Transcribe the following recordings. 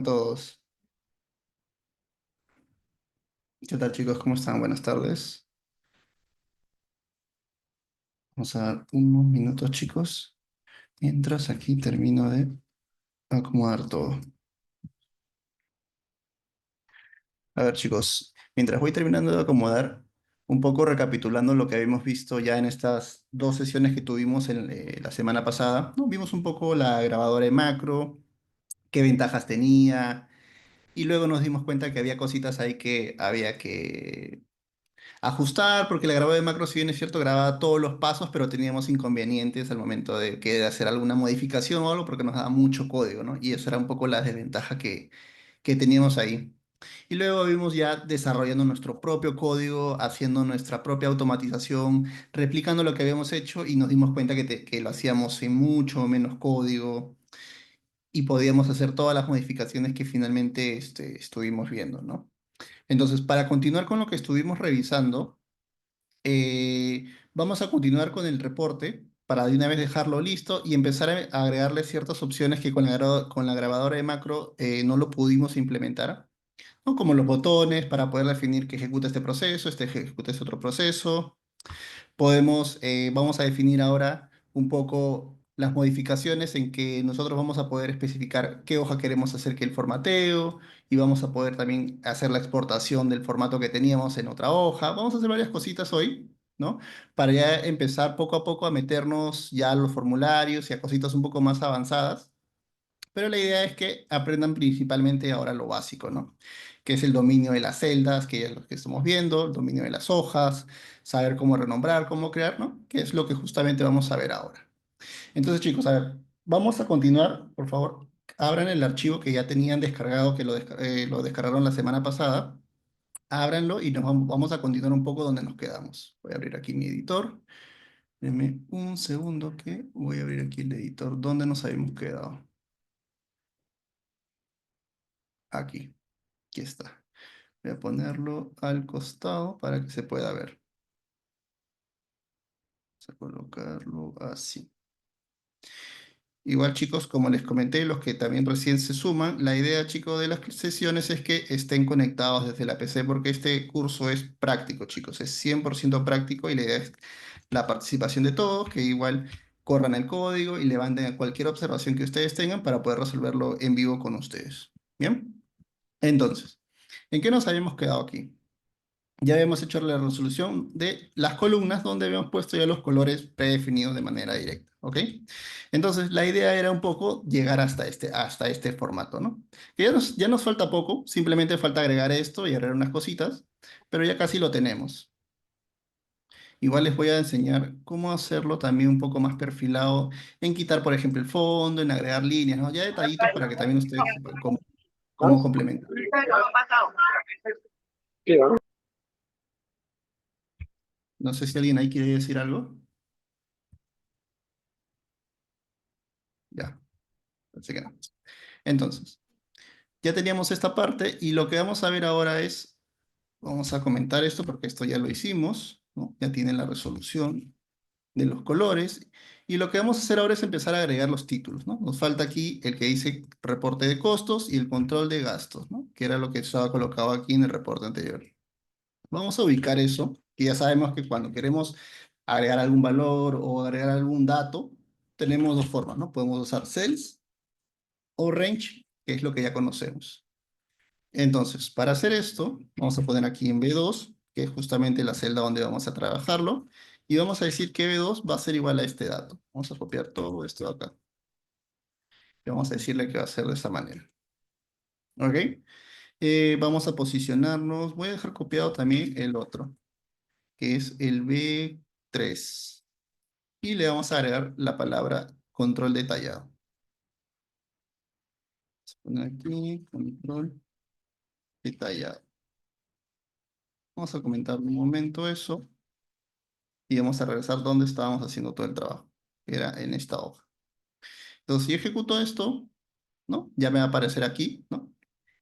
Todos. ¿Qué tal, chicos? ¿Cómo están? Buenas tardes. Vamos a dar unos minutos, chicos, mientras aquí termino de acomodar todo. A ver, chicos, mientras voy terminando de acomodar, un poco recapitulando lo que habíamos visto ya en estas dos sesiones que tuvimos la semana pasada, ¿no? Vimos un poco la grabadora de macro, qué ventajas tenía, y luego nos dimos cuenta que había cositas ahí que había que ajustar, porque la grabadora de macro, si bien es cierto, grababa todos los pasos, pero teníamos inconvenientes al momento de hacer alguna modificación o algo, porque nos daba mucho código, ¿no? Y eso era un poco la desventaja que teníamos ahí. Y luego vimos ya desarrollando nuestro propio código, haciendo nuestra propia automatización, replicando lo que habíamos hecho y nos dimos cuenta que lo hacíamos en mucho menos código y podíamos hacer todas las modificaciones que finalmente estuvimos viendo, ¿no? Entonces, para continuar con lo que estuvimos revisando, vamos a continuar con el reporte para de una vez dejarlo listo y empezar a agregarle ciertas opciones que con la grabadora de macro no lo pudimos implementar, ¿no? Como los botones para poder definir que ejecuta este proceso, este ejecuta este otro proceso. Vamos a definir ahora un poco las modificaciones en que nosotros vamos a poder especificar qué hoja queremos hacer que el formateo y vamos a poder también hacer la exportación del formato que teníamos en otra hoja. Vamos a hacer varias cositas hoy, ¿no? Para ya empezar poco a poco a meternos ya a los formularios y a cositas un poco más avanzadas. Pero la idea es que aprendan principalmente ahora lo básico, ¿no? Que es el dominio de las celdas, que es lo que estamos viendo, el dominio de las hojas, saber cómo renombrar, cómo crear, ¿no? Que es lo que justamente vamos a ver ahora. Entonces, chicos, a ver, vamos a continuar, por favor. Abran el archivo que ya tenían descargado, que lo descargaron la semana pasada. Ábranlo y vamos a continuar un poco donde nos quedamos. Voy a abrir aquí mi editor. Denme un segundo que voy a abrir aquí el editor. ¿Dónde nos habíamos quedado? Aquí. Aquí está. Voy a ponerlo al costado para que se pueda ver. Vamos a colocarlo así. Igual, chicos, como les comenté, los que también recién se suman, la idea, chicos, de las sesiones es que estén conectados desde la PC porque este curso es práctico, chicos, es 100% práctico y la idea es la participación de todos, que igual corran el código y levanten cualquier observación que ustedes tengan para poder resolverlo en vivo con ustedes. ¿Bien? Entonces, ¿en qué nos habíamos quedado aquí? Ya habíamos hecho la resolución de las columnas donde habíamos puesto ya los colores predefinidos de manera directa, ¿ok? Entonces, la idea era un poco llegar hasta este formato, ¿no? Que ya nos falta poco, simplemente falta agregar esto y agregar unas cositas, pero ya casi lo tenemos. Igual les voy a enseñar cómo hacerlo también un poco más perfilado, en quitar, por ejemplo, el fondo, en agregar líneas, ¿no? Ya detallitos para que también ustedes sepan cómo complementar. No sé si alguien ahí quiere decir algo. Ya, parece que no. Entonces, ya teníamos esta parte y lo que vamos a ver ahora es, vamos a comentar esto porque esto ya lo hicimos, ¿no? Ya tiene la resolución de los colores y lo que vamos a hacer ahora es empezar a agregar los títulos, ¿no? Nos falta aquí el que dice reporte de costos y el control de gastos, ¿no? Que era lo que estaba colocado aquí en el reporte anterior. Vamos a ubicar eso, que ya sabemos que cuando queremos agregar algún valor o agregar algún dato, tenemos dos formas, ¿no? Podemos usar cells o range, que es lo que ya conocemos. Entonces, para hacer esto, vamos a poner aquí en B2, que es justamente la celda donde vamos a trabajarlo, y vamos a decir que B2 va a ser igual a este dato. Vamos a copiar todo esto de acá. Y vamos a decirle que va a ser de esta manera. ¿Ok? Vamos a posicionarnos. Voy a dejar copiado también el otro, que es el B3. Y le vamos a agregar la palabra control detallado. Vamos a poner aquí control detallado. Vamos a comentar un momento eso. Y vamos a regresar donde estábamos haciendo todo el trabajo, que era en esta hoja. Entonces, si ejecuto esto, ¿no? Ya me va a aparecer aquí, ¿no?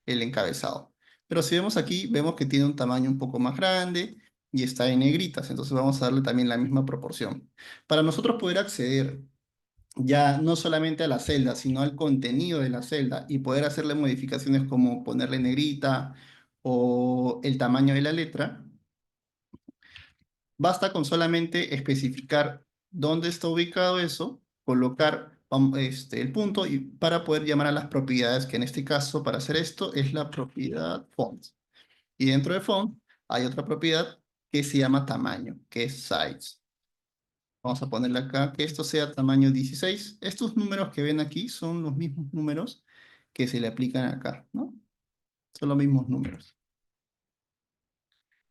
El encabezado. Pero si vemos aquí, vemos que tiene un tamaño un poco más grande y está en negritas, entonces vamos a darle también la misma proporción. Para nosotros poder acceder ya no solamente a la celda, sino al contenido de la celda y poder hacerle modificaciones como ponerle negrita o el tamaño de la letra, basta con solamente especificar dónde está ubicado eso, colocar el punto y para poder llamar a las propiedades, que en este caso, para hacer esto, es la propiedad font. Y dentro de font hay otra propiedad que se llama tamaño, que es size. Vamos a ponerle acá que esto sea tamaño 16. Estos números que ven aquí son los mismos números que se le aplican acá, ¿no? Son los mismos números.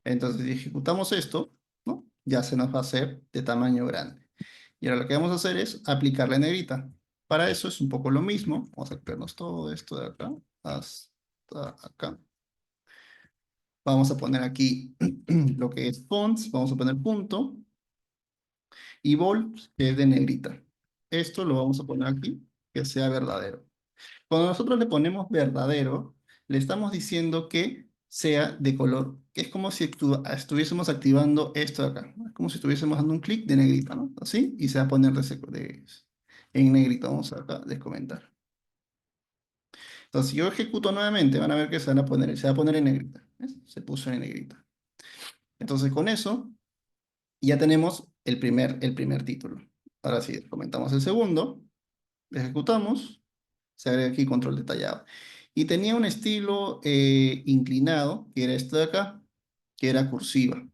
Entonces, si ejecutamos esto, ¿no? Ya se nos va a hacer de tamaño grande. Y ahora lo que vamos a hacer es aplicarle negrita. Para eso es un poco lo mismo. Vamos a copiarnos todo esto de acá hasta acá. Vamos a poner aquí lo que es fonts. Vamos a poner punto. Y bold, que es de negrita. Esto lo vamos a poner aquí, que sea verdadero. Cuando nosotros le ponemos verdadero, le estamos diciendo que sea de color, que es como si estuviésemos activando esto de acá, ¿no? Es como si estuviésemos dando un clic de negrita, ¿no? Así, y se va a poner en negrito. Vamos a acá descomentar. Entonces, si yo ejecuto nuevamente, van a ver que se va a poner en negrita. ¿Ves? Se puso en negrita. Entonces, con eso, ya tenemos el primer título. Ahora sí, comentamos el segundo, ejecutamos, se agrega aquí control detallado. Y tenía un estilo inclinado, que era esto de acá, que era cursiva.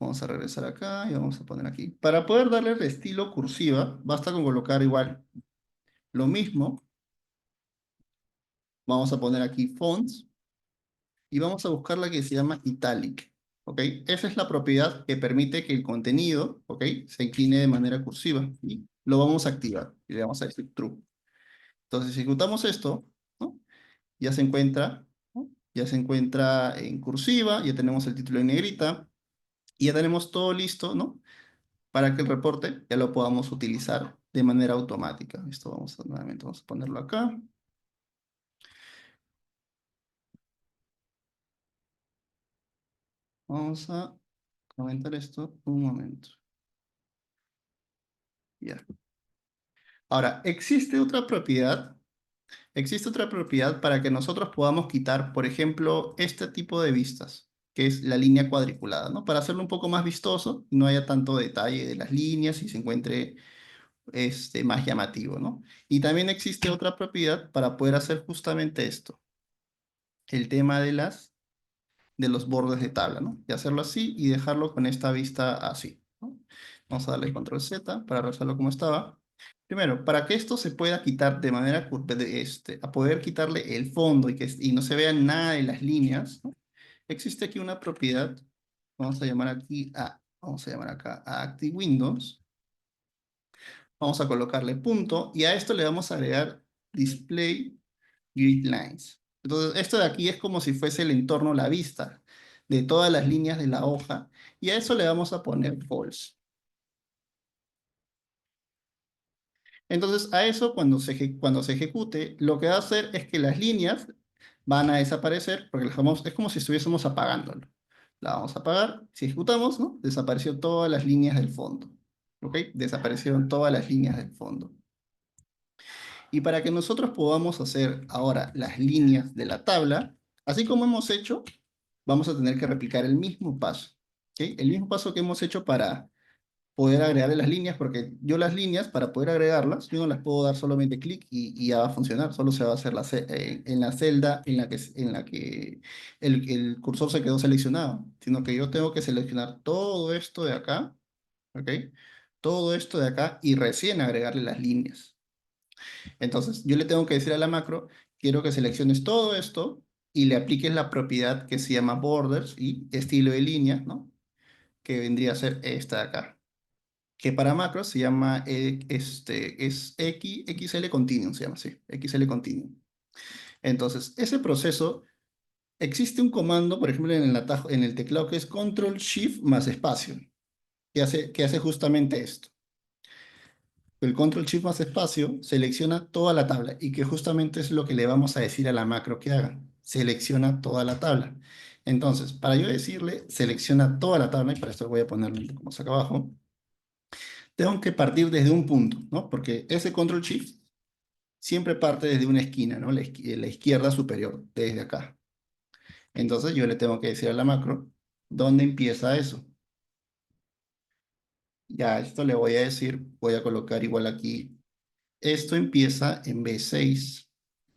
Vamos a regresar acá y vamos a poner aquí. Para poder darle el estilo cursiva, basta con colocar igual lo mismo. Vamos a poner aquí fonts y vamos a buscar la que se llama italic. ¿Ok? Esa es la propiedad que permite que el contenido, ¿ok? Se incline de manera cursiva. Y lo vamos a activar y le vamos a decir true. Entonces, si ejecutamos esto, ¿no? Ya se encuentra, ¿no? Ya se encuentra en cursiva, ya tenemos el título en negrita y ya tenemos todo listo, ¿no? Para que el reporte ya lo podamos utilizar de manera automática. Esto nuevamente vamos a ponerlo acá. Vamos a comentar esto un momento. Ya. Ahora, existe otra propiedad para que nosotros podamos quitar, por ejemplo, este tipo de vistas, que es la línea cuadriculada, ¿no? Para hacerlo un poco más vistoso, no haya tanto detalle de las líneas y se encuentre más llamativo, ¿no? Y también existe otra propiedad para poder hacer justamente esto, el tema de los bordes de tabla, ¿no? Y hacerlo así y dejarlo con esta vista así, ¿no? Vamos a darle control Z para regresarlo como estaba. Primero, para que esto se pueda quitar de manera, a poder quitarle el fondo y no se vea nada de las líneas, ¿no? Existe aquí una propiedad, vamos a llamar acá a Active Windows. Vamos a colocarle punto y a esto le vamos a agregar display grid lines. Entonces, esto de aquí es como si fuese el entorno, la vista de todas las líneas de la hoja y a eso le vamos a poner false. Entonces, a eso cuando se ejecute, lo que va a hacer es que las líneas van a desaparecer porque es como si estuviésemos apagándolo. La vamos a apagar. Si ejecutamos, ¿no? Desapareció todas las líneas del fondo. ¿Ok? Desaparecieron todas las líneas del fondo. Y para que nosotros podamos hacer ahora las líneas de la tabla, así como hemos hecho, vamos a tener que replicar el mismo paso. ¿Ok? El mismo paso que hemos hecho para poder agregarle las líneas, porque yo las líneas, para poder agregarlas, yo no las puedo dar solamente clic y ya va a funcionar, solo se va a hacer en la celda en la que el cursor se quedó seleccionado, sino que yo tengo que seleccionar todo esto de acá, ¿ok? Todo esto de acá y recién agregarle las líneas. Entonces, yo le tengo que decir a la macro, quiero que selecciones todo esto y le apliques la propiedad que se llama borders y estilo de línea, ¿no? Que vendría a ser esta de acá. Que para macros se llama, es XL Continuum, se llama así, XL Continuum. Entonces, ese proceso, existe un comando, por ejemplo, en el teclado que es Control Shift más espacio, que hace justamente esto. El control shift más espacio selecciona toda la tabla y que justamente es lo que le vamos a decir a la macro que haga. Selecciona toda la tabla. Entonces, para yo decirle selecciona toda la tabla, y para esto voy a ponerle un poco más acá abajo, tengo que partir desde un punto, ¿no? Porque ese control shift siempre parte desde una esquina, ¿no? La izquierda superior, desde acá. Entonces yo le tengo que decir a la macro, ¿dónde empieza eso? Ya, esto le voy a decir, voy a colocar igual aquí. Esto empieza en B6.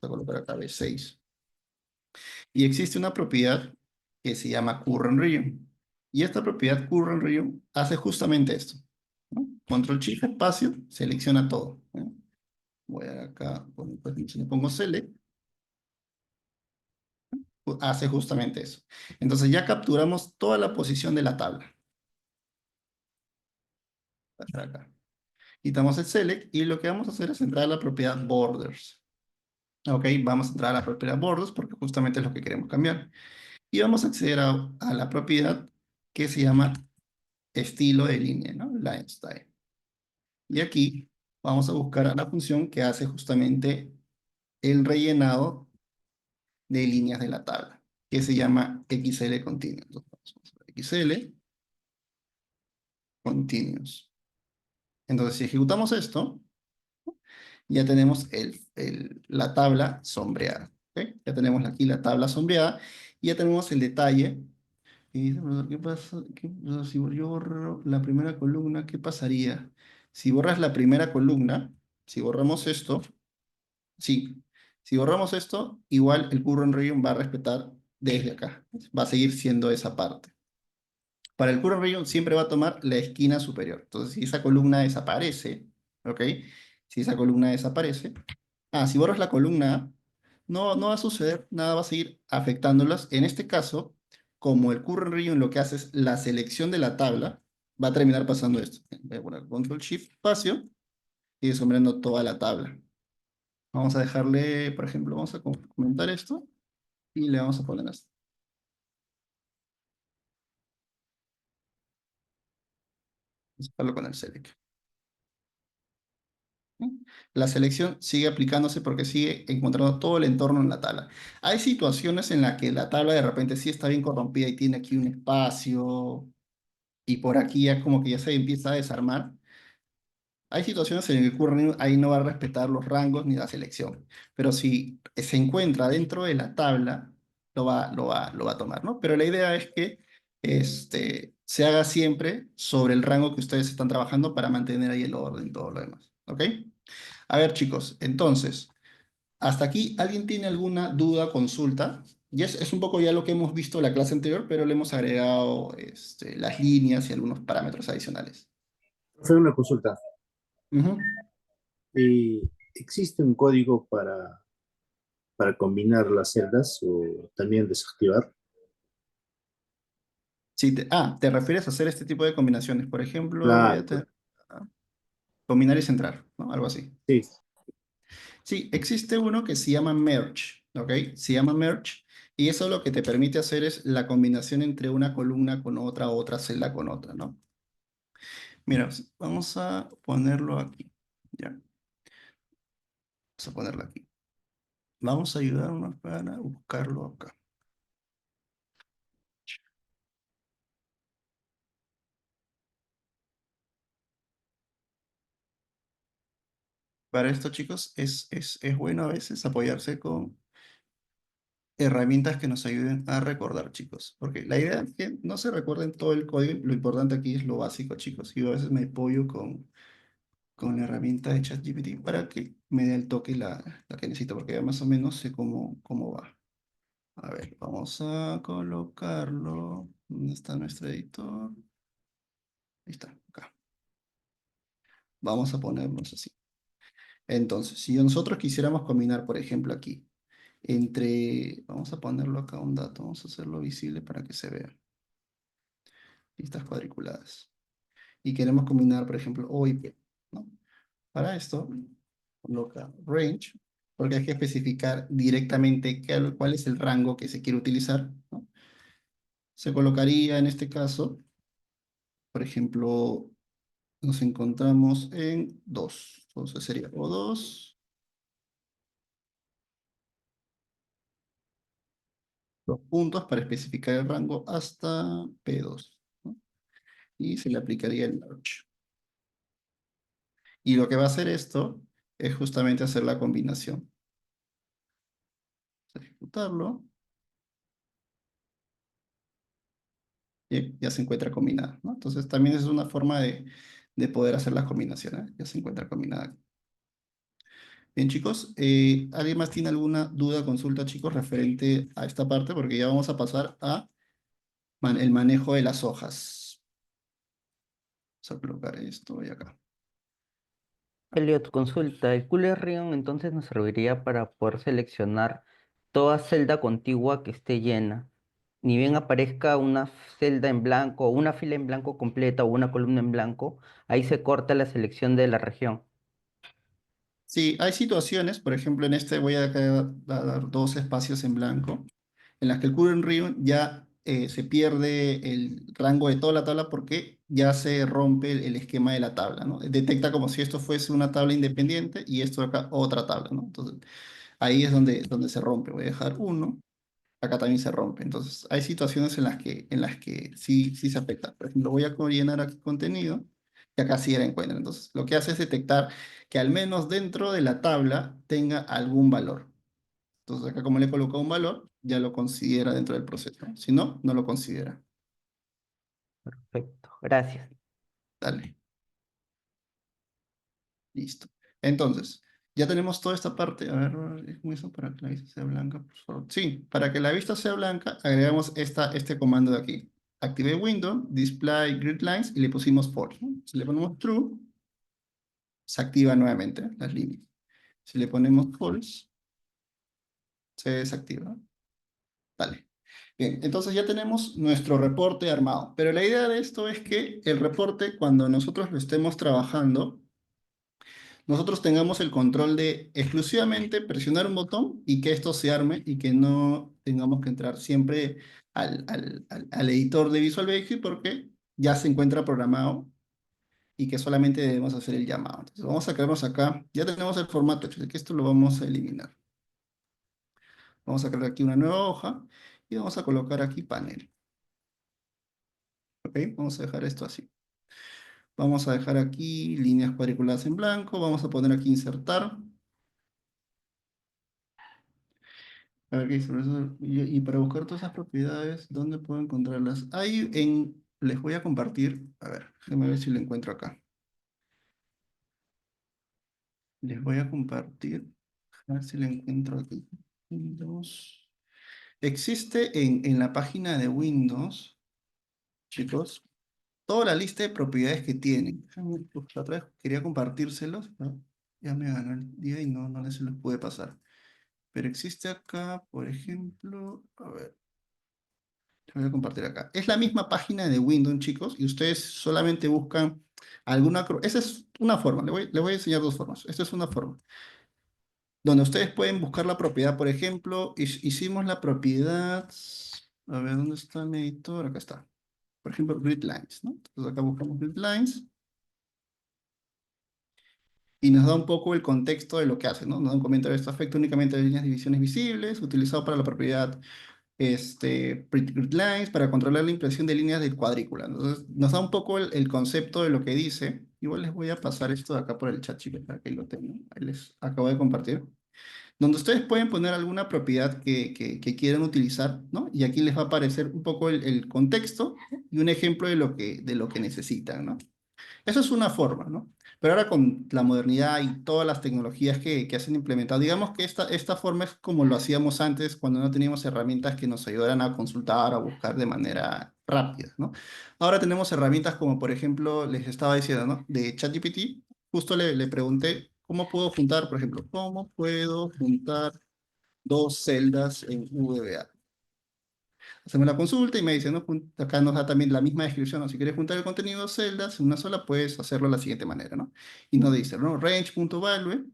Voy a colocar acá B6. Y existe una propiedad que se llama Current Region. Y esta propiedad Current Region hace justamente esto, ¿no? Control Shift espacio, selecciona todo, ¿no? Voy acá, pues, le pongo Select, hace justamente eso. Entonces ya capturamos toda la posición de la tabla. Acá. Quitamos el Select y lo que vamos a hacer es entrar a la propiedad Borders. Ok, vamos a entrar a la propiedad Borders porque justamente es lo que queremos cambiar. Y vamos a acceder a la propiedad que se llama estilo de línea, ¿no? Line Style. Y aquí vamos a buscar a la función que hace justamente el rellenado de líneas de la tabla, que se llama XL Continuous. Entonces, vamos a ver, XL Continuous. Entonces, si ejecutamos esto, ya tenemos la tabla sombreada. ¿Ok? Ya tenemos aquí la tabla sombreada y ya tenemos el detalle. Y dice, "Profesor, ¿qué pasa? Si yo borro la primera columna, qué pasaría? Si borras la primera columna, si borramos esto, sí, si borramos esto, igual el current region va a respetar desde acá. Va a seguir siendo esa parte. Para el current region siempre va a tomar la esquina superior. Entonces, si esa columna desaparece, ¿ok? Si esa columna desaparece, si borras la columna, no va a suceder, nada va a seguir afectándolas. En este caso, como el current region lo que hace es la selección de la tabla, va a terminar pasando esto. Voy a poner Control Shift espacio y sombreando toda la tabla. Vamos a dejarle, por ejemplo, vamos a comentar esto y le vamos a poner esto. Vamos a dejarlo con el select. ¿Sí? La selección sigue aplicándose porque sigue encontrando todo el entorno en la tabla. Hay situaciones en las que la tabla de repente sí está bien corrompida y tiene aquí un espacio y por aquí ya como que ya se empieza a desarmar. Hay situaciones en las que el kernel ahí no va a respetar los rangos ni la selección, pero si se encuentra dentro de la tabla, lo va a tomar, ¿no? Pero la idea es que se haga siempre sobre el rango que ustedes están trabajando para mantener ahí el orden y todo lo demás, ¿ok? A ver, chicos, entonces, hasta aquí, ¿alguien tiene alguna duda, consulta? Y es un poco ya lo que hemos visto en la clase anterior, pero le hemos agregado las líneas y algunos parámetros adicionales. Hacer una consulta. Ujú. ¿Existe un código para combinar las celdas o también desactivar? Sí, te refieres a hacer este tipo de combinaciones. Por ejemplo, voy Claro, a tener combinar y centrar, ¿no? Algo así. sí. Sí, existe uno que se llama merge, ¿ok? Se llama merge y eso lo que te permite hacer es la combinación entre una columna con otra celda con otra, ¿no? Mira, vamos a ponerlo aquí. Ya, vamos a ponerlo aquí. Vamos a ayudarnos para buscarlo acá. Para esto, chicos, es bueno a veces apoyarse con herramientas que nos ayuden a recordar, chicos. Porque la idea es que no se recuerden todo el código, lo importante aquí es lo básico, chicos. Y yo a veces me apoyo con la herramienta de ChatGPT para que me dé el toque la que necesito, porque ya más o menos sé cómo va. A ver, vamos a colocarlo. ¿Dónde está nuestro editor? Ahí está, acá. Vamos a ponernos así. Entonces, si nosotros quisiéramos combinar, por ejemplo, aquí, vamos a ponerlo acá un dato, vamos a hacerlo visible para que se vea. Listas cuadriculadas. Y queremos combinar, por ejemplo, O y P, ¿no? Para esto, coloca range, porque hay que especificar directamente cuál es el rango que se quiere utilizar, ¿no? Se colocaría en este caso, por ejemplo, nos encontramos en 2. Entonces sería O2, los puntos para especificar el rango hasta P2, ¿no? Y se le aplicaría el merge. Y lo que va a hacer esto es justamente hacer la combinación. Ejecutarlo. Y ya se encuentra combinada, ¿no? Entonces también es una forma de poder hacer las combinaciones. Ya se encuentra combinada. Bien, chicos, ¿alguien más tiene alguna duda, consulta, chicos, referente a esta parte? Porque ya vamos a pasar a el manejo de las hojas. Vamos a colocar esto y acá. Elliot, consulta. El Cooler Ribbon entonces nos serviría para poder seleccionar toda celda contigua que esté llena. Ni bien aparezca una celda en blanco, o una fila en blanco completa o una columna en blanco, ahí se corta la selección de la región. Sí, hay situaciones, por ejemplo, en este voy a dar dos espacios en blanco, en las que el current ribbon ya se pierde el rango de toda la tabla porque ya se rompe el esquema de la tabla, ¿no? Detecta como si esto fuese una tabla independiente y esto acá otra tabla, ¿no? Entonces, ahí es donde se rompe. Voy a dejar uno, acá también se rompe. Entonces, hay situaciones en las que sí, sí se afecta. Por ejemplo, voy a llenar aquí contenido y acá sí la encuentro. Entonces, lo que hace es detectar que al menos dentro de la tabla tenga algún valor. Entonces, acá como le he colocado un valor, ya lo considera dentro del proceso. Si no, no lo considera. Perfecto, gracias. Dale, listo. Entonces, ya tenemos toda esta parte. A ver, ¿cómo eso para que la vista sea blanca, por favor? Sí, para que la vista sea blanca, agregamos este comando de aquí. Active window, display grid lines y le pusimos false, ¿no? Si le ponemos true, se activa nuevamente las líneas. Si le ponemos false, se desactiva. Vale. Bien, entonces ya tenemos nuestro reporte armado. Pero la idea de esto es que el reporte, cuando nosotros lo estemos trabajando, nosotros tengamos el control de exclusivamente presionar un botón y que esto se arme y que no tengamos que entrar siempre al editor de Visual Basic porque ya se encuentra programado y que solamente debemos hacer el llamado. Entonces vamos a quedarnos acá. Ya tenemos el formato hecho, así que esto lo vamos a eliminar. Vamos a crear aquí una nueva hoja y vamos a colocar aquí panel. ¿Ok? Vamos a dejar esto así. Vamos a dejar aquí líneas cuadriculadas en blanco. Vamos a poner aquí insertar. A ver qué dice. Y para buscar todas esas propiedades, ¿dónde puedo encontrarlas? Les voy a compartir. A ver, déjame ver si lo encuentro acá. Les voy a compartir. A ver si lo encuentro aquí. Windows. Existe en la página de Windows, chicos, toda la lista de propiedades que tienen. La otra vez quería compartírselos, ¿no? Ya me ganó el día y no les se los pude pasar. Pero existe acá, por ejemplo, a ver, te voy a compartir acá. Es la misma página de Windows, chicos, y ustedes solamente buscan alguna... Esa es una forma, les voy a enseñar dos formas. Esta es una forma, donde ustedes pueden buscar la propiedad, por ejemplo, hicimos la propiedad... A ver, ¿dónde está mi editor? Acá está. Por ejemplo, grid lines, ¿no? Entonces acá buscamos grid lines y nos da un poco el contexto de lo que hace, ¿no? Nos da un comentario, esto afecta únicamente a las líneas de divisiones visibles, utilizado para la propiedad pretty grid lines, para controlar la impresión de líneas de cuadrícula. Entonces, nos da un poco el concepto de lo que dice. Igual les voy a pasar esto de acá por el chat, chicos, para que lo tengan. Ahí les acabo de compartir. Donde ustedes pueden poner alguna propiedad que quieran utilizar, ¿no? Y aquí les va a aparecer un poco el contexto y un ejemplo de lo que necesitan, ¿no? Esa es una forma, ¿no? Pero ahora con la modernidad y todas las tecnologías que se han implementado, digamos que esta forma es como lo hacíamos antes cuando no teníamos herramientas que nos ayudaran a consultar, a buscar de manera rápida, ¿no? Ahora tenemos herramientas como, por ejemplo, les estaba diciendo, ¿no? De ChatGPT, justo le pregunté, ¿cómo puedo juntar, por ejemplo, cómo puedo juntar dos celdas en VBA? Hacemos la consulta y me dice, ¿no? Acá nos da también la misma descripción, ¿no? Si quieres juntar el contenido de celdas en una sola, puedes hacerlo de la siguiente manera, ¿no? Y nos dice, ¿no? Range.value,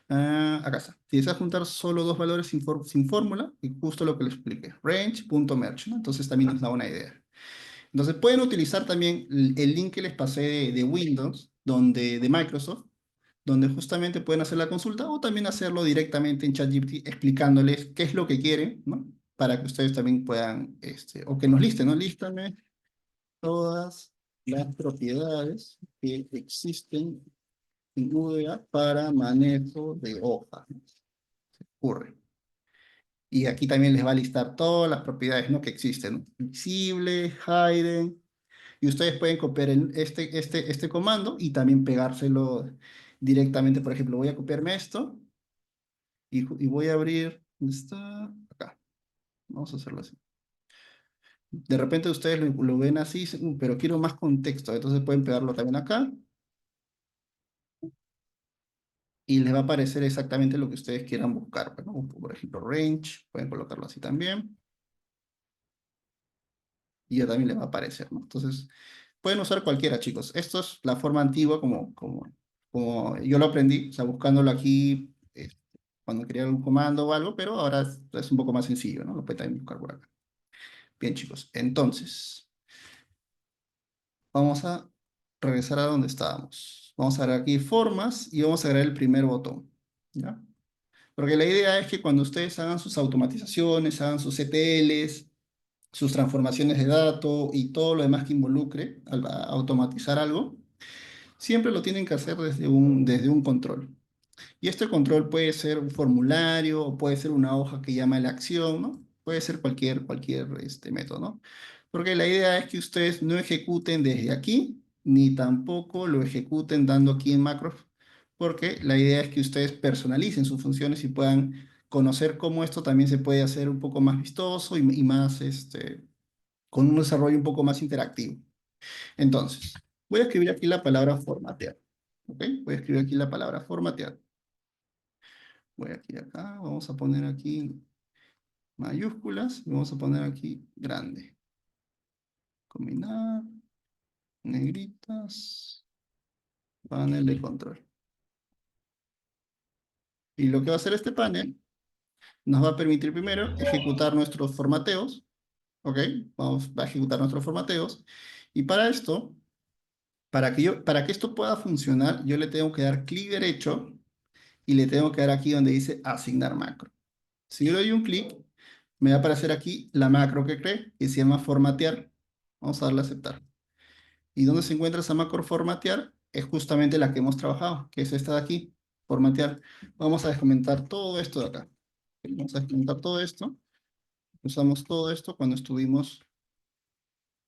acá está. Si deseas juntar solo dos valores sin fórmula, y justo lo que le expliqué, range.merge, ¿no? Entonces también nos da una idea. Entonces pueden utilizar también el link que les pasé de Windows, de Microsoft, donde justamente pueden hacer la consulta o también hacerlo directamente en ChatGPT explicándoles qué es lo que quieren, ¿no? Para que ustedes también puedan, o que nos listen, ¿no? Lístame todas las propiedades que existen en UDA para manejo de hoja, ¿no? Se ocurre. Y aquí también les va a listar todas las propiedades, ¿no?, que existen, ¿no? Visible, hidden, y ustedes pueden copiar este comando y también pegárselo directamente. Por ejemplo, voy a copiarme esto y voy a abrir, ¿dónde está? Acá. Vamos a hacerlo así. De repente ustedes lo ven así, pero quiero más contexto, entonces pueden pegarlo también acá y les va a aparecer exactamente lo que ustedes quieran buscar, pues, ¿no? Por ejemplo, range, pueden colocarlo así también y ya también les va a aparecer, ¿no? Entonces, pueden usar cualquiera, chicos. Esto es la forma antigua como yo lo aprendí, o sea, buscándolo aquí cuando quería algún comando o algo, pero ahora es un poco más sencillo, ¿no? Lo pueden también buscar por acá. Bien, chicos, entonces, vamos a regresar a donde estábamos. Vamos a dar aquí formas y vamos a agregar el primer botón, ¿ya? Porque la idea es que cuando ustedes hagan sus automatizaciones, hagan sus ETLs, sus transformaciones de datos y todo lo demás que involucre al automatizar algo, siempre lo tienen que hacer desde un control. Y este control puede ser un formulario o puede ser una hoja que llama la acción, ¿no? Puede ser cualquier método, ¿no? Porque la idea es que ustedes no ejecuten desde aquí, ni tampoco lo ejecuten dando aquí en macros, porque la idea es que ustedes personalicen sus funciones y puedan conocer cómo esto también se puede hacer un poco más vistoso y más, con un desarrollo un poco más interactivo. Entonces, voy a escribir aquí la palabra formatear. ¿Ok? Voy a escribir aquí la palabra formatear. Voy aquí acá, vamos a poner aquí mayúsculas y vamos a poner aquí grande. Combinar, negritas, panel de control. Y lo que va a hacer este panel nos va a permitir primero ejecutar nuestros formateos. ¿Ok? Vamos a ejecutar nuestros formateos. Y para esto, para que esto pueda funcionar, yo le tengo que dar clic derecho y le tengo que dar aquí donde dice asignar macro. Si yo le doy un clic, me va a aparecer aquí la macro que creé, que se llama formatear. Vamos a darle a aceptar. ¿Y dónde se encuentra esa macro formatear? Es justamente la que hemos trabajado, que es esta de aquí, formatear. Vamos a descomentar todo esto de acá. Vamos a descomentar todo esto. Usamos todo esto cuando estuvimos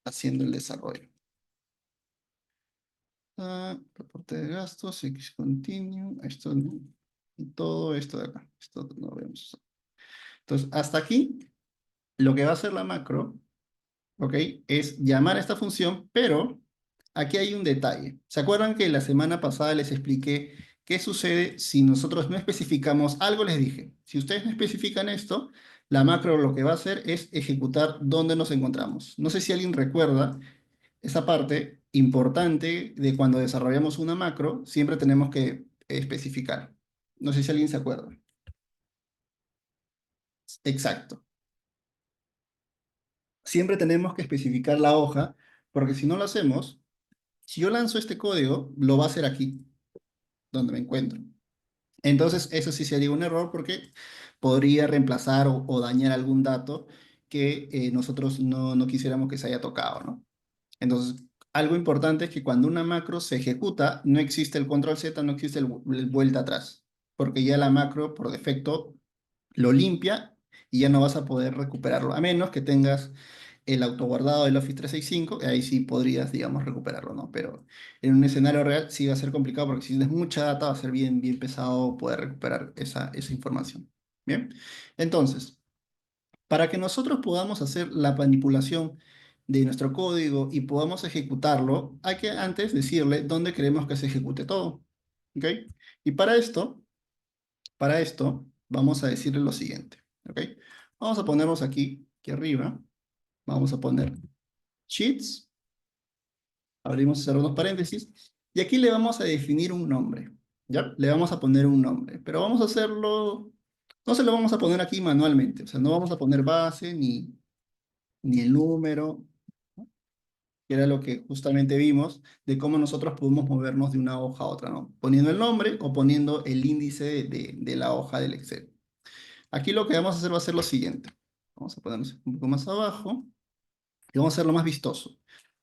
haciendo el desarrollo. Reporte de gastos, X continue, esto no. Y todo esto de acá. Esto no lo vemos. Entonces, hasta aquí, lo que va a hacer la macro, ¿ok? Es llamar a esta función, pero aquí hay un detalle. ¿Se acuerdan que la semana pasada les expliqué qué sucede si nosotros no especificamos algo? Les dije, si ustedes no especifican esto, la macro lo que va a hacer es ejecutar dónde nos encontramos. No sé si alguien recuerda esa parte importante de cuando desarrollamos una macro, siempre tenemos que especificar. No sé si alguien se acuerda. Exacto. Siempre tenemos que especificar la hoja, porque si no lo hacemos, si yo lanzo este código, lo va a hacer aquí, donde me encuentro. Entonces, eso sí sería un error porque podría reemplazar o dañar algún dato que nosotros no quisiéramos que se haya tocado, ¿no? Entonces, algo importante es que cuando una macro se ejecuta, no existe el control Z, no existe el vuelta atrás, porque ya la macro por defecto lo limpia y ya no vas a poder recuperarlo, a menos que tengas el autoguardado del Office 365, y ahí sí podrías, digamos, recuperarlo, ¿no? Pero en un escenario real sí va a ser complicado porque si tienes mucha data va a ser bien pesado poder recuperar esa información. Bien, entonces, para que nosotros podamos hacer la manipulación de nuestro código y podamos ejecutarlo, hay que antes decirle dónde queremos que se ejecute todo. ¿Ok? Y para esto, vamos a decirle lo siguiente. ¿Ok? Vamos a ponernos aquí arriba. Vamos a poner sheets. Abrimos y cerramos paréntesis. Y aquí le vamos a definir un nombre. ¿Ya? Le vamos a poner un nombre. Pero vamos a hacerlo. No se lo vamos a poner aquí manualmente. O sea, no vamos a poner base ni el número, ¿no? Que era lo que justamente vimos de cómo nosotros podemos movernos de una hoja a otra, ¿no? Poniendo el nombre o poniendo el índice de la hoja del Excel. Aquí lo que vamos a hacer va a ser lo siguiente. Vamos a ponernos un poco más abajo y vamos a hacerlo más vistoso.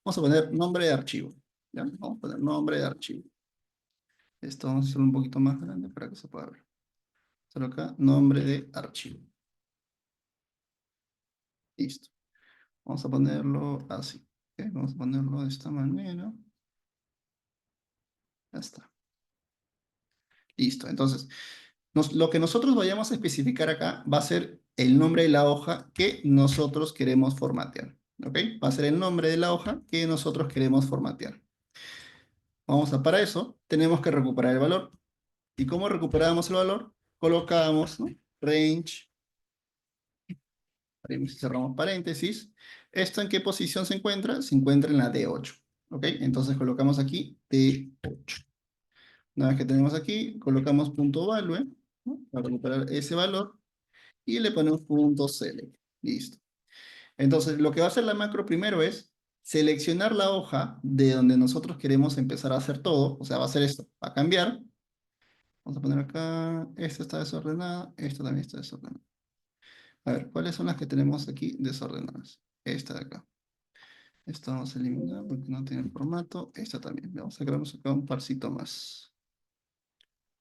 Vamos a poner nombre de archivo. ¿Ya? Vamos a poner nombre de archivo. Esto vamos a hacerlo un poquito más grande para que se pueda ver. Solo acá, nombre de archivo. Listo. Vamos a ponerlo así. ¿Ok? Vamos a ponerlo de esta manera. Ya está. Listo. Entonces, lo que nosotros vayamos a especificar acá va a ser el nombre de la hoja que nosotros queremos formatear. ¿Ok? Va a ser el nombre de la hoja que nosotros queremos formatear. Para eso, tenemos que recuperar el valor. ¿Y cómo recuperamos el valor? Colocamos, ¿no? Range, abrimos y cerramos paréntesis. ¿Esto en qué posición se encuentra? Se encuentra en la D8. ¿Ok? Entonces colocamos aquí D8. Una vez que tenemos aquí, colocamos punto value, ¿no? Para recuperar ese valor y le ponemos punto select. Listo. Entonces, lo que va a hacer la macro primero es seleccionar la hoja de donde nosotros queremos empezar a hacer todo. O sea, va a hacer esto. Va a cambiar. Vamos a poner acá. Esta está desordenada. Esta también está desordenada. A ver, ¿cuáles son las que tenemos aquí desordenadas? Esta de acá. Esta vamos a eliminar porque no tiene formato. Esta también. Vamos a crearnos acá un parcito más.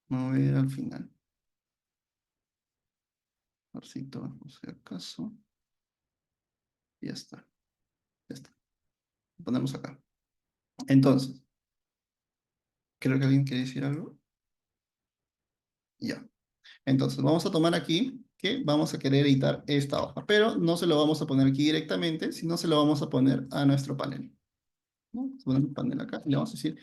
Vamos a ver al final. Parcito, por si acaso. Y ya está. Ya está. Lo ponemos acá. Entonces, creo que alguien quiere decir algo. Ya. Entonces, vamos a tomar aquí que vamos a querer editar esta hoja, pero no se lo vamos a poner aquí directamente, sino se lo vamos a poner a nuestro panel. ¿No? Vamos a poner un panel acá y le vamos a decir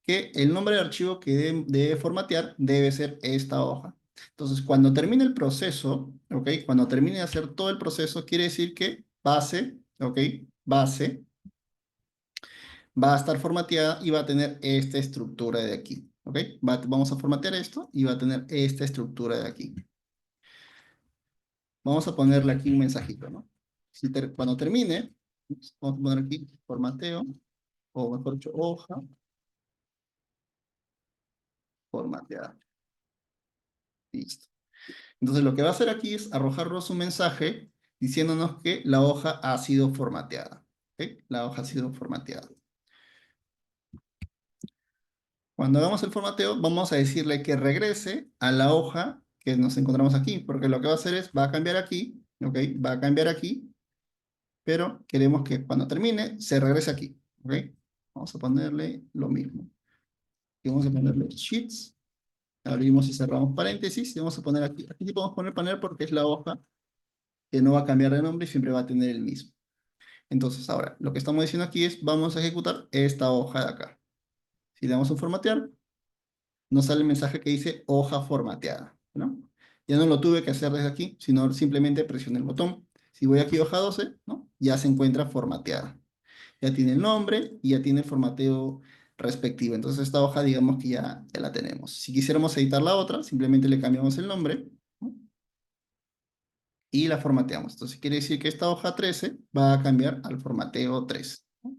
que el nombre de archivo que debe formatear debe ser esta hoja. Entonces, cuando termine el proceso, ¿ok? Cuando termine de hacer todo el proceso, quiere decir que base, ¿ok? Base va a estar formateada y va a tener esta estructura de aquí, ¿ok? Vamos a formatear esto y va a tener esta estructura de aquí. Vamos a ponerle aquí un mensajito, ¿no? Cuando termine, vamos a poner aquí formateo, o mejor dicho, hoja formateada. Listo. Entonces lo que va a hacer aquí es arrojarnos un mensaje diciéndonos que la hoja ha sido formateada. ¿Ok? La hoja ha sido formateada. Cuando hagamos el formateo, vamos a decirle que regrese a la hoja que nos encontramos aquí, porque lo que va a hacer es, va a cambiar aquí, ¿ok? Va a cambiar aquí, pero queremos que cuando termine, se regrese aquí, ¿ok? Vamos a ponerle lo mismo. Y vamos a ponerle sheets, abrimos y cerramos paréntesis, y vamos a poner aquí sí podemos poner panel porque es la hoja que no va a cambiar de nombre y siempre va a tener el mismo. Entonces, ahora, lo que estamos diciendo aquí es, vamos a ejecutar esta hoja de acá. Si le damos un formatear, nos sale el mensaje que dice hoja formateada, ¿no? Ya no lo tuve que hacer desde aquí, sino simplemente presioné el botón. Si voy aquí a hoja 12, ¿no? Ya se encuentra formateada. Ya tiene el nombre y ya tiene el formateo respectivo. Entonces esta hoja digamos que ya la tenemos. Si quisiéramos editar la otra, simplemente le cambiamos el nombre, ¿no? Y la formateamos. Entonces quiere decir que esta hoja 13 va a cambiar al formateo 3, ¿no?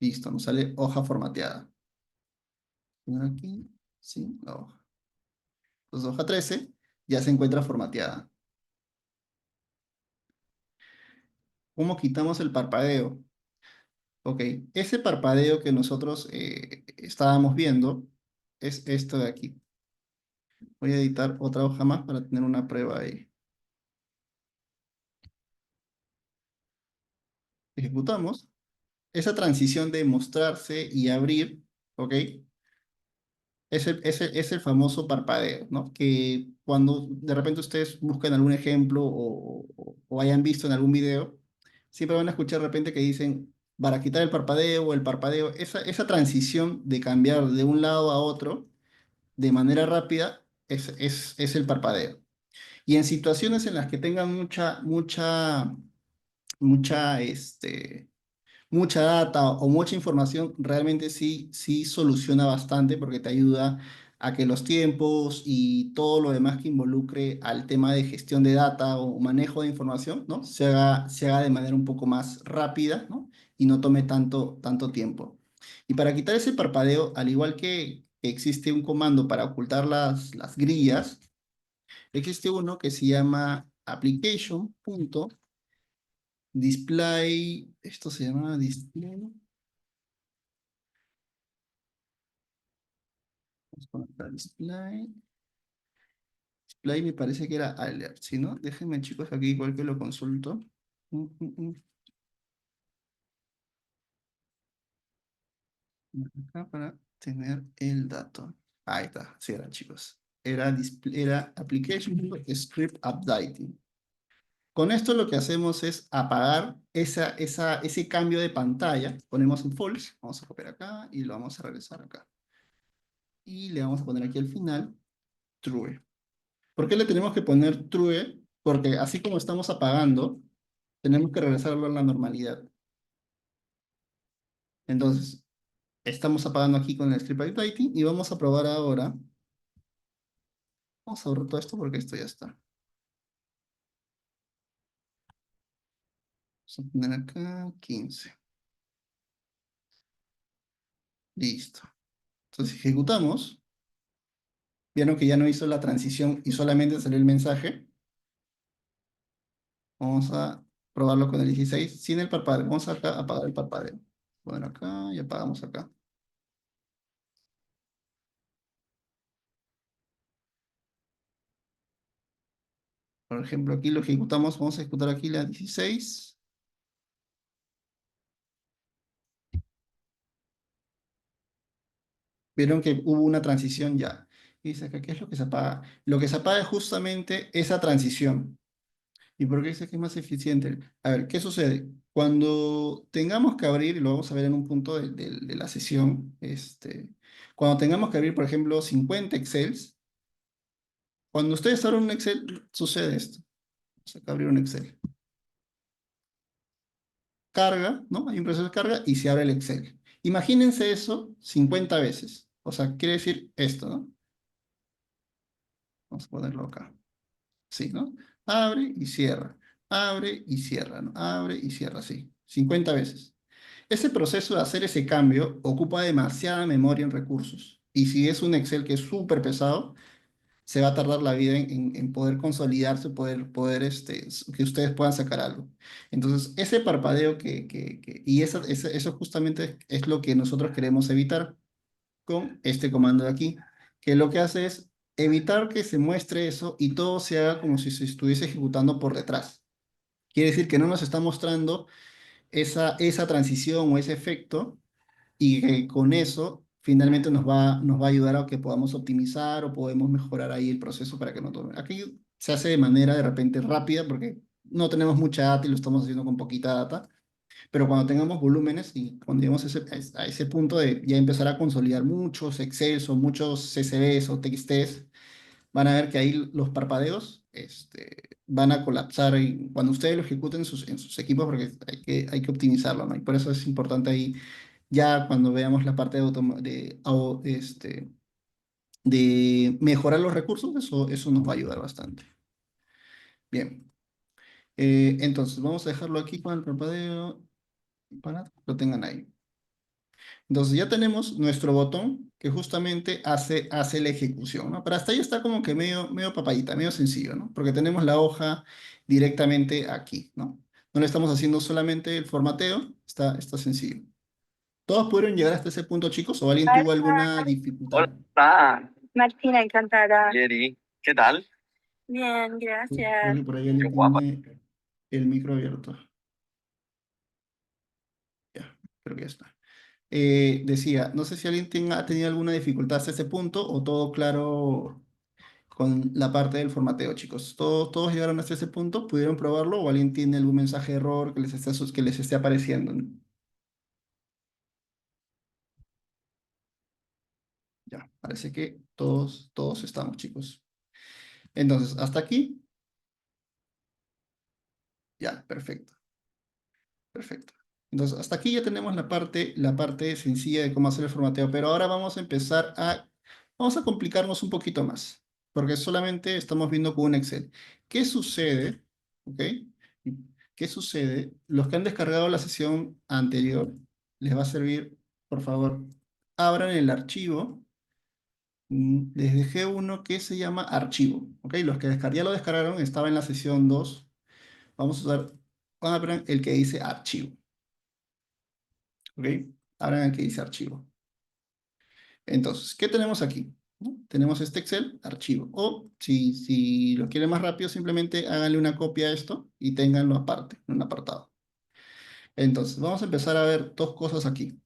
Listo, nos sale hoja formateada. Aquí, sí, la hoja. Entonces hoja 13 ya se encuentra formateada. ¿Cómo quitamos el parpadeo? Ok, ese parpadeo que nosotros estábamos viendo es esto de aquí. Voy a editar otra hoja más para tener una prueba ahí. Ejecutamos. Esa transición de mostrarse y abrir, ¿ok? Es el famoso parpadeo, ¿no? Que cuando de repente ustedes buscan algún ejemplo o hayan visto en algún video, siempre van a escuchar de repente que dicen, para quitar el parpadeo o el parpadeo, esa transición de cambiar de un lado a otro de manera rápida es el parpadeo. Y en situaciones en las que tengan mucha, mucha data o mucha información, realmente sí soluciona bastante porque te ayuda a que los tiempos y todo lo demás que involucre al tema de gestión de data o manejo de información, ¿no? Se haga de manera un poco más rápida, ¿no? Y no tome tanto tiempo. Y para quitar ese parpadeo, al igual que existe un comando para ocultar las grillas, existe uno que se llama application.display, esto se llama display. Vamos a poner acá display. Display me parece que era alert, ¿sí, no? Déjenme, chicos, aquí igual que lo consulto. Mm, mm, mm. Acá para tener el dato. Ahí está, sí era, chicos. Era application script updating. Con esto lo que hacemos es apagar ese cambio de pantalla. Ponemos en false, vamos a copiar acá y lo vamos a regresar acá. Y le vamos a poner aquí al final true. ¿Por qué le tenemos que poner true? Porque así como estamos apagando, tenemos que regresarlo a la normalidad. Entonces, estamos apagando aquí con el script updating y vamos a probar ahora. Vamos a borrar todo esto porque esto ya está. Vamos a poner acá 15. Listo. Entonces, ejecutamos. Vieron que ya no hizo la transición y solamente salió el mensaje. Vamos a probarlo con el 16 sin el parpadeo. Vamos acá a apagar el parpadeo. Poner acá y apagamos acá. Por ejemplo, aquí lo ejecutamos. Vamos a ejecutar aquí la 16. Vieron que hubo una transición ya. Y dice acá, ¿qué es lo que se apaga? Lo que se apaga es justamente esa transición. ¿Y por qué dice que es más eficiente? A ver, ¿qué sucede? Cuando tengamos que abrir, y lo vamos a ver en un punto de la sesión, cuando tengamos que abrir, por ejemplo, 50 Excels, cuando ustedes abren un Excel, sucede esto. Vamos acá a abrir un Excel. Carga, ¿no? Hay un proceso de carga y se abre el Excel. Imagínense eso 50 veces. O sea, quiere decir esto, ¿no? Vamos a ponerlo acá. Sí, ¿no? Abre y cierra. Abre y cierra, ¿no? Abre y cierra, sí. 50 veces. Ese proceso de hacer ese cambio ocupa demasiada memoria en recursos. Y si es un Excel que es súper pesado, se va a tardar la vida en poder consolidarse, que ustedes puedan sacar algo. Entonces, ese parpadeo y eso justamente es lo que nosotros queremos evitar con este comando de aquí, que lo que hace es evitar que se muestre eso y todo se haga como si se estuviese ejecutando por detrás. Quiere decir que no nos está mostrando esa transición o ese efecto y que con eso finalmente nos va a ayudar a que podamos optimizar o podemos mejorar ahí el proceso para que no tome. Aquí se hace de manera de repente rápida porque no tenemos mucha data y lo estamos haciendo con poquita data, pero cuando tengamos volúmenes y cuando lleguemos a ese punto de ya empezar a consolidar muchos Excel o muchos CSVs o TXTs, van a ver que ahí los parpadeos van a colapsar cuando ustedes lo ejecuten en sus equipos porque hay que optimizarlo, ¿no? Y por eso es importante ahí, ya cuando veamos la parte de mejorar los recursos, eso nos va a ayudar bastante. Bien. Entonces, vamos a dejarlo aquí con el parpadeo para que lo tengan ahí. Entonces ya tenemos nuestro botón que justamente hace la ejecución, ¿no? Pero hasta ahí está como que medio papayita, medio sencillo, ¿no? Porque tenemos la hoja directamente aquí, ¿no? No le estamos haciendo solamente el formateo, está sencillo. ¿Todos pudieron llegar hasta ese punto, chicos? ¿O alguien tuvo alguna dificultad? Hola, Martina, encantada. Yeri, ¿qué tal? Bien, Creo gracias. que por ahí Qué alguien guapa. tiene el micro abierto. Ya, creo que ya está. Decía, no sé si alguien ha tenido alguna dificultad hasta ese punto o todo claro con la parte del formateo, chicos. ¿Todos llegaron hasta ese punto? ¿Pudieron probarlo o alguien tiene algún mensaje de error que les esté apareciendo? Ya, parece que todos estamos, chicos. Entonces, hasta aquí, ya, perfecto, perfecto. Entonces, hasta aquí ya tenemos la parte sencilla de cómo hacer el formateo, pero ahora vamos a complicarnos un poquito más, porque solamente estamos viendo con un Excel. ¿Qué sucede? ¿Ok? ¿Qué sucede? Los que han descargado la sesión anterior, les va a servir, por favor, abran el archivo. Les dejé uno que se llama archivo, ¿ok? Los que ya lo descargaron, estaba en la sesión 2. Vamos a usar, abran el que dice archivo. ¿Ok? Abran el que dice archivo. Entonces, ¿qué tenemos aquí? ¿no? Tenemos este Excel, archivo. O si lo quieren más rápido, simplemente háganle una copia a esto y ténganlo aparte, en un apartado. Entonces, vamos a empezar a ver dos cosas aquí.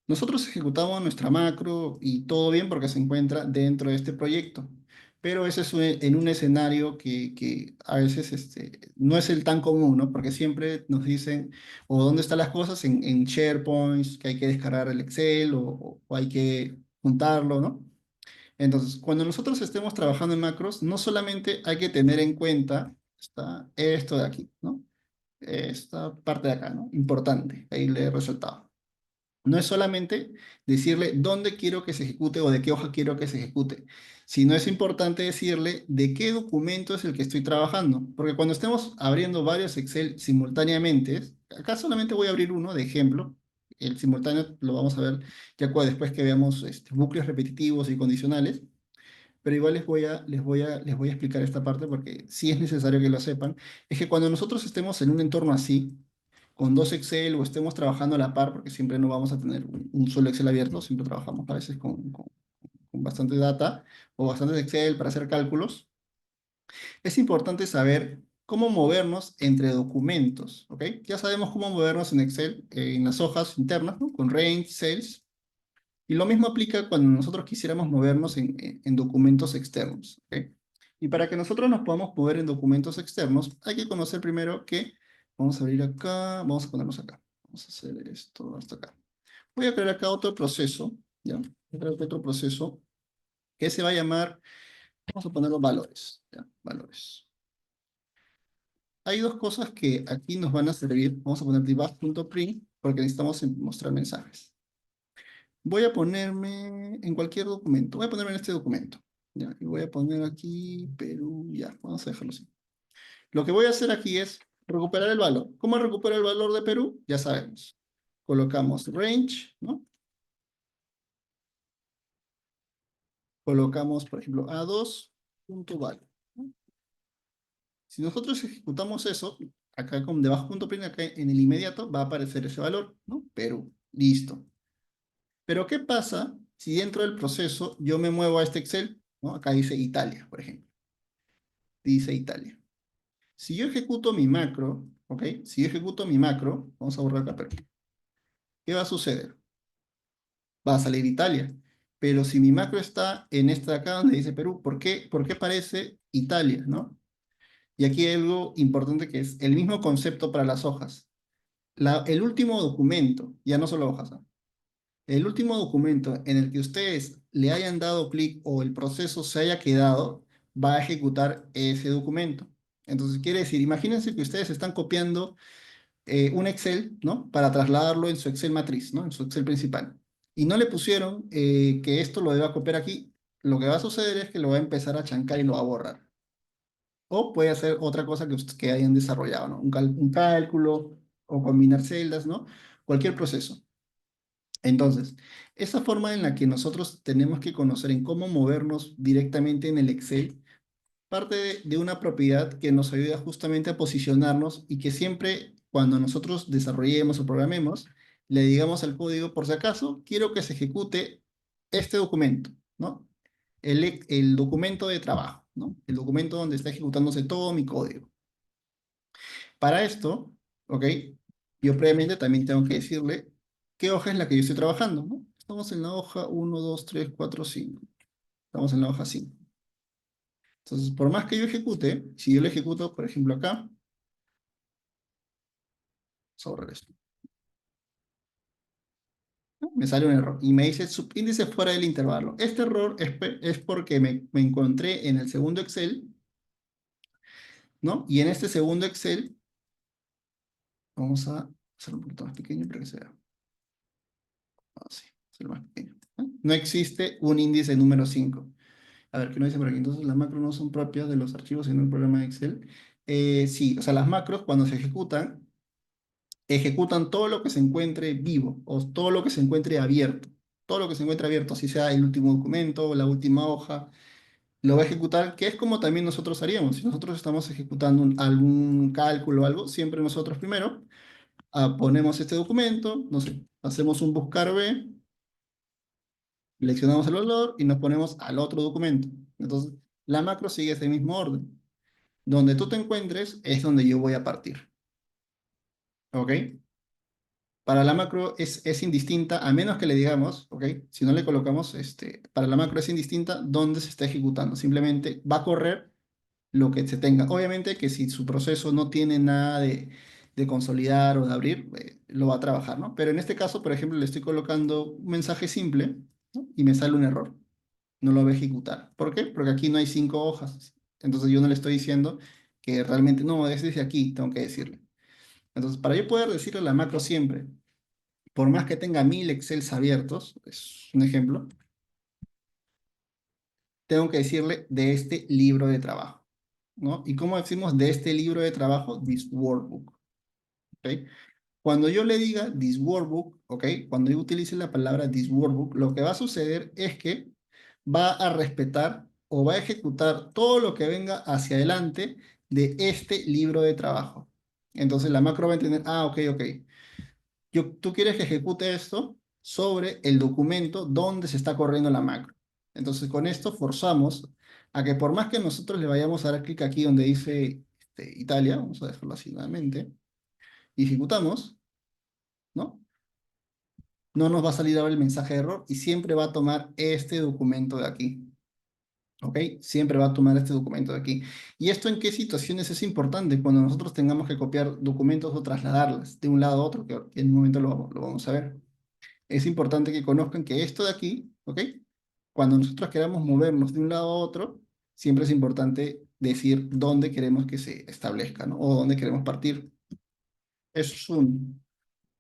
Nosotros ejecutamos nuestra macro y todo bien porque se encuentra dentro de este proyecto. Pero ese es en un escenario que a veces no es el tan común, ¿no? Porque siempre nos dicen, o dónde están las cosas en SharePoint, que hay que descargar el Excel o hay que juntarlo, ¿no? Entonces, cuando nosotros estemos trabajando en macros, no solamente hay que tener en cuenta esto de aquí, ¿no? Esta parte de acá, ¿no? Importante, ahí le he resaltado. No es solamente decirle dónde quiero que se ejecute o de qué hoja quiero que se ejecute, sino es importante decirle de qué documento es el que estoy trabajando. Porque cuando estemos abriendo varios Excel simultáneamente, acá solamente voy a abrir uno de ejemplo. El simultáneo lo vamos a ver ya después que veamos bucles repetitivos y condicionales. Pero igual les voy a explicar esta parte porque sí es necesario que lo sepan. Es que cuando nosotros estemos en un entorno así, con dos Excel o estemos trabajando a la par, porque siempre no vamos a tener un solo Excel abierto, siempre trabajamos a veces con bastante data o bastante Excel para hacer cálculos, es importante saber cómo movernos entre documentos, ¿ok? Ya sabemos cómo movernos en Excel, en las hojas internas, ¿no? Con range, cells, y lo mismo aplica cuando nosotros quisiéramos movernos en documentos externos, ¿ok? Y para que nosotros nos podamos mover en documentos externos, hay que conocer primero que, vamos a abrir acá, vamos a ponernos acá. Vamos a hacer esto hasta acá. Voy a crear acá otro proceso, ¿ya? Voy a crear otro proceso que se va a llamar, vamos a poner los valores, ¿ya? Valores. Hay dos cosas que aquí nos van a servir. Vamos a poner debug.print porque necesitamos mostrar mensajes. Voy a ponerme en cualquier documento. Voy a ponerme en este documento. ¿Ya? Y voy a poner aquí Perú. Ya, vamos a dejarlo así. Lo que voy a hacer aquí es recuperar el valor. ¿Cómo recupero el valor de Perú? Ya sabemos. Colocamos range, ¿no? Colocamos, por ejemplo, A2.value, ¿no? Si nosotros ejecutamos eso, acá con debajo.print, acá en el inmediato, va a aparecer ese valor, ¿no? Perú. Listo. Pero ¿qué pasa si dentro del proceso yo me muevo a este Excel? ¿No? Acá dice Italia, por ejemplo. Dice Italia. Si yo ejecuto mi macro, ¿ok? Si yo ejecuto mi macro, vamos a borrar acá, pero ¿qué va a suceder? Va a salir Italia. Pero si mi macro está en esta de acá donde dice Perú, ¿por qué aparece Italia, no? Y aquí hay algo importante que es el mismo concepto para las hojas. El último documento, ya no solo hojas, ¿no? El último documento en el que ustedes le hayan dado clic o el proceso se haya quedado, va a ejecutar ese documento. Entonces, quiere decir, imagínense que ustedes están copiando un Excel, ¿no? Para trasladarlo en su Excel matriz, ¿no? En su Excel principal. Y no le pusieron que esto lo deba copiar aquí. Lo que va a suceder es que lo va a empezar a chancar y lo va a borrar. O puede hacer otra cosa que hayan desarrollado, ¿no? Un cálculo o combinar celdas, ¿no? Cualquier proceso. Entonces, esa forma en la que nosotros tenemos que conocer en cómo movernos directamente en el Excel, parte de una propiedad que nos ayuda justamente a posicionarnos y que siempre cuando nosotros desarrollemos o programemos, le digamos al código, por si acaso, quiero que se ejecute este documento, ¿no? El documento de trabajo, ¿no? El documento donde está ejecutándose todo mi código. Para esto, ¿ok? Yo previamente también tengo que decirle qué hoja es la que yo estoy trabajando, ¿no? Estamos en la hoja 1, 2, 3, 4, 5. Estamos en la hoja 5. Entonces, por más que yo ejecute, si yo lo ejecuto, por ejemplo, acá, vamos a borrar esto, ¿no? Me sale un error y me dice subíndice fuera del intervalo. Este error es porque me encontré en el segundo Excel, ¿no? Y en este segundo Excel, vamos a hacerlo un poquito más pequeño para que se vea. Así, hacerlo más pequeño, ¿no? No existe un índice número 5. A ver, ¿qué nos dice por aquí? Entonces, las macros no son propias de los archivos en el programa de Excel. Sí, o sea, las macros cuando se ejecutan todo lo que se encuentre vivo o todo lo que se encuentre abierto. Todo lo que se encuentre abierto, así sea el último documento, la última hoja, lo va a ejecutar, que es como también nosotros haríamos. Si nosotros estamos ejecutando algún cálculo o algo, siempre nosotros primero ponemos este documento, no sé, hacemos un buscar B, Seleccionamos el valor y nos ponemos al otro documento. Entonces, la macro sigue ese mismo orden. Donde tú te encuentres es donde yo voy a partir. ¿Ok? Para la macro es indistinta, a menos que le digamos, ¿ok? Si no le colocamos, para la macro es indistinta dónde se está ejecutando. Simplemente va a correr lo que se tenga. Obviamente que si su proceso no tiene nada de consolidar o de abrir, lo va a trabajar, ¿no? Pero en este caso, por ejemplo, le estoy colocando un mensaje simple, ¿no? Y me sale un error. No lo va a ejecutar. ¿Por qué? Porque aquí no hay 5 hojas. Entonces yo no le estoy diciendo que realmente, no, es desde aquí, tengo que decirle. Entonces, para yo poder decirle a la macro siempre, por más que tenga 1000 Excels abiertos, es un ejemplo, tengo que decirle de este libro de trabajo, ¿no? ¿Y cómo decimos de este libro de trabajo? This workbook, ¿ok? Cuando yo le diga this workbook, ¿ok? Cuando yo utilice la palabra this workbook, lo que va a suceder es que va a respetar o va a ejecutar todo lo que venga hacia adelante de este libro de trabajo. Entonces la macro va a entender, ok, ok. Tú quieres que ejecute esto sobre el documento donde se está corriendo la macro. Entonces, con esto forzamos a que por más que nosotros le vayamos a dar clic aquí donde dice Italia, vamos a dejarlo así nuevamente, y ejecutamos, ¿no? No nos va a salir ahora el mensaje de error y siempre va a tomar este documento de aquí. ¿Ok? Siempre va a tomar este documento de aquí. ¿Y esto en qué situaciones es importante? Cuando nosotros tengamos que copiar documentos o trasladarlas de un lado a otro, que en un momento lo vamos a ver. Es importante que conozcan que esto de aquí, ¿ok? Cuando nosotros queramos movernos de un lado a otro, siempre es importante decir dónde queremos que se establezca, ¿no? O dónde queremos partir. Eso es uno.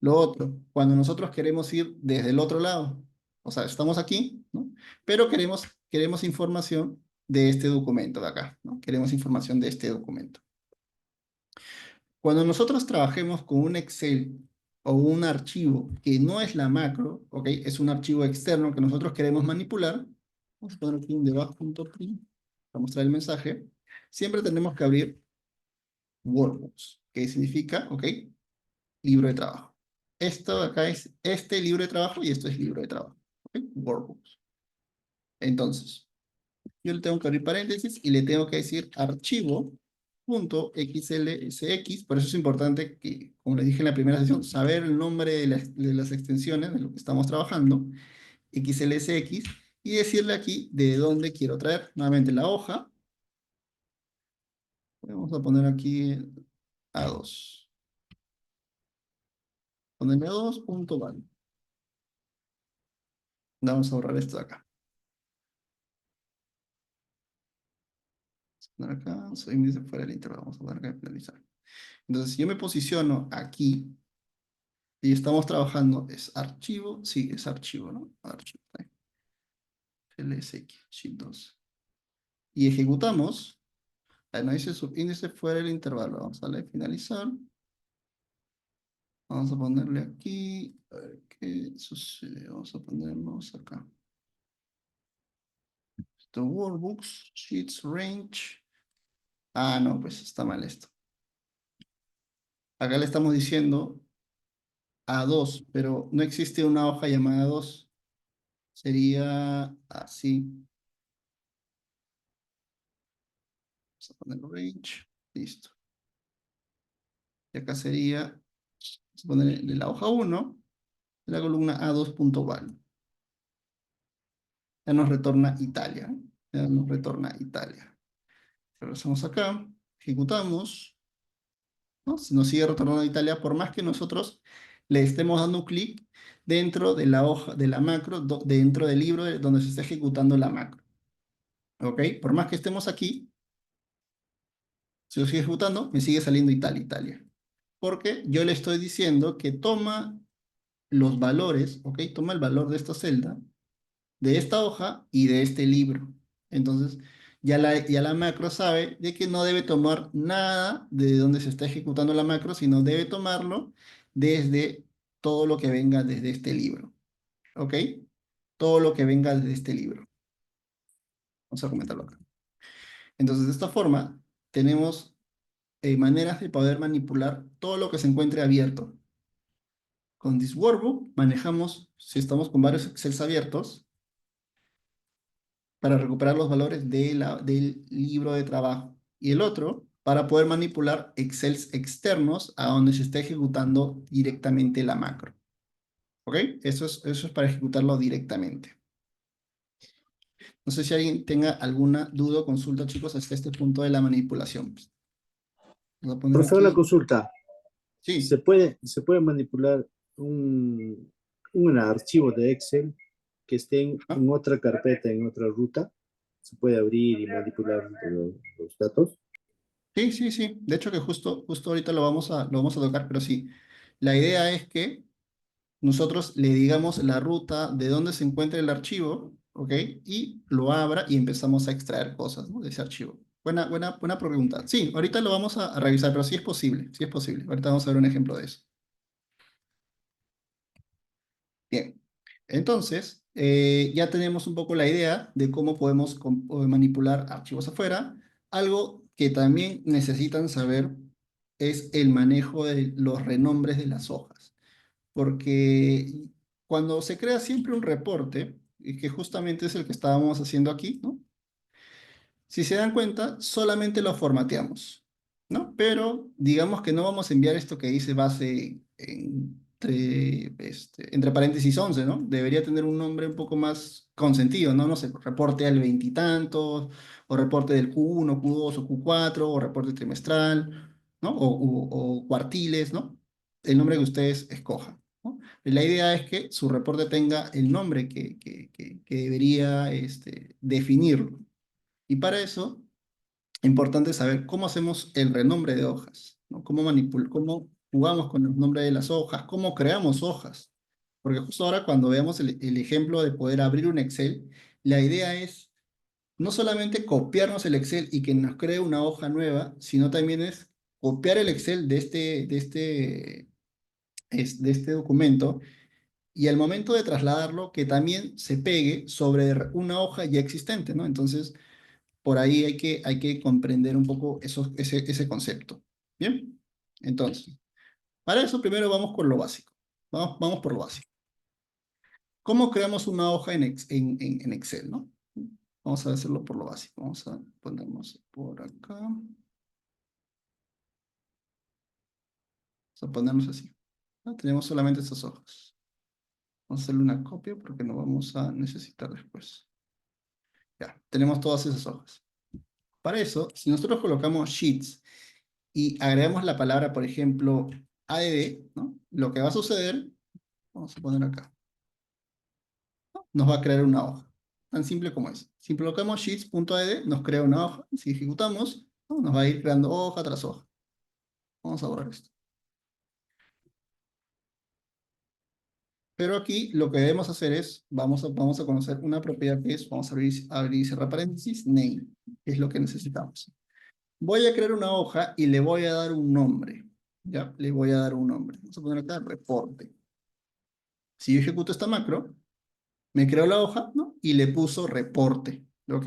Lo otro, cuando nosotros queremos ir desde el otro lado, o sea, estamos aquí, ¿no? Pero queremos información de este documento de acá, ¿no? Queremos información de este documento. Cuando nosotros trabajemos con un Excel o un archivo que no es la macro, ¿ok? Es un archivo externo que nosotros queremos manipular. Vamos a poner aquí un debug.print para mostrar el mensaje. Siempre tenemos que abrir Workbooks, que significa, ¿ok? Libro de trabajo. Esto de acá es este libro de trabajo y esto es libro de trabajo. ¿Ok? Workbooks. Entonces, yo le tengo que abrir paréntesis y le tengo que decir archivo.xlsx. Por eso es importante que, como les dije en la primera sesión, saber el nombre de las extensiones de lo que estamos trabajando, xlsx, y decirle aquí de dónde quiero traer nuevamente la hoja. Vamos a poner aquí A2. Ponerle A2.val. Vamos a borrar esto de acá. Vamos a poner acá, soy índice fuera del intervalo. Vamos a poner acá en finalizar. Entonces, si yo me posiciono aquí y estamos trabajando, es archivo, sí, es archivo, ¿no? Archivo, LSX, sheet 2. Y ejecutamos, no dice subíndice fuera del intervalo. Vamos a darle finalizar. Vamos a ponerle aquí, a ver qué sucede. Vamos a ponernos acá. Esto, workbooks, sheets, range. No, pues está mal esto. Acá le estamos diciendo A2, pero no existe una hoja llamada 2. Sería así. Vamos a poner range. Listo. Y acá sería, vamos a ponerle la hoja 1, de la columna A2.val. Ya nos retorna Italia. Ya nos retorna Italia. Regresamos acá, ejecutamos, ¿no? Se nos sigue retornando Italia, por más que nosotros le estemos dando un clic dentro de la hoja, de la macro, dentro del libro donde se está ejecutando la macro. ¿Ok? Por más que estemos aquí, si lo sigue ejecutando, me sigue saliendo Italia, Italia. Porque yo le estoy diciendo que toma los valores, ¿ok? Toma el valor de esta celda, de esta hoja y de este libro. Entonces, ya la macro sabe de que no debe tomar nada de donde se está ejecutando la macro, sino debe tomarlo desde todo lo que venga desde este libro. ¿Ok? Todo lo que venga desde este libro. Vamos a comentarlo acá. Entonces, de esta forma, tenemos maneras de poder manipular todo lo que se encuentre abierto. Con This Workbook manejamos, si estamos con varios Excels abiertos, para recuperar los valores del libro de trabajo. Y el otro para poder manipular Excels externos a donde se está ejecutando directamente la macro. ¿Ok? Eso es para ejecutarlo directamente. No sé si alguien tenga alguna duda o consulta, chicos, hasta este punto de la manipulación. Voy a poner Profe, una aquí. consulta. Sí. Se puede manipular un archivo de Excel que esté ¿Ah? en otra carpeta, en otra ruta? ¿Se puede abrir y manipular los datos? Sí, sí, sí. De hecho que justo ahorita lo vamos a tocar, pero sí. La idea es que nosotros le digamos la ruta de dónde se encuentra el archivo, ¿ok? Y lo abra y empezamos a extraer cosas, ¿no? De ese archivo. Buena pregunta. Sí, ahorita lo vamos a revisar, pero sí es posible, sí es posible. Ahorita vamos a ver un ejemplo de eso. Bien. Entonces, ya tenemos un poco la idea de cómo podemos manipular archivos afuera. Algo que también necesitan saber es el manejo de los renombres de las hojas. Porque cuando se crea siempre un reporte, y que justamente es el que estábamos haciendo aquí, ¿no? Si se dan cuenta, solamente lo formateamos, ¿no? Pero digamos que no vamos a enviar esto que dice base entre paréntesis 11, ¿no? Debería tener un nombre un poco más consentido, ¿no? No sé, reporte al veintitantos, o reporte del Q1, Q2 o Q4, o reporte trimestral, ¿no? O cuartiles, ¿no? El nombre que ustedes escojan, ¿no? La idea es que su reporte tenga el nombre que debería definirlo. Y para eso, importante saber cómo hacemos el renombre de hojas, ¿no? Cómo jugamos con el nombre de las hojas, cómo creamos hojas. Porque justo ahora cuando veamos el ejemplo de poder abrir un Excel, la idea es no solamente copiarnos el Excel y que nos cree una hoja nueva, sino también es copiar el Excel de este documento y al momento de trasladarlo, que también se pegue sobre una hoja ya existente, ¿no? Entonces, por ahí hay que comprender un poco ese concepto. ¿Bien? Entonces, para eso primero vamos con lo básico. Vamos por lo básico. ¿Cómo creamos una hoja en Excel, ¿no? Vamos a hacerlo por lo básico. Vamos a ponernos por acá. Vamos a ponernos así, ¿no? Tenemos solamente estas hojas. Vamos a hacerle una copia porque no vamos a necesitar después. Ya, tenemos todas esas hojas. Para eso, si nosotros colocamos sheets y agregamos la palabra, por ejemplo, add, ¿no? Lo que va a suceder, vamos a poner acá, ¿no? Nos va a crear una hoja. Tan simple como es. Si colocamos sheets.add, nos crea una hoja. Si ejecutamos, ¿no? Nos va a ir creando hoja tras hoja. Vamos a borrar esto. Pero aquí lo que debemos hacer es, vamos a conocer una propiedad que es, vamos a abrir y cerrar paréntesis, name, que es lo que necesitamos. Voy a crear una hoja y le voy a dar un nombre. ¿Ya? Le voy a dar un nombre. Vamos a poner acá reporte. Si yo ejecuto esta macro, me creó la hoja, ¿no? Y le puso reporte, ¿ok?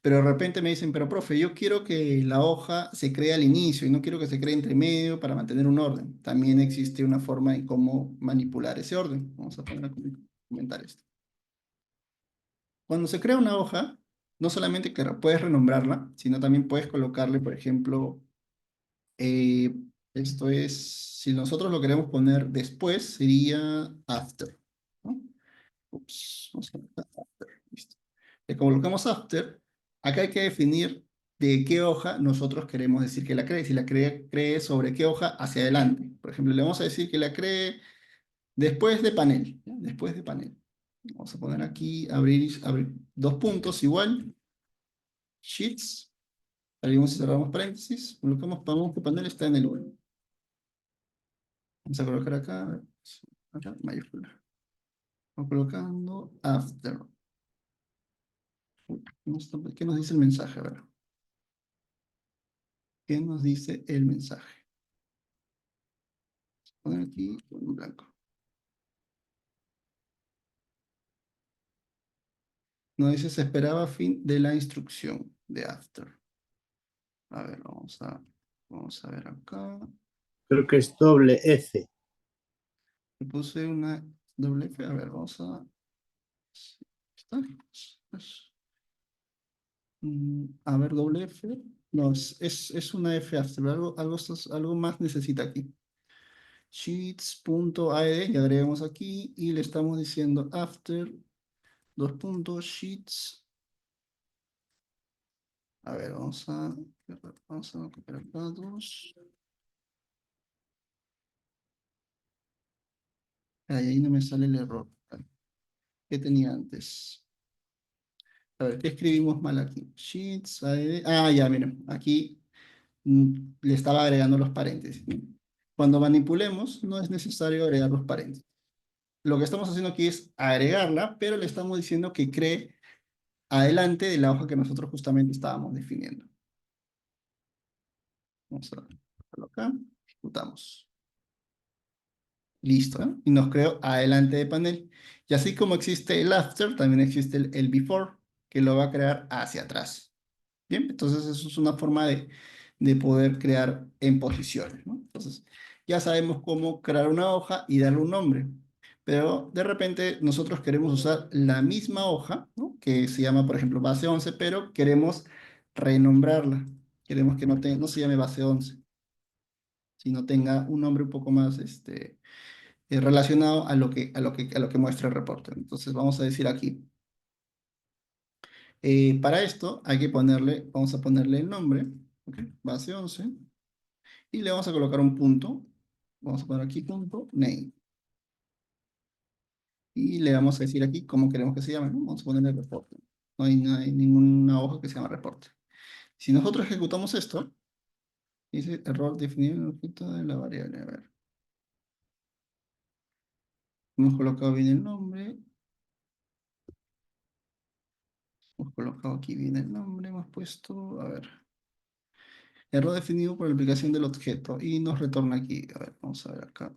Pero de repente me dicen, pero profe, yo quiero que la hoja se cree al inicio y no quiero que se cree entre medio para mantener un orden. También existe una forma de cómo manipular ese orden. Vamos a poner a comentar esto. Cuando se crea una hoja, no solamente que puedes renombrarla, sino también puedes colocarle, por ejemplo, eh, esto es, si nosotros lo queremos poner después, sería after, ¿no? Ups, vamos a colocar after, listo. Le colocamos after, acá hay que definir de qué hoja nosotros queremos decir que la cree. Si la cree sobre qué hoja, hacia adelante. Por ejemplo, le vamos a decir que la cree después de panel, ¿ya? Después de panel. Vamos a poner aquí, abrir dos puntos igual, sheets, abrimos y cerramos paréntesis, ponemos que panel está en el 1. Vamos a colocar acá, mayúscula. Vamos colocando after. Uy, ¿qué nos dice el mensaje? A ver. ¿Qué nos dice el mensaje? Voy a poner aquí en blanco. Nos dice se esperaba fin de la instrucción de after. A ver, vamos a ver acá. Creo que es doble F. Le puse una doble F. A ver, vamos a... ¿Está? A ver, doble F. No, es una F after, algo más necesita aquí. Sheets.aed, y agregamos aquí y le estamos diciendo after, dos puntos, sheets. A ver, vamos a copiar acá dos. Ahí no me sale el error. ¿Qué tenía antes? A ver, ¿qué escribimos mal aquí? Sheets, AED. Ah, ya, miren, aquí le estaba agregando los paréntesis. Cuando manipulemos, no es necesario agregar los paréntesis. Lo que estamos haciendo aquí es agregarla, pero le estamos diciendo que cree adelante de la hoja que nosotros justamente estábamos definiendo. Vamos a dejarlo acá, ejecutamos. Listo, ¿eh? Y nos creó adelante de panel. Y así como existe el after, también existe el before, que lo va a crear hacia atrás. Bien, entonces eso es una forma de poder crear en posiciones, ¿no? Entonces, ya sabemos cómo crear una hoja y darle un nombre. Pero de repente nosotros queremos usar la misma hoja, ¿no? Que se llama, por ejemplo, base 11, pero queremos renombrarla. Queremos que no se llame base 11, sino tenga un nombre un poco más relacionado a lo que muestra el reporte. Entonces vamos a decir aquí. Para esto hay que vamos a ponerle el nombre, ¿ok? Base 11, y le vamos a colocar un punto. Vamos a poner aquí punto name. Y le vamos a decir aquí cómo queremos que se llame, ¿no? Vamos a ponerle reporte. No hay ninguna hoja que se llama reporte. Si nosotros ejecutamos esto, dice error definido en el objeto de la variable. A ver. Hemos colocado bien el nombre. Hemos colocado aquí bien el nombre. Hemos puesto, a ver. Error definido por la aplicación del objeto. Y nos retorna aquí. A ver, vamos a ver acá.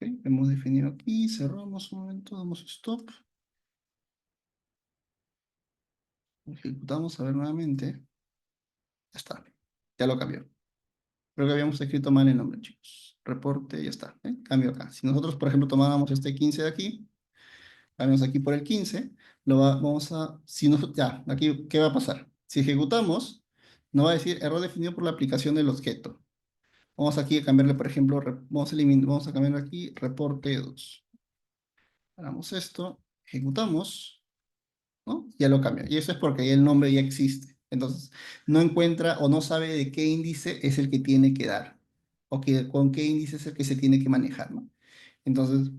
Ok, hemos definido aquí. Cerramos un momento. Damos stop. Ejecutamos a ver nuevamente. Ya está. Ya lo cambió. Creo que habíamos escrito mal el nombre, chicos. Reporte, ya está. Cambio acá. Si nosotros, por ejemplo, tomáramos este 15 de aquí, cambiamos aquí por el 15, vamos a... Si no, ya, aquí, ¿qué va a pasar? Si ejecutamos, nos va a decir error definido por la aplicación del objeto. Vamos aquí a cambiarle, por ejemplo, vamos a cambiarle aquí reporte 2. Hagamos esto, ejecutamos, ¿no? Ya lo cambia. Y eso es porque el nombre ya existe. Entonces, no encuentra o no sabe de qué índice es el que tiene que dar. O con qué índice es el que se tiene que manejar, ¿no? Entonces,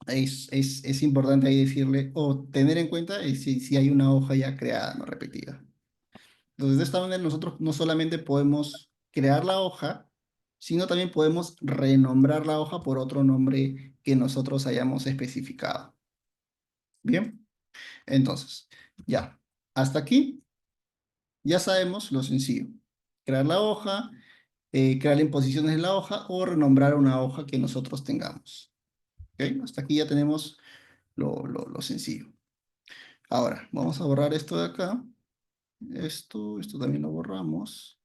es importante ahí decirle o tener en cuenta si hay una hoja ya creada, no repetida. Entonces, de esta manera nosotros no solamente podemos crear la hoja, sino también podemos renombrar la hoja por otro nombre que nosotros hayamos especificado. Bien, entonces, ya, hasta aquí ya sabemos lo sencillo. Crear la hoja, crear en posiciones en la hoja o renombrar una hoja que nosotros tengamos. ¿Ok? Hasta aquí ya tenemos lo sencillo. Ahora, vamos a borrar esto de acá. Esto también lo borramos.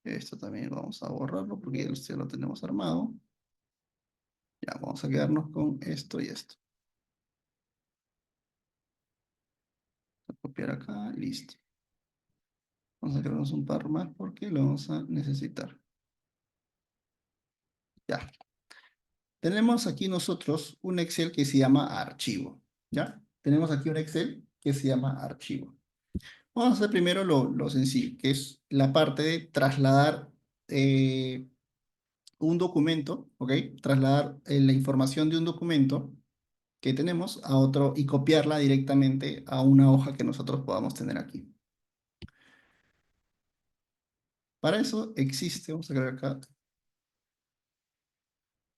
Esto también vamos a borrarlo porque ya lo tenemos armado. Ya, vamos a quedarnos con esto y esto. Voy a copiar acá, listo. Vamos a crearnos un par más porque lo vamos a necesitar. Ya. Tenemos aquí nosotros un Excel que se llama archivo. ¿Ya? Tenemos aquí un Excel que se llama archivo. Vamos a hacer primero lo sencillo, que es la parte de trasladar un documento, ¿ok? Trasladar la información de un documento que tenemos a otro y copiarla directamente a una hoja que nosotros podamos tener aquí. Para eso existe, vamos a crear acá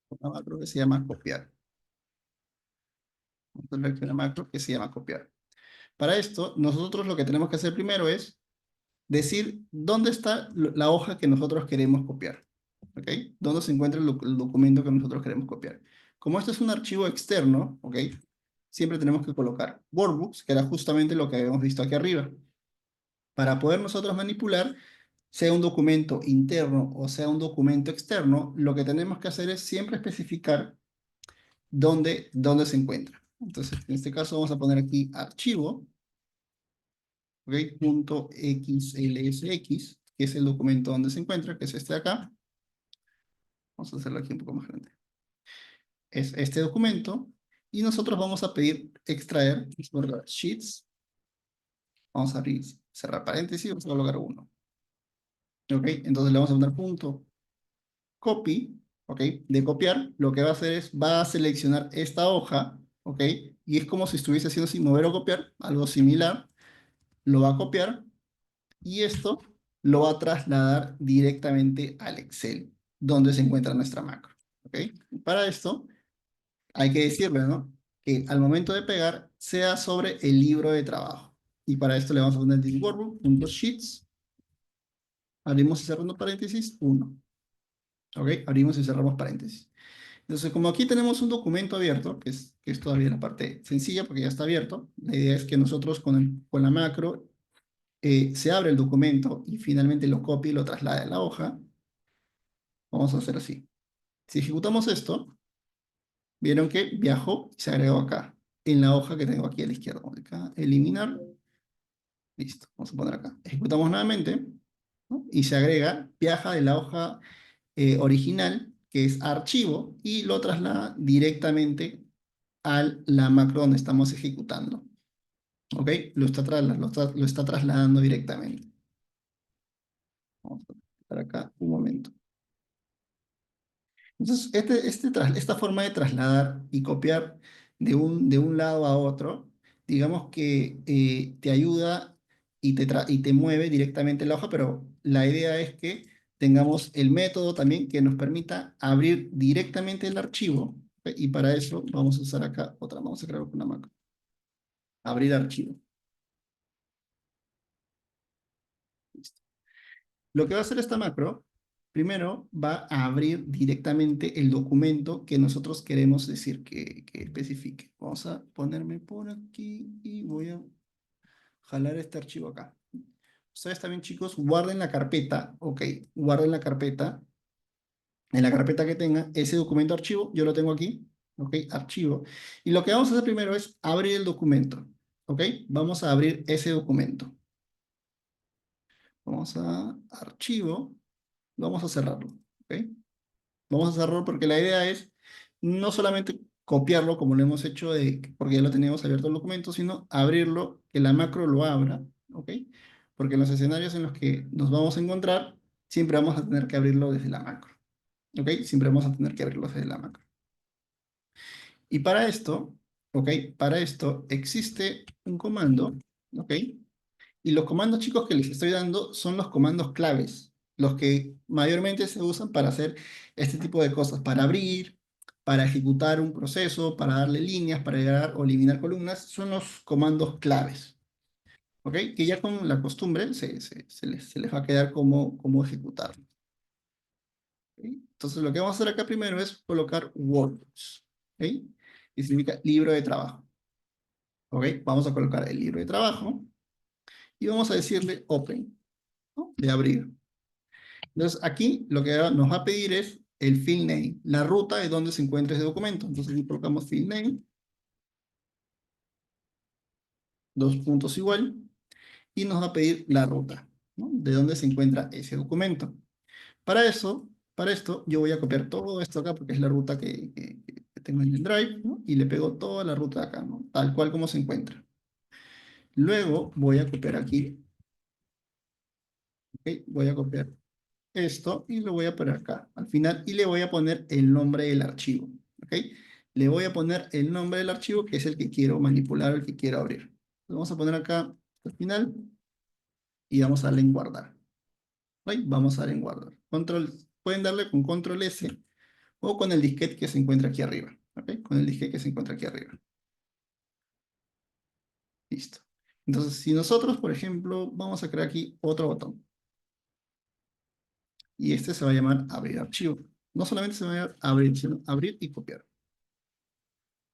una macro que se llama copiar. Vamos a ver aquí una macro que se llama copiar. Para esto, nosotros lo que tenemos que hacer primero es decir dónde está la hoja que nosotros queremos copiar. ¿Ok? ¿Dónde se encuentra el documento que nosotros queremos copiar? Como esto es un archivo externo, ¿ok? Siempre tenemos que colocar workbooks, que era justamente lo que habíamos visto aquí arriba. Para poder nosotros manipular, sea un documento interno o sea un documento externo, lo que tenemos que hacer es siempre especificar dónde se encuentra. Entonces, en este caso vamos a poner aquí archivo, ¿ok? Punto .xlsx, que es el documento donde se encuentra, que es este de acá. Vamos a hacerlo aquí un poco más grande. Es este documento, y nosotros vamos a pedir extraer, por sheets. Vamos a abrir, cerrar paréntesis, vamos a colocar 1. ¿Ok? Entonces le vamos a poner punto copy, ¿ok? De copiar, lo que va a hacer es, va a seleccionar esta hoja, ¿ok? Y es como si estuviese haciendo así, mover o copiar, algo similar. Lo va a copiar y esto lo va a trasladar directamente al Excel, donde se encuentra nuestra macro, ¿ok? Para esto, hay que decirle, ¿no? Que al momento de pegar, sea sobre el libro de trabajo. Y para esto le vamos a poner this workbook.sheets, abrimos y cerramos paréntesis, 1. ¿Ok? Abrimos y cerramos paréntesis. Entonces, como aquí tenemos un documento abierto, que es todavía la parte sencilla porque ya está abierto, la idea es que nosotros con la macro se abre el documento y finalmente lo copie y lo traslade a la hoja. Vamos a hacer así. Si ejecutamos esto, vieron que viajó y se agregó acá, en la hoja que tengo aquí a la izquierda. Vamos acá, eliminar. Listo, vamos a poner acá. Ejecutamos nuevamente, ¿no? Y se agrega, viaja de la hoja original, que es archivo, y lo traslada directamente a la macro donde estamos ejecutando. ¿Ok? Lo está trasladando directamente. Vamos a estar acá un momento. Entonces, esta forma de trasladar y copiar de un lado a otro, digamos que te ayuda y te mueve directamente la hoja, pero la idea es que tengamos el método también que nos permita abrir directamente el archivo. ¿Ok? Y para eso vamos a usar acá vamos a crear una macro. Abrir archivo. Listo. Lo que va a hacer esta macro, primero va a abrir directamente el documento que nosotros queremos decir que especifique. Vamos a ponerme por aquí y voy a jalar este archivo acá. Ustedes también, chicos, guarden la carpeta, ok, guarden la carpeta. En la carpeta que tenga ese documento archivo, yo lo tengo aquí, ok, archivo. Y lo que vamos a hacer primero es abrir el documento, ok. Vamos a abrir ese documento. Vamos a archivo. Vamos a cerrarlo, ¿ok? Vamos a cerrarlo porque la idea es no solamente copiarlo como lo hemos hecho porque ya lo teníamos abierto el documento, sino abrirlo, que la macro lo abra, ¿ok? Porque en los escenarios en los que nos vamos a encontrar, siempre vamos a tener que abrirlo desde la macro, ¿ok? Siempre vamos a tener que abrirlo desde la macro. Y para esto, ¿ok? Para esto existe un comando, ¿ok? Y los comandos, chicos, que les estoy dando son los comandos claves, los que mayormente se usan para hacer este tipo de cosas, para abrir, para ejecutar un proceso, para darle líneas, para agregar o eliminar columnas, son los comandos claves, ¿ok? Que ya con la costumbre se les va a quedar cómo ejecutarlo. ¿Ok? Entonces, lo que vamos a hacer acá primero es colocar workbooks, ¿ok? Y significa libro de trabajo, ¿ok? Vamos a colocar el libro de trabajo y vamos a decirle open, ¿no? De abrir. Entonces, aquí lo que nos va a pedir es el field name, la ruta de donde se encuentra ese documento. Entonces, aquí colocamos field name, dos puntos igual, y nos va a pedir la ruta, ¿no? De dónde se encuentra ese documento. Para eso, para esto, yo voy a copiar todo esto acá, porque es la ruta que tengo en el Drive, ¿no? Y le pego toda la ruta acá, ¿no? Tal cual como se encuentra. Luego voy a copiar aquí, ¿ok? Voy a copiar esto y lo voy a poner acá al final y le voy a poner el nombre del archivo, ¿ok? Le voy a poner el nombre del archivo que es el que quiero manipular, el que quiero abrir. Lo vamos a poner acá al final y vamos a darle en guardar. ¿Ok? Vamos a darle en guardar. Pueden darle con control S o con el disquete que se encuentra aquí arriba, ¿ok? Con el disquete que se encuentra aquí arriba. Listo. Entonces, si nosotros, por ejemplo, vamos a crear aquí otro botón. Y este se va a llamar abrir archivo. No solamente se va a llamar abrir, sino abrir y copiar.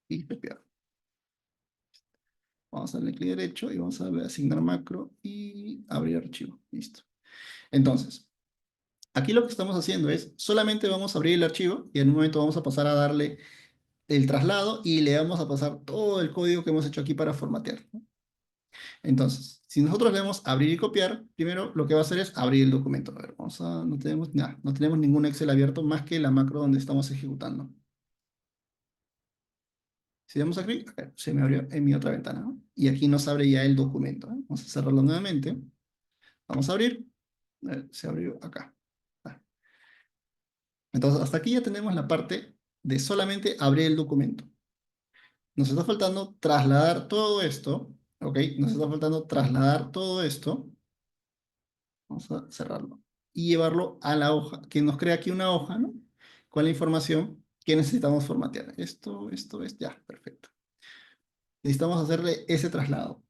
Y copiar. Vamos a darle clic derecho y vamos a asignar macro y abrir archivo. Listo. Entonces, aquí lo que estamos haciendo es, solamente vamos a abrir el archivo y en un momento vamos a pasar a darle el traslado y le vamos a pasar todo el código que hemos hecho aquí para formatear, ¿no? Entonces, si nosotros le damos abrir y copiar, primero lo que va a hacer es abrir el documento. A ver, no tenemos nada, no tenemos ningún Excel abierto más que la macro donde estamos ejecutando. Si damos a clic, se me abrió en mi otra ventana, ¿no? Y aquí nos abre ya el documento, ¿eh? Vamos a cerrarlo nuevamente. Vamos a abrir. Se abrió acá. Entonces, hasta aquí ya tenemos la parte de solamente abrir el documento. Nos está faltando trasladar todo esto, ¿ok? Nos está faltando trasladar todo esto. Vamos a cerrarlo. Y llevarlo a la hoja, que nos crea aquí una hoja, ¿no? Con la información que necesitamos formatear. Esto, ya, perfecto. Necesitamos hacerle ese traslado.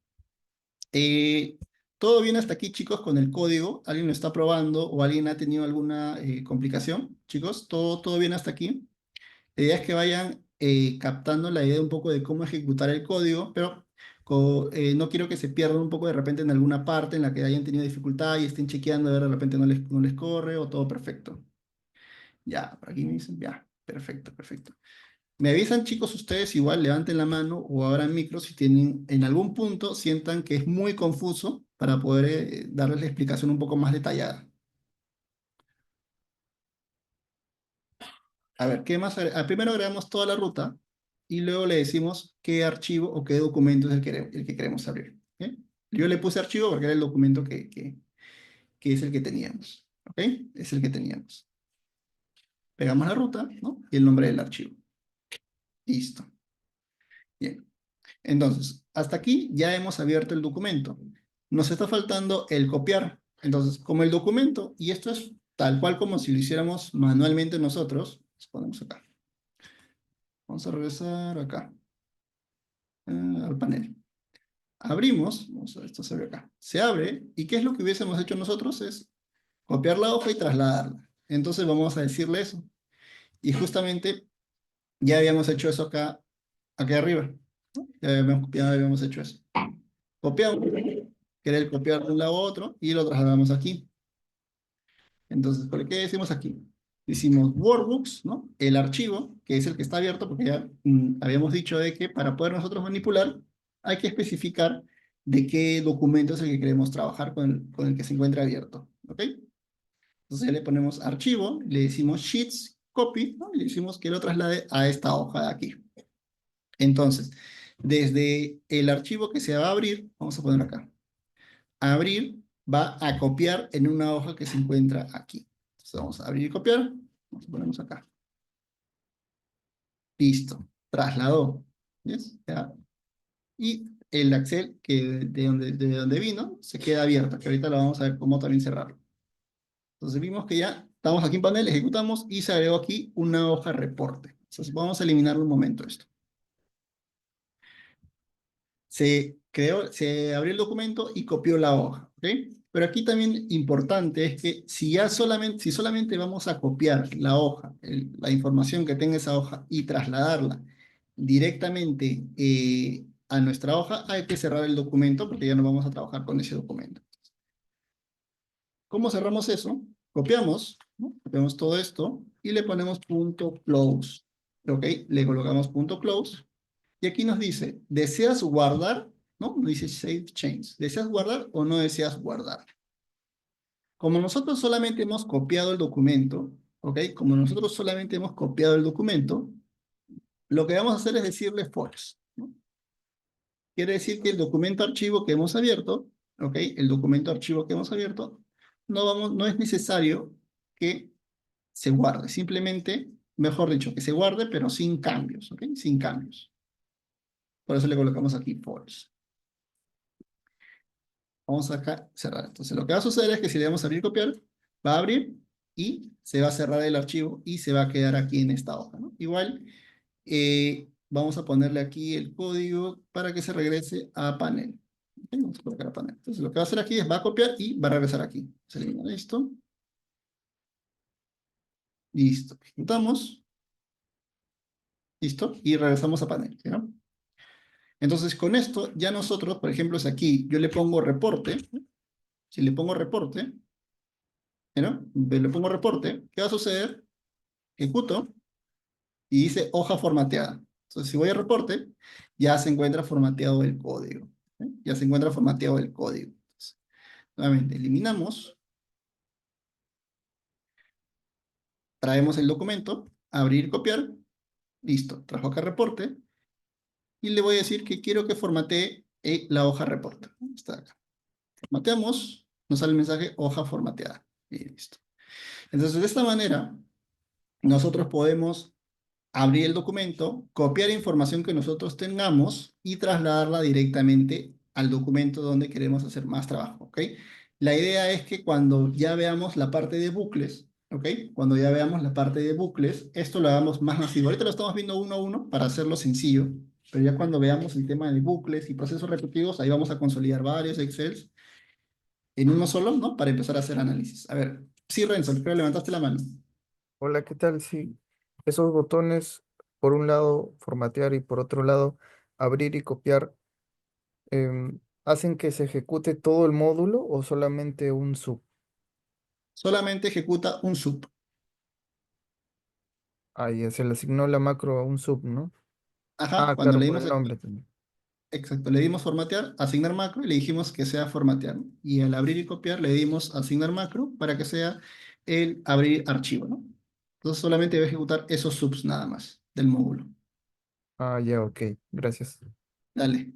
¿Todo bien hasta aquí, chicos, con el código? ¿Alguien lo está probando o alguien ha tenido alguna complicación? Chicos, ¿todo bien hasta aquí? La idea es que vayan captando la idea un poco de cómo ejecutar el código, pero no quiero que se pierdan un poco de repente en alguna parte en la que hayan tenido dificultad y estén chequeando a ver de repente no les corre o todo perfecto. Ya, por aquí me dicen, ya, perfecto, perfecto. Me avisan, chicos, ustedes igual levanten la mano o abran micro si tienen en algún punto sientan que es muy confuso para poder darles la explicación un poco más detallada. A ver, ¿qué más? Primero agregamos toda la ruta y luego le decimos qué archivo o qué documento es el que queremos abrir. ¿Ok? Yo le puse archivo porque era el documento que es el que teníamos. ¿Ok? Es el que teníamos. Pegamos la ruta, ¿no? Y el nombre del archivo. Listo. Bien. Entonces, hasta aquí ya hemos abierto el documento. Nos está faltando el copiar. Entonces, como el documento, y esto es tal cual como si lo hiciéramos manualmente nosotros, los ponemos acá. Vamos a regresar acá, al panel. Abrimos, vamos a ver, esto se abre acá. Se abre, ¿y qué es lo que hubiésemos hecho nosotros? Es copiar la hoja y trasladarla. Entonces vamos a decirle eso. Y justamente ya habíamos hecho eso acá arriba. Ya habíamos hecho eso. Copiamos, que era el copiar de un lado a otro, y lo trasladamos aquí. Entonces, ¿por qué decimos aquí? Hicimos workbooks, ¿no? El archivo, que es el que está abierto, porque ya habíamos dicho de que para poder nosotros manipular, hay que especificar de qué documento es el que queremos trabajar con el que se encuentra abierto, ¿ok? Entonces le ponemos archivo, le decimos sheets, copy, ¿no? Y le decimos que lo traslade a esta hoja de aquí. Entonces, desde el archivo que se va a abrir, vamos a poner acá, abrir va a copiar en una hoja que se encuentra aquí. Entonces vamos a abrir y copiar. Nos ponemos acá. Listo. Trasladó. ¿Ves? Ya. Y el Excel de donde vino se queda abierto, que ahorita lo vamos a ver cómo también cerrarlo. Entonces vimos que ya estamos aquí en panel, ejecutamos y se agregó aquí una hoja reporte. Entonces vamos a eliminar un momento esto. Se abrió el documento y copió la hoja, ¿ok? Pero aquí también importante es que si solamente vamos a copiar la hoja, la información que tenga esa hoja y trasladarla directamente a nuestra hoja, hay que cerrar el documento porque ya no vamos a trabajar con ese documento. ¿Cómo cerramos eso? Copiamos, ¿no? Copiamos todo esto y le ponemos punto close, ¿ok? Le colocamos punto close. Y aquí nos dice, ¿deseas guardar? ¿No? Nos dice Save Change. ¿Deseas guardar o no deseas guardar? Como nosotros solamente hemos copiado el documento, ¿ok? Como nosotros solamente hemos copiado el documento, lo que vamos a hacer es decirle false, ¿no? Quiere decir que el documento archivo que hemos abierto, ¿ok? El documento archivo que hemos abierto, no es necesario que se guarde. Simplemente, mejor dicho, que se guarde, pero sin cambios, ¿ok? Sin cambios. Por eso le colocamos aquí false. Vamos acá a cerrar. Entonces lo que va a suceder es que si le damos a abrir y copiar, va a abrir y se va a cerrar el archivo y se va a quedar aquí en esta hoja, ¿no? Igual vamos a ponerle aquí el código para que se regrese a panel. ¿Ok? Vamos a colocar a panel. Entonces lo que va a hacer aquí es va a copiar y va a regresar aquí. Se elimina esto. Listo. Ejecutamos. Listo. Y regresamos a panel, ¿sí, no? Entonces con esto ya nosotros, por ejemplo, si aquí yo le pongo reporte, si le pongo reporte, ¿no? Le pongo reporte, ¿qué va a suceder? Ejecuto y dice hoja formateada. Entonces, si voy a reporte, ya se encuentra formateado el código. ¿Ok? Ya se encuentra formateado el código. Entonces, nuevamente, eliminamos, traemos el documento, abrir, copiar, listo. Trajo acá reporte, y le voy a decir que quiero que formatee la hoja reporte. Está acá. Formateamos, nos sale el mensaje hoja formateada. Y listo. Entonces, de esta manera, nosotros podemos abrir el documento, copiar información que nosotros tengamos y trasladarla directamente al documento donde queremos hacer más trabajo, ¿ok? La idea es que cuando ya veamos la parte de bucles, ¿ok? Cuando ya veamos la parte de bucles, esto lo hagamos más masivo. Ahorita lo estamos viendo uno a uno para hacerlo sencillo, pero ya cuando veamos el tema de bucles y procesos repetitivos, ahí vamos a consolidar varios Excels en uno solo, ¿no? Para empezar a hacer análisis. A ver, sí, Renzo, creo que levantaste la mano. Hola, ¿qué tal? Sí, esos botones, por un lado, formatear y por otro lado, abrir y copiar, ¿hacen que se ejecute todo el módulo o solamente un sub? Solamente ejecuta un sub. Ahí se le asignó la macro a un sub, ¿no? Ajá, Ah, cuando claro, le por dimos el nombre también. exacto, le dimos formatear, asignar macro y le dijimos que sea formatear, ¿no? Y al abrir y copiar le dimos asignar macro para que sea el abrir archivo, ¿no? Entonces solamente va a ejecutar esos subs nada más del módulo. Ah, ya, ok, gracias. Dale.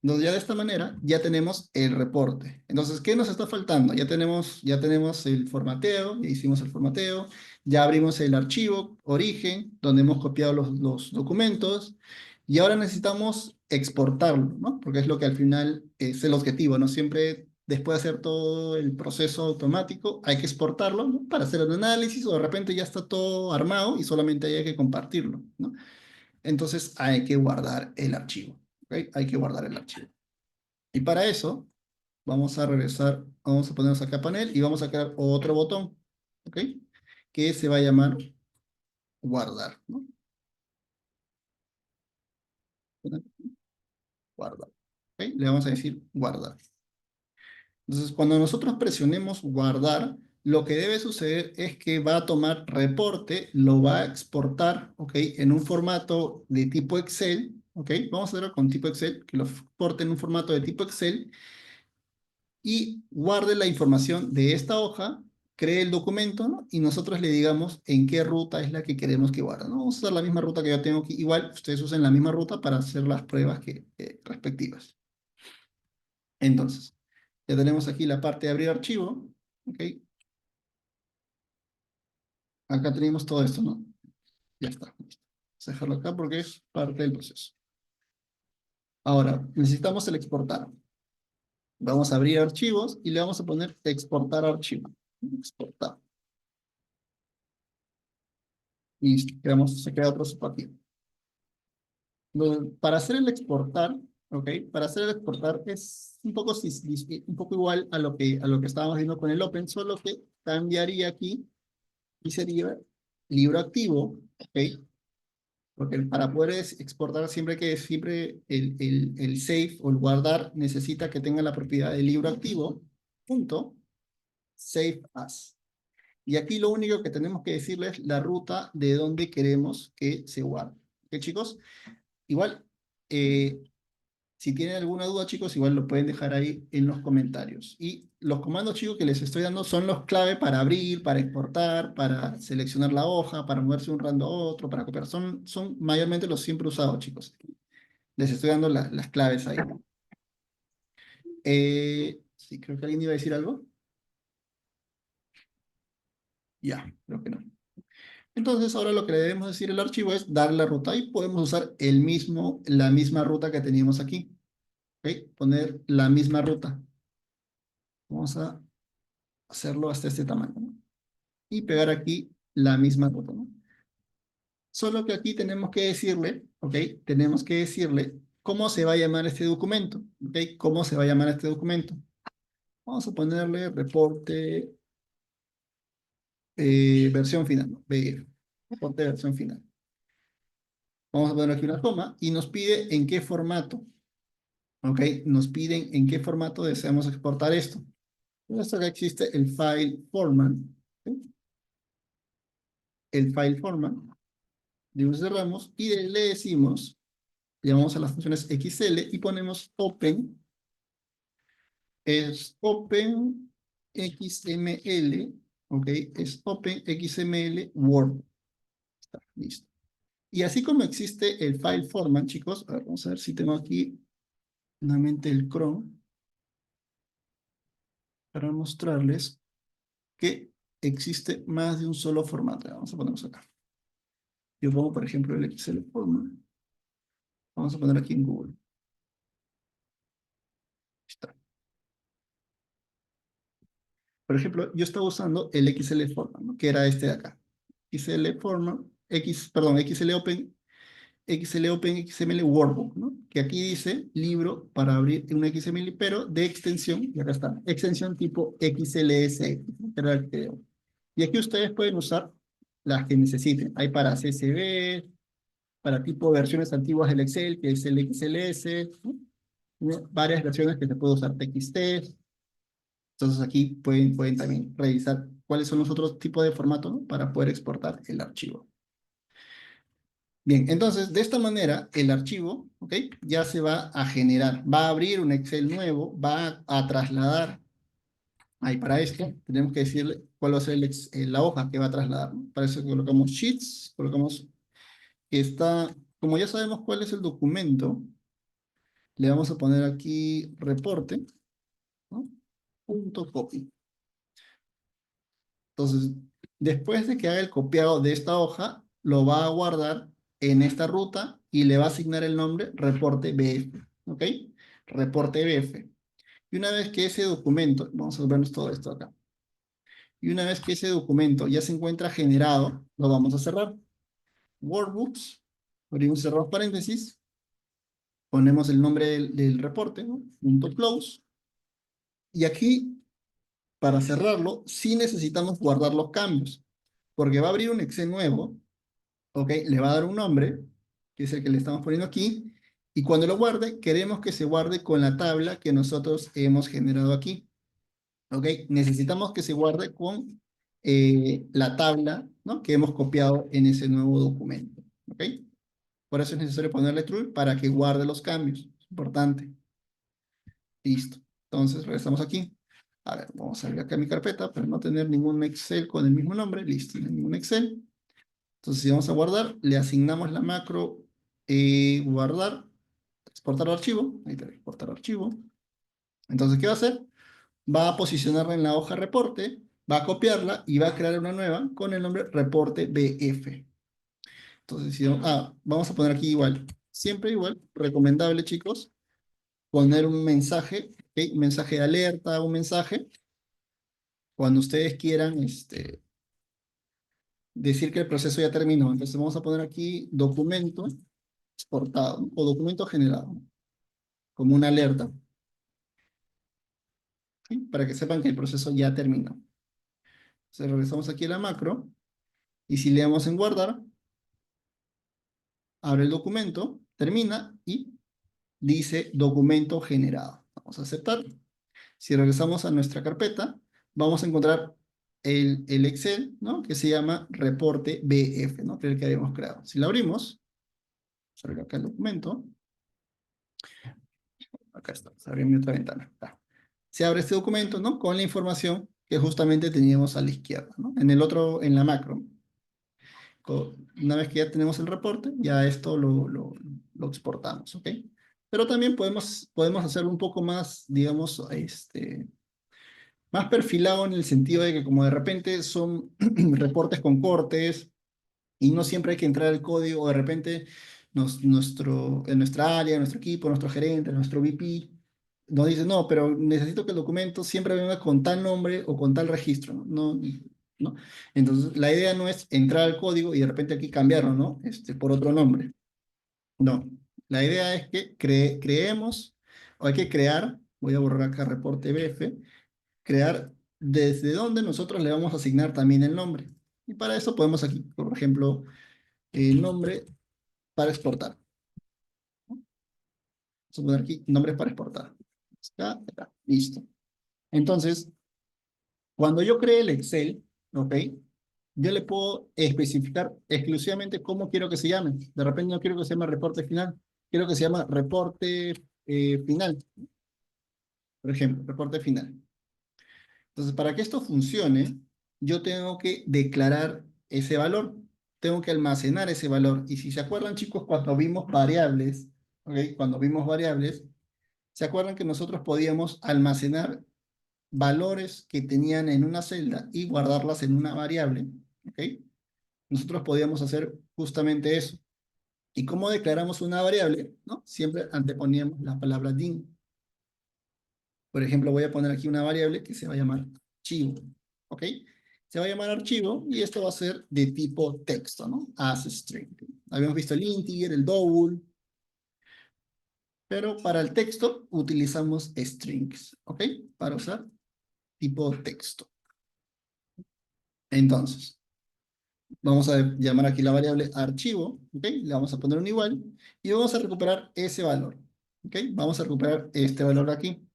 Entonces ya de esta manera ya tenemos el reporte. Entonces, ¿qué nos está faltando? Ya tenemos el formateo, ya hicimos el formateo, ya abrimos el archivo origen, donde hemos copiado los documentos, y ahora necesitamos exportarlo, ¿no? Porque es lo que al final es el objetivo, ¿no? Siempre después de hacer todo el proceso automático, hay que exportarlo, ¿no? Para hacer el análisis, o de repente ya está todo armado y solamente hay que compartirlo, ¿no? Entonces hay que guardar el archivo, ¿ok? Hay que guardar el archivo. Y para eso vamos a regresar, vamos a ponernos acá panel y vamos a crear otro botón, ¿ok? Que se va a llamar guardar, ¿no? Guardar, ¿ok? Le vamos a decir guardar. Entonces, cuando nosotros presionemos guardar, lo que debe suceder es que va a tomar reporte, lo va a exportar, ¿ok? En un formato de tipo Excel, ¿ok? Vamos a hacerlo con tipo Excel, que lo exporte en un formato de tipo Excel y guarde la información de esta hoja, cree el documento, ¿no? Y nosotros le digamos en qué ruta es la que queremos que guarde, ¿no? Vamos a usar la misma ruta que yo tengo aquí. Igual, ustedes usen la misma ruta para hacer las pruebas respectivas. Entonces, ya tenemos aquí la parte de abrir archivo, ¿ok? Acá tenemos todo esto, ¿no? Ya está. Vamos a dejarlo acá porque es parte del proceso. Ahora, necesitamos el exportar. Vamos a abrir archivos y le vamos a poner exportar archivo. Exportar. Y se queda otro subarchivo. Para hacer el exportar, ¿ok? Para hacer el exportar es un poco, un poco igual a lo que estábamos viendo con el Open, solo que cambiaría aquí y sería libro activo, ¿ok? Porque para poder exportar siempre el save o el guardar necesita que tenga la propiedad de libro activo, punto, save as. Y aquí lo único que tenemos que decirle es la ruta de donde queremos que se guarde. ¿Ok, chicos? Igual, si tienen alguna duda, chicos, igual lo pueden dejar ahí en los comentarios. Y los comandos, chicos, que les estoy dando son los clave para abrir, para exportar, para seleccionar la hoja, para moverse de un rando a otro, para copiar. Son mayormente los siempre usados, chicos. Les estoy dando las claves ahí. Sí, creo que alguien iba a decir algo. Ya, creo que no. Entonces, ahora lo que le debemos decir al archivo es dar la ruta y podemos usar la misma ruta que teníamos aquí. ¿Ok? Poner la misma ruta. Vamos a hacerlo hasta este tamaño, ¿no? Y pegar aquí la misma ruta, ¿no? Solo que aquí tenemos que decirle, ¿ok? Tenemos que decirle cómo se va a llamar este documento, ¿ok? ¿Cómo se va a llamar este documento? Vamos a ponerle reporte versión final, ¿no? BF, reporte versión final. Vamos a poner aquí una coma y nos pide en qué formato, ¿ok? Nos piden en qué formato deseamos exportar esto. Entonces acá existe el file format, ¿ok? El file format. cerramos y le decimos, llamamos a las funciones XL y ponemos open, es open XML, ¿ok? Es open XML Word. Está, listo. Y así como existe el file format, chicos, a ver, vamos a ver si tengo aquí nuevamente el Chrome para mostrarles que existe más de un solo formato. Vamos a ponerlos acá. Yo pongo, por ejemplo, el XL format. Vamos a poner aquí en Google. Está. Por ejemplo, yo estaba usando el XL format, ¿no? Que era este de acá. XL format, XL Open, XL Open XML Workbook, ¿no? Que aquí dice libro para abrir un XML, pero de extensión, y acá está, extensión tipo XLSX, ¿no? Que era el que- Y aquí ustedes pueden usar las que necesiten. Hay para CSV, para tipo versiones antiguas del Excel, que es el XLS, ¿no? Varias versiones que se puede usar TXT. Entonces aquí pueden también revisar cuáles son los otros tipos de formatos, ¿no? Para poder exportar el archivo. Bien, entonces de esta manera el archivo, ¿ok? Ya se va a generar, va a abrir un Excel nuevo, va a trasladar. Ahí para esto tenemos que decirle cuál va a ser la hoja que va a trasladar, ¿no? Para eso colocamos sheets, colocamos que está, como ya sabemos cuál es el documento, le vamos a poner aquí reporte, ¿no? Punto copy. Entonces, después de que haga el copiado de esta hoja, lo va a guardar en esta ruta y le va a asignar el nombre reporte BF, ¿ok? Reporte BF. Y una vez que ese documento, vamos a vernos todo esto acá. Y una vez que ese documento ya se encuentra generado, lo vamos a cerrar. Workbooks, abrimos, cerramos paréntesis, ponemos el nombre del reporte, ¿no? Punto close. Y aquí, para cerrarlo, sí necesitamos guardar los cambios, porque va a abrir un Excel nuevo, ¿ok? Le va a dar un nombre, que es el que le estamos poniendo aquí, y cuando lo guarde, queremos que se guarde con la tabla que nosotros hemos generado aquí, ¿ok? Necesitamos que se guarde con la tabla, ¿no? Que hemos copiado en ese nuevo documento, ¿ok? Por eso es necesario ponerle true para que guarde los cambios, es importante. Listo. Entonces, regresamos aquí. A ver, vamos a abrir acá mi carpeta para no tener ningún Excel con el mismo nombre. Listo, no hay ningún Excel. Entonces, si vamos a guardar, le asignamos la macro guardar, exportar archivo. Ahí está, exportar archivo. Entonces, ¿qué va a hacer? Va a posicionarla en la hoja reporte, va a copiarla y va a crear una nueva con el nombre reporte BF. Entonces, si, vamos a poner aquí igual. Siempre igual, recomendable, chicos, poner un mensaje, ¿ok? Un mensaje de alerta, un mensaje, cuando ustedes quieran decir que el proceso ya terminó. Entonces vamos a poner aquí documento exportado, ¿no? O documento generado, ¿no? Como una alerta, ¿sí? Para que sepan que el proceso ya terminó. Entonces regresamos aquí a la macro y si le damos en guardar, abre el documento, termina y dice documento generado. Vamos a aceptar. Si regresamos a nuestra carpeta, vamos a encontrar el Excel, ¿no? Que se llama reporte BF, ¿no? Que es el que habíamos creado. Si lo abrimos, abrir acá el documento. Acá está, se abre mi otra ventana. Está. Se abre este documento, ¿no? Con la información que justamente teníamos a la izquierda, ¿no? En el otro, en la macro. Una vez que ya tenemos el reporte, ya esto lo exportamos, ¿ok? Pero también podemos hacerlo un poco más, digamos, más perfilado en el sentido de que como de repente son reportes con cortes y no siempre hay que entrar al código, o de repente en nuestra área, nuestro equipo, nuestro gerente, nuestro VP, nos dice, no, pero necesito que el documento siempre venga con tal nombre o con tal registro, ¿no? ¿No? Entonces, la idea no es entrar al código y de repente aquí cambiarlo, ¿no? Por otro nombre. No. La idea es que creemos, o hay que crear, voy a borrar acá reporte BF, crear desde donde nosotros le vamos a asignar también el nombre. Y para eso podemos aquí, por ejemplo, el nombre para exportar. Vamos a poner aquí nombres para exportar. Acá, listo. Entonces, cuando yo cree el Excel, ¿ok? yo le puedo especificar exclusivamente cómo quiero que se llame. De repente no quiero que se llame reporte final, quiero que se llame reporte final, por ejemplo, reporte final. Entonces, para que esto funcione, yo tengo que declarar ese valor, tengo que almacenar ese valor. Y si se acuerdan, chicos, cuando vimos variables, ¿ok? Cuando vimos variables, ¿se acuerdan que nosotros podíamos almacenar valores que tenían en una celda y guardarlas en una variable? ¿Ok? Nosotros podíamos hacer justamente eso. ¿Y cómo declaramos una variable? ¿No? Siempre anteponíamos la palabra din. Por ejemplo, voy a poner aquí una variable que se va a llamar archivo. ¿Ok? Se va a llamar archivo y esto va a ser de tipo texto, ¿no? As string. Habíamos visto el integer, el double, pero para el texto utilizamos strings. ¿Ok? Para usar tipo texto. Entonces, vamos a llamar aquí la variable archivo, ¿ok? Le vamos a poner un igual y vamos a recuperar ese valor, ¿ok? Vamos a recuperar este valor de aquí,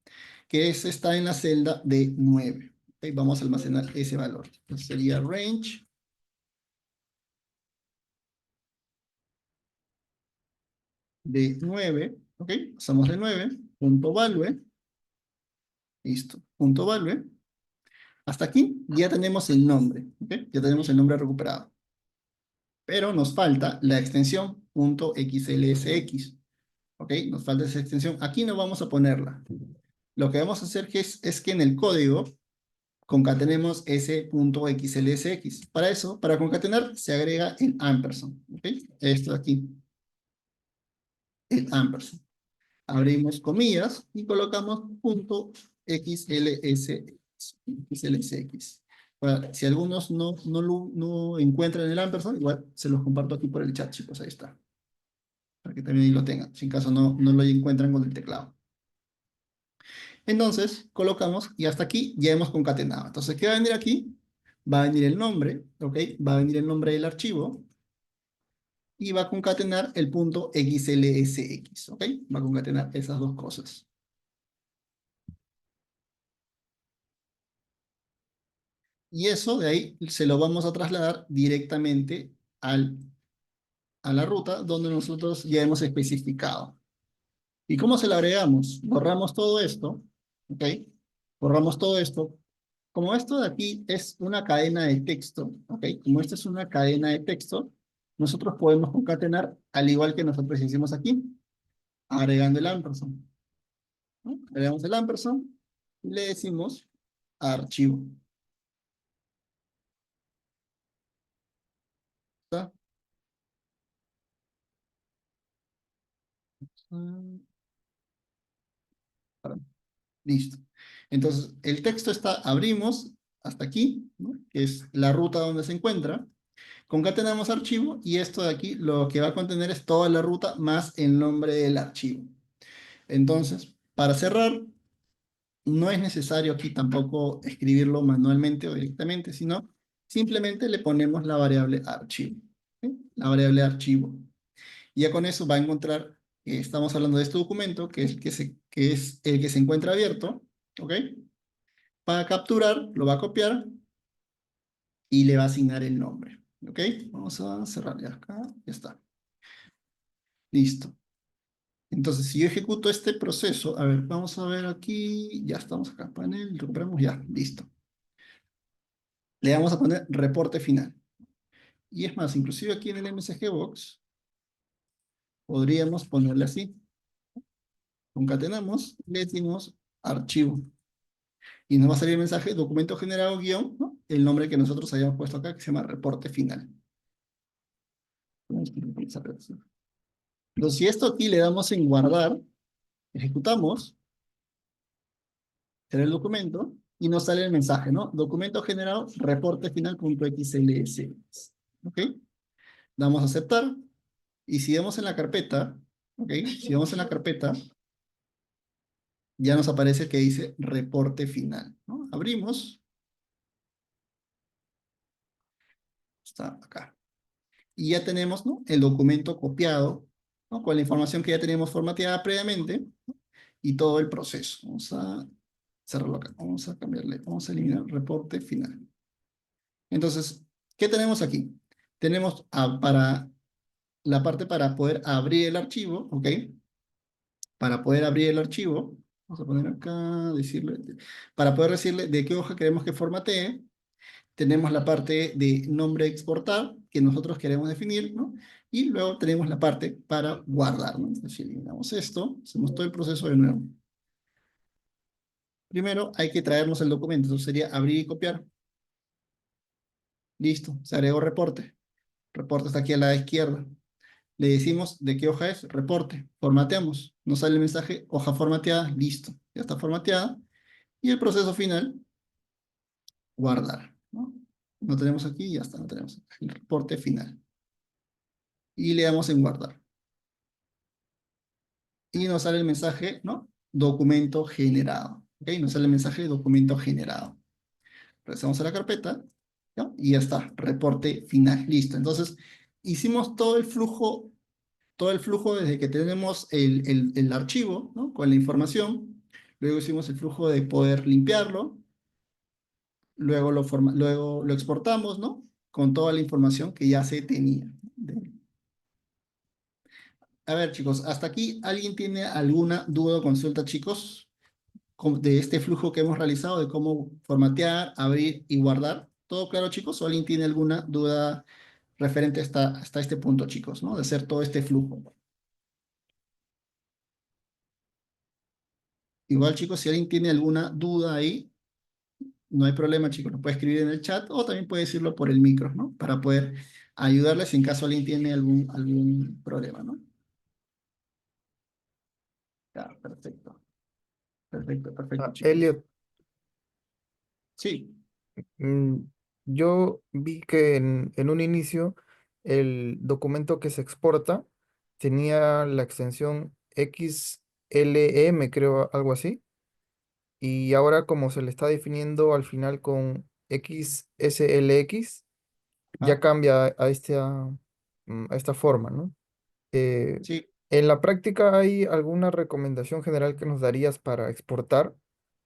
que está en la celda de 9, ¿ok? Vamos a almacenar ese valor. Entonces sería range de 9, ¿ok? Pasamos de 9, punto value, listo, punto value. Hasta aquí ya tenemos el nombre, ¿ok? Ya tenemos el nombre recuperado. Pero nos falta la extensión .xlsx. ¿Ok? Nos falta esa extensión. Aquí no vamos a ponerla. Lo que vamos a hacer es que en el código concatenemos ese .xlsx. Para eso, para concatenar, se agrega el ampersand. ¿Ok? Esto de aquí. El ampersand. Abrimos comillas y colocamos .xlsx. Si algunos no encuentran el ampersand, igual se los comparto aquí por el chat, chicos. Ahí está. Para que también ahí lo tengan. Si en caso no lo encuentran con el teclado. Entonces, colocamos y hasta aquí ya hemos concatenado. Entonces, ¿qué va a venir aquí? Va a venir el nombre, ¿ok? Va a venir el nombre del archivo y va a concatenar el punto .xlsx, ¿ok? Va a concatenar esas dos cosas. Y eso de ahí se lo vamos a trasladar directamente a la ruta donde nosotros ya hemos especificado. ¿Y cómo se lo agregamos? Borramos todo esto, ¿ok? Borramos todo esto. Como esto de aquí es una cadena de texto, ¿ok? Como esta es una cadena de texto, nosotros podemos concatenar al igual que nosotros hicimos aquí, agregando el ampersand, ¿no? Agregamos el ampersand y le decimos archivo. ¿Está? Listo. Entonces, el texto está, abrimos hasta aquí, ¿no? Que es la ruta donde se encuentra. Concatenamos archivo y esto de aquí lo que va a contener es toda la ruta más el nombre del archivo. Entonces, para cerrar, no es necesario aquí tampoco escribirlo manualmente o directamente, sino simplemente le ponemos la variable archivo. ¿Ok? La variable archivo. Y ya con eso va a encontrar que estamos hablando de este documento, que es el que se encuentra abierto. ¿Ok? Para capturar, lo va a copiar y le va a asignar el nombre. ¿Ok? Vamos a cerrar ya acá. Ya está. Listo. Entonces, si yo ejecuto este proceso, a ver, vamos a ver aquí, ya estamos acá, panel, recuperamos, ya, listo. Le vamos a poner reporte final. Y es más, inclusive aquí en el MSG Box, podríamos ponerle así. Concatenamos, le decimos archivo. Y nos va a salir el mensaje, documento generado guión, ¿no? El nombre que nosotros hayamos puesto acá, que se llama reporte final. Entonces, si esto aquí le damos en guardar, ejecutamos, será el documento, y nos sale el mensaje, ¿no? Documento generado, reporte final.xls. ¿Ok? Damos a aceptar, y si vamos en la carpeta, ¿ok? Si vamos en la carpeta, ya nos aparece que dice reporte final, ¿no? Abrimos. Está acá. Y ya tenemos, ¿no? El documento copiado, ¿no? Con la información que ya teníamos formateada previamente, ¿no? Y todo el proceso. Vamos a cerrarlo acá. Vamos a cambiarle, vamos a eliminar reporte final. Entonces, ¿Qué tenemos aquí? Tenemos para la parte para poder abrir el archivo, ¿ok? Para poder abrir el archivo, vamos a poner acá, para poder decirle de qué hoja queremos que formatee, tenemos la parte de nombre exportar, que nosotros queremos definir, ¿no? Y luego tenemos la parte para guardar, ¿no? Entonces, si eliminamos esto, hacemos todo el proceso de nuevo. Primero hay que traernos el documento, entonces sería abrir y copiar. Listo, se agregó reporte. Reporte está aquí a la izquierda. Le decimos de qué hoja es, reporte. Formateamos. Nos sale el mensaje, hoja formateada, listo. Ya está formateada. Y el proceso final, guardar, ¿no? No tenemos aquí, ya está, no tenemos el reporte final. Y le damos en guardar. Y nos sale el mensaje, ¿no? Documento generado. ¿Ok? Nos sale el mensaje de documento generado. Regresamos a la carpeta, ¿ya? Y ya está, reporte final, listo. Entonces, hicimos todo el flujo desde que tenemos el archivo, ¿no? Con la información. Luego hicimos el flujo de poder limpiarlo. Luego lo exportamos, ¿no? Con toda la información que ya se tenía. A ver, chicos, hasta aquí, ¿alguien tiene alguna duda o consulta, chicos, de este flujo que hemos realizado, de cómo formatear, abrir y guardar? ¿Todo claro, chicos? ¿O alguien tiene alguna duda referente hasta este punto, chicos, ¿no? De hacer todo este flujo. Igual, chicos, si alguien tiene alguna duda ahí, no hay problema, chicos, lo puede escribir en el chat o también puede decirlo por el micro, ¿no? Para poder ayudarles en caso alguien tiene algún problema, ¿no? Ya, perfecto. Perfecto, perfecto, chicos. Elliot, Sí, mm, yo vi que en un inicio el documento que se exporta tenía la extensión XLM, creo, algo así, y ahora como se le está definiendo al final con XSLX, ya ah, cambia a esta forma, ¿no? Eh, sí, en la práctica, ¿hay alguna recomendación general que nos darías para exportar?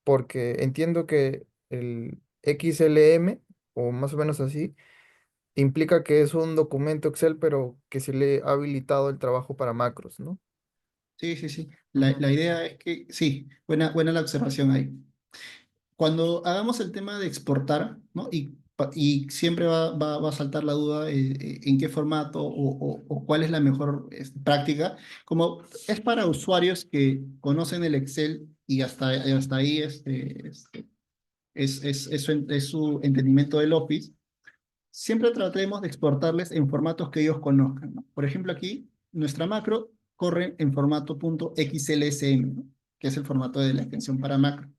Porque entiendo que el XLM, o más o menos así, implica que es un documento Excel, pero que se le ha habilitado el trabajo para macros, ¿no? sí, sí, sí. Ujú. La idea es que, sí, buena la observación ahí. Cuando hagamos el tema de exportar, ¿no? Y siempre va a saltar la duda en qué formato o cuál es la mejor práctica. Como es para usuarios que conocen el Excel y hasta ahí es su entendimiento del Office, siempre tratemos de exportarles en formatos que ellos conozcan, ¿no? Por ejemplo, aquí nuestra macro corre en formato .xlsm, ¿no? Que es el formato de la extensión para macro.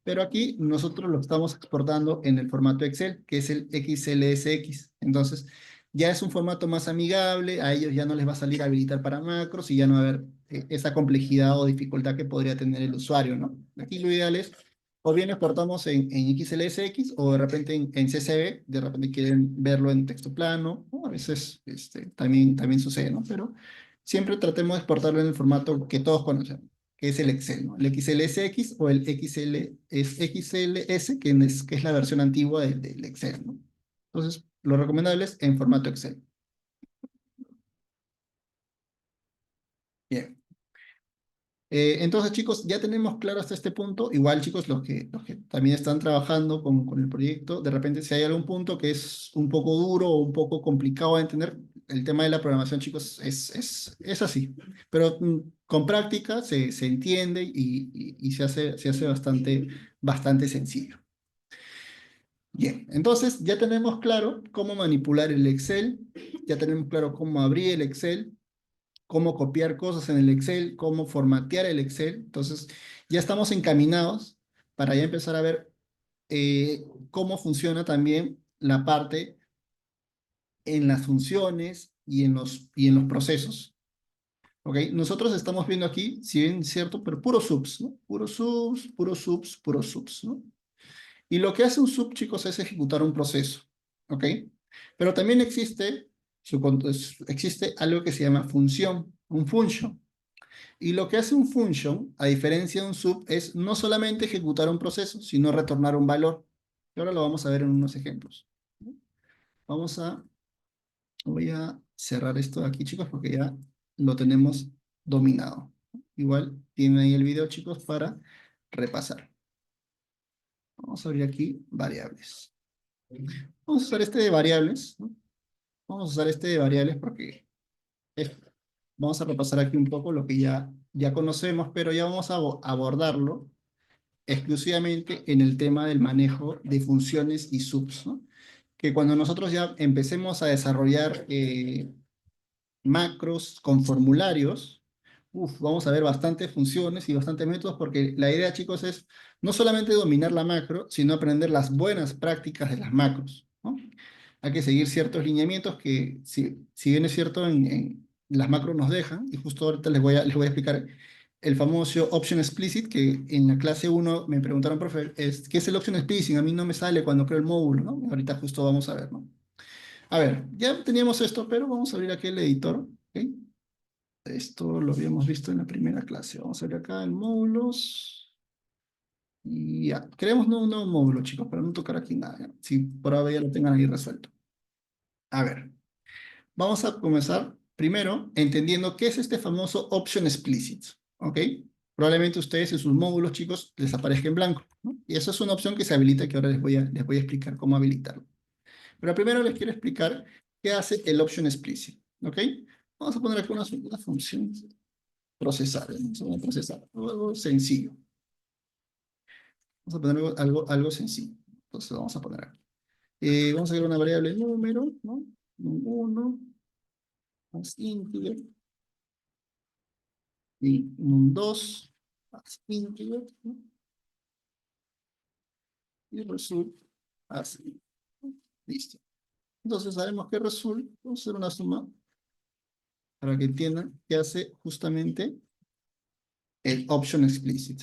Pero aquí nosotros lo estamos exportando en el formato Excel, que es el XLSX. Entonces, ya es un formato más amigable, a ellos ya no les va a salir habilitar para macros y ya no va a haber esa complejidad o dificultad que podría tener el usuario, ¿no? Aquí lo ideal es, o bien exportamos en XLSX o de repente en CSV, de repente quieren verlo en texto plano, ¿no? A veces también sucede, ¿no? Pero siempre tratemos de exportarlo en el formato que todos conocemos, que es el Excel, ¿no? El XLSX o el XLS, que es la versión antigua del Excel, ¿no? Entonces, lo recomendable es en formato Excel. Bien. Entonces, chicos, ya tenemos claro hasta este punto. Igual, chicos, los que también están trabajando con el proyecto, de repente si hay algún punto que es un poco duro o un poco complicado de entender, el tema de la programación, chicos, es así. Pero con práctica se entiende y se hace bastante sencillo. Bien, entonces ya tenemos claro cómo manipular el Excel, ya tenemos claro cómo abrir el Excel, cómo copiar cosas en el Excel, cómo formatear el Excel. Entonces, ya estamos encaminados para ya empezar a ver cómo funciona también la parte en las funciones y en los procesos. ¿Ok? Nosotros estamos viendo aquí, si bien es cierto, pero puros subs, ¿no? Puros subs, puros subs, puros subs, ¿no? Y lo que hace un sub, chicos, es ejecutar un proceso. ¿Ok? Pero también existe algo que se llama función, un function. Y lo que hace un function, a diferencia de un sub, es no solamente ejecutar un proceso, sino retornar un valor. Y ahora lo vamos a ver en unos ejemplos. voy a cerrar esto de aquí, chicos, porque ya lo tenemos dominado. Igual tienen ahí el video, chicos, para repasar. Vamos a abrir aquí variables. Vamos a usar este de variables, ¿no? Vamos a usar este de variables porque es- vamos a repasar aquí un poco lo que ya conocemos, pero ya vamos a abordarlo exclusivamente en el tema del manejo de funciones y subs, ¿no? Que cuando nosotros ya empecemos a desarrollar macros con formularios, vamos a ver bastantes funciones y bastantes métodos, porque la idea, chicos, es no solamente dominar la macro, sino aprender las buenas prácticas de las macros, ¿no? Hay que seguir ciertos lineamientos que, si bien es cierto, en las macros nos dejan, y justo ahorita les voy a explicar el famoso option explicit, que en la clase 1 me preguntaron, profe, ¿qué es el option explicit? A mí no me sale cuando creo el módulo, ¿no? Ahorita justo vamos a ver, ¿no? A ver, ya teníamos esto, pero vamos a abrir aquí el editor, ¿ok? Esto lo habíamos visto en la primera clase. Vamos a ver acá en módulos. Y ya, creemos un nuevo módulo, chicos, para no tocar aquí nada, ¿ya? Si por ahora ya lo tengan ahí resuelto. A ver, vamos a comenzar primero entendiendo qué es este famoso option explicit, ¿ok? Probablemente ustedes en sus módulos, chicos, les aparezca en blanco, ¿no? Y eso es una opción que se habilita, que ahora les voy a explicar cómo habilitarlo. Pero primero les quiero explicar qué hace el option explicit, ¿ok? Vamos a poner aquí una función procesar, ¿eh? Vamos a poner procesar, algo sencillo. Vamos a poner algo sencillo. Entonces vamos a poner aquí. Vamos a crear una variable número, ¿no? 1 más integer y un 2 más integer, ¿no? Y result así. Listo. Entonces sabemos que result, vamos a hacer una suma para que entiendan qué hace justamente el option explicit,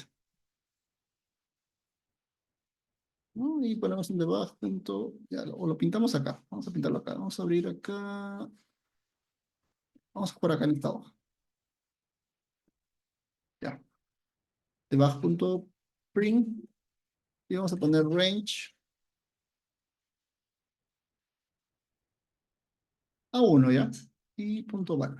¿no? Y ponemos un debug punto, ya, o lo pintamos acá. Vamos a pintarlo acá. Vamos a abrir acá. Vamos por acá en esta hoja. Ya. Debug.print y vamos a poner range a 1, ¿ya? Y punto value.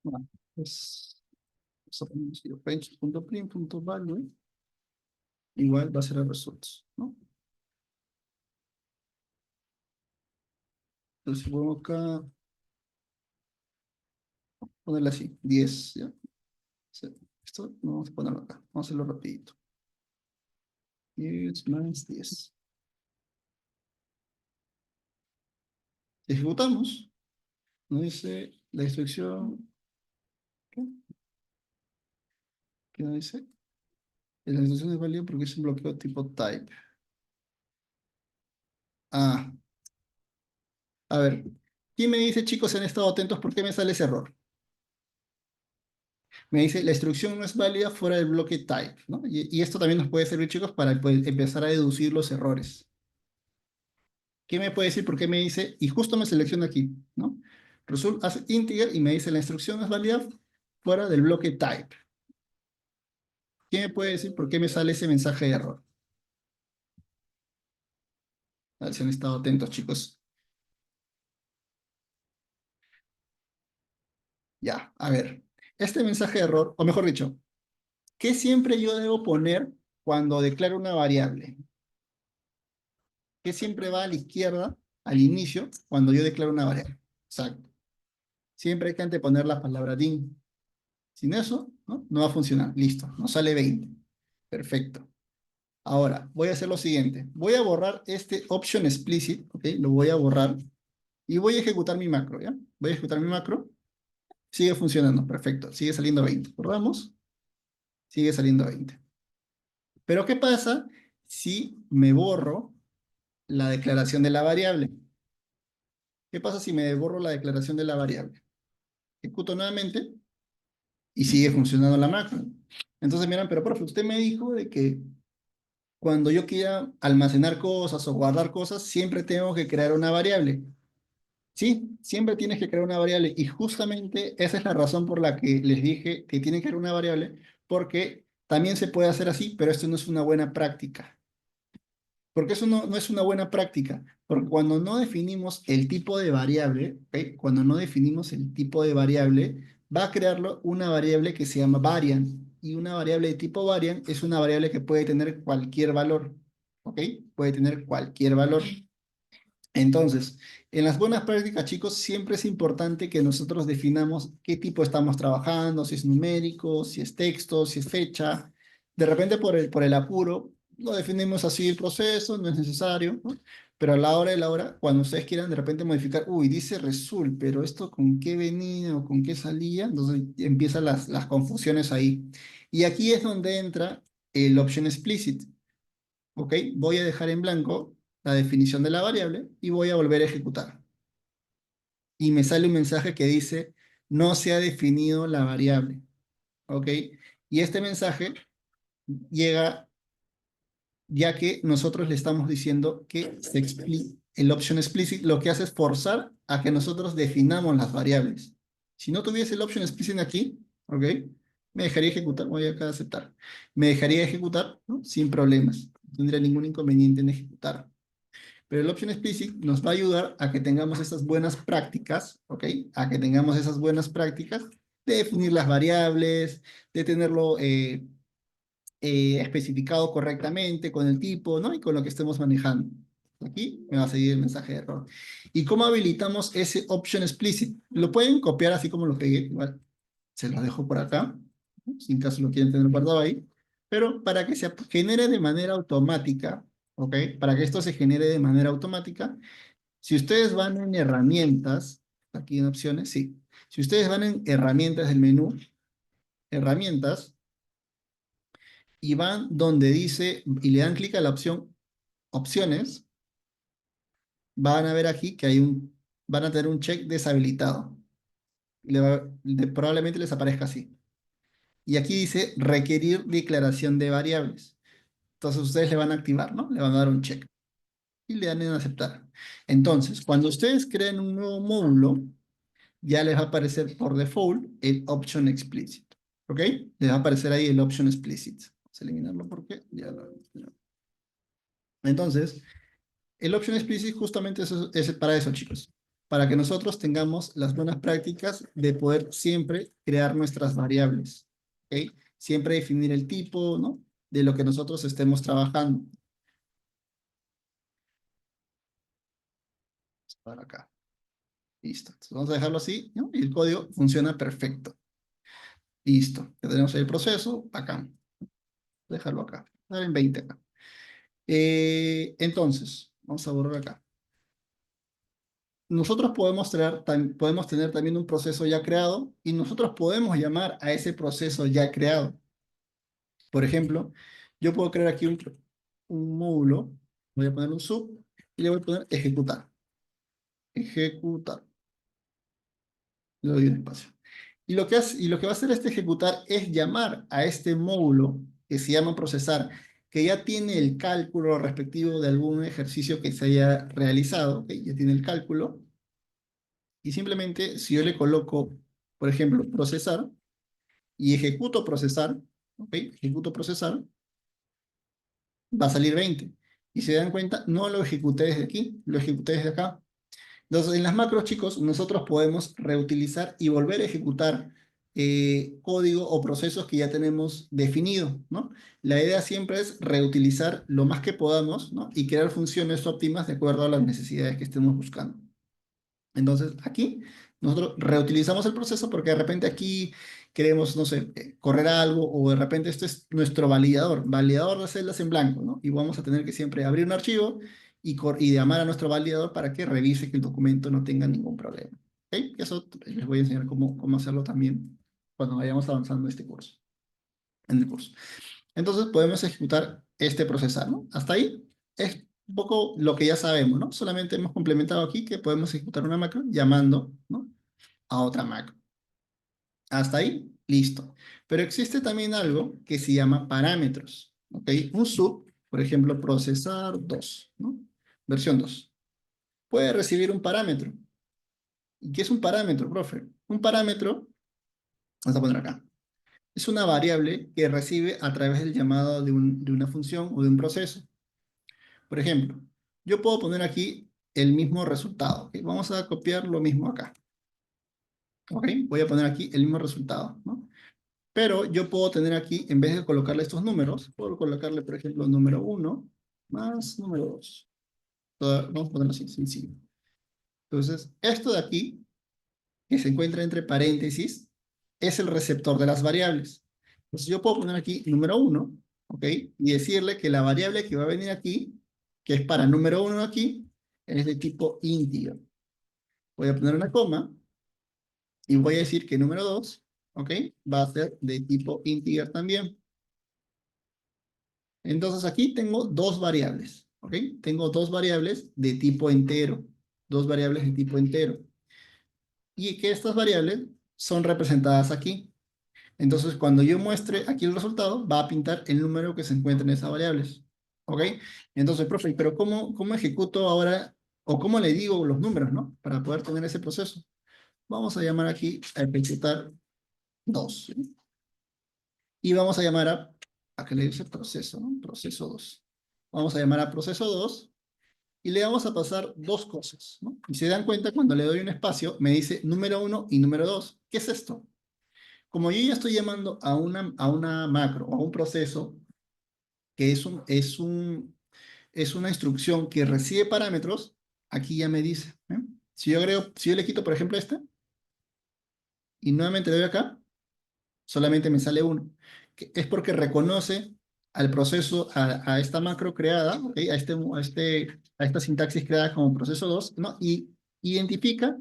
Bueno, pues vamos a poner así, range.print.value igual va a ser el results, ¿no? Entonces pongo acá, ponerle así, 10, ¿ya? Esto no vamos a ponerlo acá, vamos a hacerlo rapidito. 10 más 10. Ejecutamos, nos dice la instrucción, ¿qué? ¿Qué nos dice? La instrucción es válida porque es un bloqueo tipo type. Ah, a ver, ¿quién me dice, chicos, han estado atentos? ¿Por qué me sale ese error? Me dice, la instrucción no es válida fuera del bloque type, ¿no? Y esto también nos puede servir, chicos, para pues, empezar a deducir los errores. ¿Qué me puede decir? ¿Por qué me dice? Y justo me selecciona aquí, ¿no? Result as integer y me dice, la instrucción no es válida fuera del bloque type. ¿Qué me puede decir? ¿Por qué me sale ese mensaje de error? A ver si han estado atentos, chicos. Ya, a ver. Este mensaje de error, o mejor dicho, ¿qué siempre yo debo poner cuando declaro una variable? ¿Qué siempre va a la izquierda, al inicio, cuando yo declaro una variable? Exacto. Siempre hay que anteponer la palabra din. Sin eso, ¿no? No va a funcionar. Listo, nos sale 20. Perfecto. Ahora, voy a hacer lo siguiente. Voy a borrar este option explicit, ¿ok? Lo voy a borrar y voy a ejecutar mi macro, ¿ya? Voy a ejecutar mi macro. Sigue funcionando, perfecto. Sigue saliendo 20. Borramos. Sigue saliendo 20. Pero ¿qué pasa si me borro la declaración de la variable? ¿Qué pasa si me borro la declaración de la variable? Ejecuto nuevamente y sigue funcionando la macro. Entonces, miran, pero profe, usted me dijo de que cuando yo quiera almacenar cosas o guardar cosas, siempre tengo que crear una variable. Sí, siempre tienes que crear una variable y justamente esa es la razón por la que les dije que tienen que crear una variable, porque También se puede hacer así, pero esto no es una buena práctica. Porque eso no es una buena práctica. Porque cuando no definimos el tipo de variable, ¿ok? Cuando no definimos el tipo de variable, va a crearlo una variable que se llama variant. Y una variable de tipo variant es una variable que puede tener cualquier valor. ¿Ok? Puede tener cualquier valor. Entonces, en las buenas prácticas, chicos, siempre es importante que nosotros definamos qué tipo estamos trabajando, si es numérico, si es texto, si es fecha. De repente, por el apuro, lo definimos así el proceso, no es necesario, ¿no? Pero a la hora de la hora, cuando ustedes quieran de repente modificar, uy, dice result, pero esto con qué venía o con qué salía, entonces empiezan las confusiones ahí. Y aquí es donde entra el option explicit. ¿Ok? Voy a dejar en blanco la definición de la variable y voy a volver a ejecutar. Y me sale un mensaje que dice, no se ha definido la variable. ¿Ok? Y este mensaje llega ya que nosotros le estamos diciendo que el option explicit lo que hace es forzar a que nosotros definamos las variables. Si no tuviese el option explicit aquí, ¿ok? Me dejaría ejecutar, voy acá a aceptar. Me dejaría ejecutar, ¿no? Sin problemas. No tendría ningún inconveniente en ejecutar. Pero el option explicit nos va a ayudar a que tengamos esas buenas prácticas, ¿ok? A que tengamos esas buenas prácticas de definir las variables, de tenerlo especificado correctamente con el tipo, ¿no? Y con lo que estemos manejando. Aquí me va a seguir el mensaje de error. ¿Y cómo habilitamos ese option explicit? Lo pueden copiar así como lo pegué, igual. Se los dejo por acá, ¿no? Si en caso lo quieren tener guardado ahí. Pero para que se genere de manera automática, ¿ok? Para que esto se genere de manera automática, si ustedes van en herramientas, aquí en opciones, sí. Si ustedes van en herramientas del menú, herramientas, y van donde dice, y le dan clic a la opción opciones, van a ver aquí que van a tener un check deshabilitado. Probablemente les aparezca así. Y aquí dice requerir declaración de variables. Entonces ustedes le van a activar, ¿no? Le van a dar un check. Y le dan en aceptar. Entonces, cuando ustedes creen un nuevo módulo, ya les va a aparecer por default el option explicit. ¿Ok? Les va a aparecer ahí el option explicit. Vamos a eliminarlo porque ya lo... Entonces, el option explicit justamente es para eso, chicos. Para que nosotros tengamos las buenas prácticas de poder siempre crear nuestras variables. ¿Ok? Siempre definir el tipo, ¿no? De lo que nosotros estemos trabajando. Para acá. Listo. Entonces vamos a dejarlo así, ¿no? Y el código funciona perfecto. Listo. Ya tenemos ahí el proceso. Acá. Dejarlo acá. Dar en 20 acá. Entonces, vamos a borrar acá. Nosotros podemos tener también un proceso ya creado y nosotros podemos llamar a ese proceso ya creado. Por ejemplo, yo puedo crear aquí un módulo, voy a poner un sub y le voy a poner ejecutar. Ejecutar. Le doy un espacio. Y lo que va a hacer este ejecutar es llamar a este módulo que se llama procesar, que ya tiene el cálculo respectivo de algún ejercicio que se haya realizado, ¿ok? Ya tiene el cálculo. Y simplemente, si yo le coloco, por ejemplo, procesar, y ejecuto procesar, ¿ok? Ejecuto procesar, va a salir 20. Y si se dan cuenta, no lo ejecuté desde aquí, lo ejecuté desde acá. Entonces, en las macros, chicos, nosotros podemos reutilizar y volver a ejecutar código o procesos que ya tenemos definido, ¿no? La idea siempre es reutilizar lo más que podamos, ¿no? Y crear funciones óptimas de acuerdo a las necesidades que estemos buscando. Entonces, aquí nosotros reutilizamos el proceso porque de repente aquí queremos, no sé, correr algo o de repente este es nuestro validador de celdas en blanco, ¿no? Y vamos a tener que siempre abrir un archivo y llamar a nuestro validador para que revise que el documento no tenga ningún problema. ¿Ok? Eso les voy a enseñar cómo hacerlo también cuando vayamos avanzando en el curso. Entonces podemos ejecutar este procesar, ¿no? Hasta ahí es un poco lo que ya sabemos, ¿no? Solamente hemos complementado aquí que podemos ejecutar una macro llamando, ¿no? A otra macro. Hasta ahí, listo. Pero existe también algo que se llama parámetros, ¿ok? Un sub, por ejemplo, procesar 2, ¿no? Versión 2. Puede recibir un parámetro. ¿Y qué es un parámetro, profe? Un parámetro, vamos a poner acá. Es una variable que recibe a través del llamado de una función o de un proceso. Por ejemplo, yo puedo poner aquí el mismo resultado. ¿Ok? Vamos a copiar lo mismo acá. ¿Ok? Voy a poner aquí el mismo resultado, ¿no? Pero yo puedo tener aquí, en vez de colocarle estos números, puedo colocarle, por ejemplo, número 1 más número 2. Vamos a ponerlo así, sencillo. Entonces, esto de aquí, que se encuentra entre paréntesis, es el receptor de las variables. Entonces, yo puedo poner aquí número 1, ¿ok? Y decirle que la variable que va a venir aquí, que es para número 1 aquí, es de tipo integer. Voy a poner una coma y voy a decir que número 2, ¿ok? Va a ser de tipo integer también. Entonces aquí tengo dos variables, ¿ok? Tengo dos variables de tipo entero, dos variables de tipo entero. Y que estas variables son representadas aquí. Entonces cuando yo muestre aquí el resultado, va a pintar el número que se encuentra en esas variables, ¿ok? Entonces, profe, pero ¿cómo ejecuto ahora, o cómo le digo los números, ¿no? Para poder tener ese proceso. Vamos a llamar aquí a ejecutar 2. ¿Sí? Y vamos a llamar a que le dice proceso, ¿no? Proceso 2. Vamos a llamar a proceso 2 y le vamos a pasar dos cosas, ¿no? Y se dan cuenta, cuando le doy un espacio, me dice número 1 y número 2. ¿Qué es esto? Como yo ya estoy llamando a una macro, o a un proceso, que es una instrucción que recibe parámetros, aquí ya me dice, ¿eh? Si yo le quito, por ejemplo, este, y nuevamente le doy acá, solamente me sale 1. Es porque reconoce al proceso, a esta macro creada, ¿okay? A esta sintaxis creada como proceso 2, ¿no? Y identifica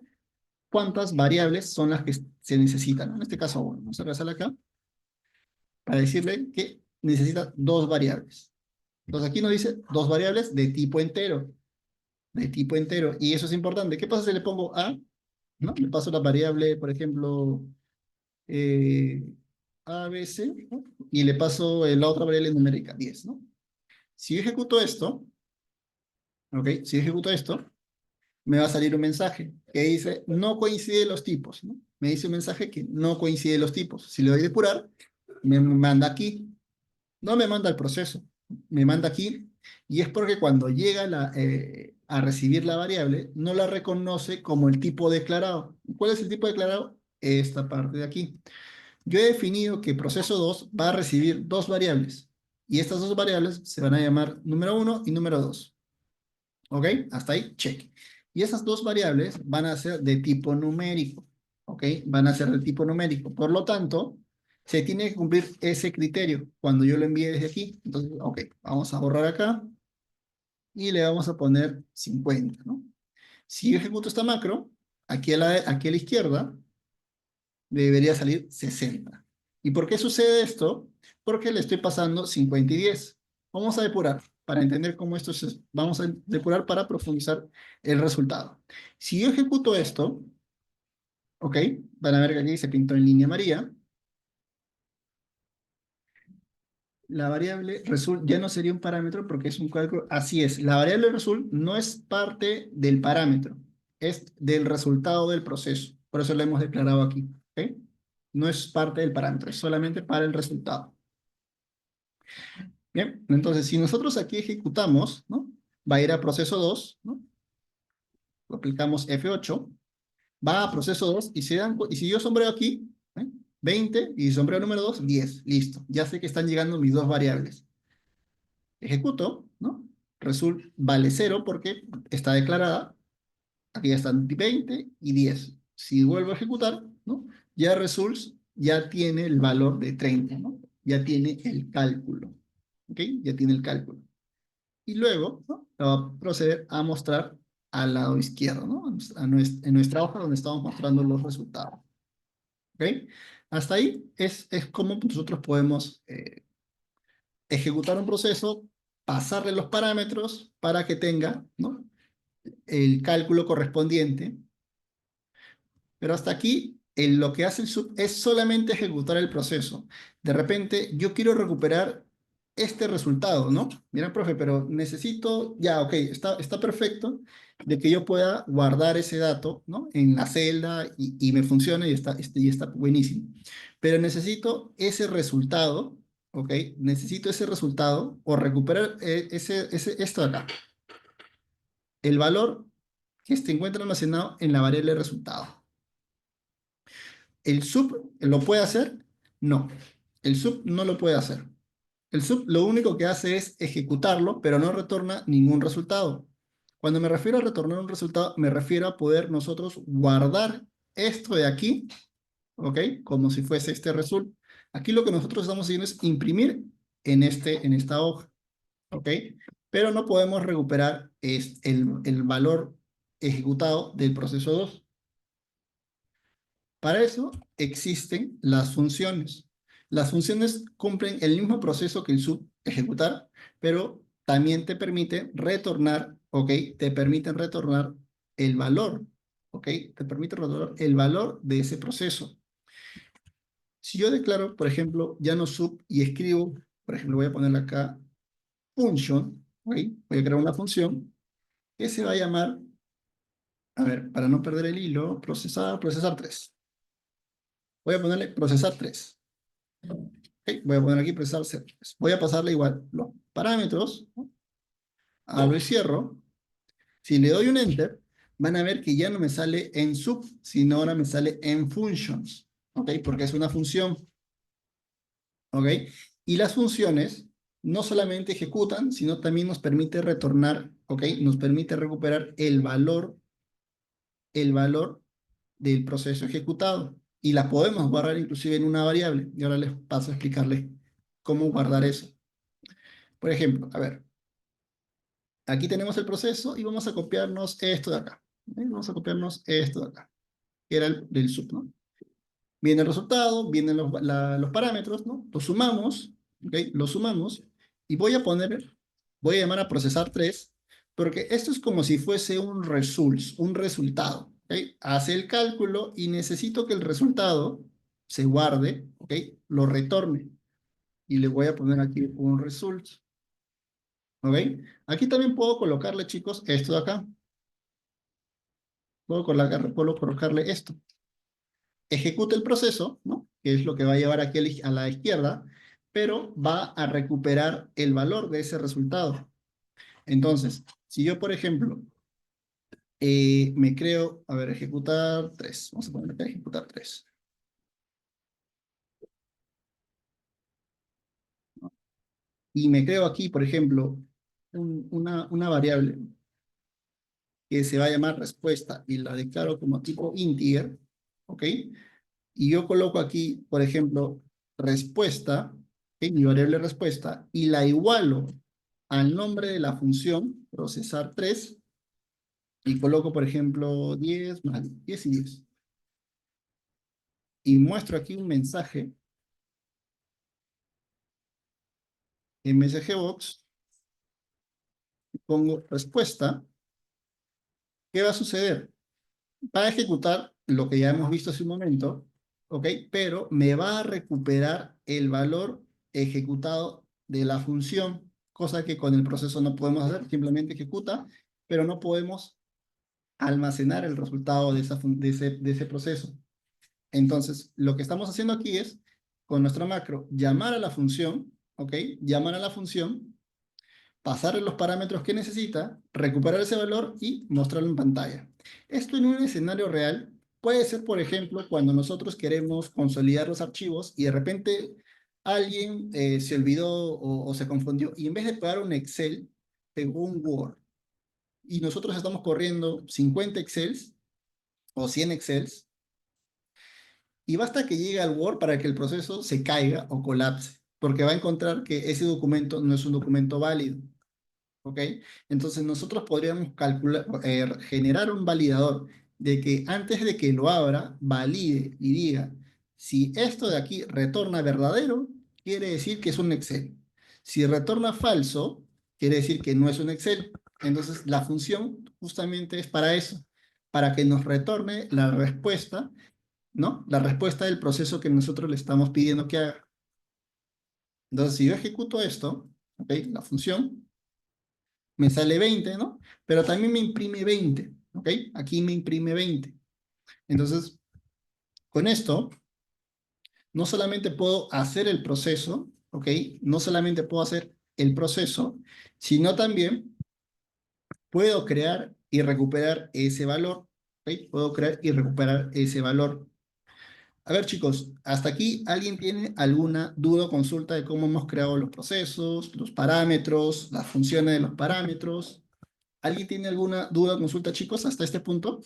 cuántas variables son las que se necesitan, ¿no? En este caso, bueno, vamos a regresar acá para decirle que necesita dos variables. Entonces aquí nos dice dos variables de tipo entero, y eso es importante. ¿Qué pasa si le pongo A? ¿No? Le paso la variable, por ejemplo, eh, ABC, ¿no? Y le paso la otra variable numérica, 10, ¿no? Si yo ejecuto esto, ¿ok? Si yo ejecuto esto, me va a salir un mensaje que dice, no coinciden los tipos, ¿no? Me dice un mensaje que no coinciden los tipos. Si le doy depurar, me manda aquí. No me manda el proceso, me manda aquí. Y es porque cuando llega a recibir la variable, no la reconoce como el tipo declarado. ¿Cuál es el tipo declarado? Esta parte de aquí. Yo he definido que proceso 2 va a recibir dos variables. Y estas dos variables se van a llamar número 1 y número 2. ¿Ok? Hasta ahí, check. Y esas dos variables van a ser de tipo numérico. ¿Ok? Van a ser de tipo numérico. Por lo tanto, se tiene que cumplir ese criterio cuando yo lo envíe desde aquí. Entonces, ok, vamos a borrar acá y le vamos a poner 50, ¿no? Si yo ejecuto esta macro, aquí a la izquierda, debería salir 60. ¿Y por qué sucede esto? Porque le estoy pasando 50 y 10. Vamos a depurar para entender cómo esto es. Vamos a depurar para profundizar el resultado. Si yo ejecuto esto, ¿ok? Van a ver que aquí se pintó en línea María. La variable result ya no sería un parámetro porque es un cálculo. Así es, la variable result no es parte del parámetro, es del resultado del proceso. Por eso lo hemos declarado aquí. ¿Ok? No es parte del parámetro, es solamente para el resultado. Bien, entonces si nosotros aquí ejecutamos, ¿no? Va a ir a proceso 2, ¿no? Lo aplicamos F8, va a proceso 2 y si yo sombreo aquí, ¿eh? 20 y sombreo número 2, 10, listo. Ya sé que están llegando mis dos variables. Ejecuto, ¿no? Result vale 0 porque está declarada. Aquí ya están 20 y 10. Si vuelvo a ejecutar, ¿no? Ya results ya tiene el valor de 30, ¿no? Ya tiene el cálculo. ¿Ok? Ya tiene el cálculo. Y luego, ¿no? Lo va a proceder a mostrar al lado izquierdo, ¿no? En nuestra hoja donde estamos mostrando los resultados. ¿Ok? Hasta ahí es como nosotros podemos ejecutar un proceso, pasarle los parámetros para que tenga, ¿no? El cálculo correspondiente. Pero hasta aquí, lo que hace el sub es solamente ejecutar el proceso. De repente, yo quiero recuperar este resultado, ¿no? Mira, profe, pero necesito, ya, ok, está perfecto de que yo pueda guardar ese dato, ¿no? En la celda y me funcione y está buenísimo. pero necesito ese resultado, ¿ok? Necesito ese resultado o recuperar esto de acá. El valor que se encuentra almacenado en la variable resultado. ¿El sub lo puede hacer? No. El sub no lo puede hacer. El sub lo único que hace es ejecutarlo, pero no retorna ningún resultado. Cuando me refiero a retornar un resultado, me refiero a poder nosotros guardar esto de aquí, ¿ok? Como si fuese este result. Aquí lo que nosotros estamos haciendo es imprimir en esta hoja, ¿ok? Pero no podemos recuperar el valor ejecutado del proceso 2. Para eso existen las funciones. Las funciones cumplen el mismo proceso que el sub ejecutar, pero también te permite retornar, ¿ok? Te permiten retornar el valor, ¿ok? Te permite retornar el valor de ese proceso. Si yo declaro, por ejemplo, ya no sub y escribo, por ejemplo, voy a ponerle acá function, ¿ok? Voy a crear una función que se va a llamar, a ver, para no perder el hilo, procesar 3. Voy a ponerle procesar 3. Ok, voy a poner aquí procesar 3. Voy a pasarle igual los parámetros, ¿no? Abro y cierro. Si le doy un enter, van a ver que ya no me sale en sub, sino ahora me sale en functions, ¿ok? Porque es una función, ¿ok? Y las funciones no solamente ejecutan, sino también nos permite retornar, ¿ok? Nos permite recuperar el valor del proceso ejecutado. Y la podemos guardar inclusive en una variable. Y ahora les paso a explicarles cómo guardar eso. Por ejemplo, a ver, aquí tenemos el proceso y vamos a copiarnos esto de acá. Vamos a copiarnos esto de acá, que era el del sub, ¿no? Viene el resultado, vienen los parámetros, ¿no? Los sumamos, ¿ok? Los sumamos y voy a llamar a procesar 3, porque esto es como si fuese un resultado, ¿ok? Hace el cálculo y necesito que el resultado se guarde, ¿ok? Lo retorne. Y le voy a poner aquí un result, ¿ok? Aquí también puedo colocarle, chicos, esto de acá. Puedo colocarle esto. Ejecuta el proceso, ¿no? Que es lo que va a llevar aquí a la izquierda, pero va a recuperar el valor de ese resultado. Entonces, si yo, por ejemplo, me creo, a ver, ejecutar 3. Vamos a poner acá ejecutar 3. Y me creo aquí, por ejemplo, una variable que se va a llamar respuesta y la declaro como tipo integer, ¿ok? Y yo coloco aquí, por ejemplo, respuesta, en mi variable respuesta, y la igualo al nombre de la función, procesar 3, y coloco, por ejemplo, 10 más 10 y 10. Y muestro aquí un mensaje en mensaje box, pongo respuesta. ¿Qué va a suceder? Va a ejecutar lo que ya hemos visto hace un momento, ¿ok? Pero me va a recuperar el valor ejecutado de la función, cosa que con el proceso no podemos hacer, simplemente ejecuta, pero no podemos almacenar el resultado de ese proceso. Entonces, lo que estamos haciendo aquí es, con nuestro macro, llamar a la función, ¿ok? Llamar a la función, pasarle los parámetros que necesita, recuperar ese valor y mostrarlo en pantalla. Esto en un escenario real puede ser, por ejemplo, cuando nosotros queremos consolidar los archivos y de repente alguien se olvidó o se confundió y en vez de pegar un Excel, pegó un Word. Y nosotros estamos corriendo 50 Excels o 100 Excels y basta que llegue al Word para que el proceso se caiga o colapse, porque va a encontrar que ese documento no es un documento válido. ¿Ok? Entonces nosotros podríamos generar un validador de que antes de que lo abra, valide y diga, si esto de aquí retorna verdadero, quiere decir que es un Excel. Si retorna falso, quiere decir que no es un Excel. Entonces la función justamente es para eso, para que nos retorne la respuesta, ¿no? La respuesta del proceso que nosotros le estamos pidiendo que haga. Entonces si yo ejecuto esto, ¿ok? La función me sale 20, ¿no? Pero también me imprime 20, ¿ok? Aquí me imprime 20. Entonces, con esto, no solamente puedo hacer el proceso, ¿ok? No solamente puedo hacer el proceso, sino también puedo crear y recuperar ese valor, ¿ok? Puedo crear y recuperar ese valor. A ver, chicos, hasta aquí, ¿alguien tiene alguna duda o consulta de cómo hemos creado los procesos, los parámetros, las funciones de los parámetros? ¿Alguien tiene alguna duda o consulta, chicos, hasta este punto?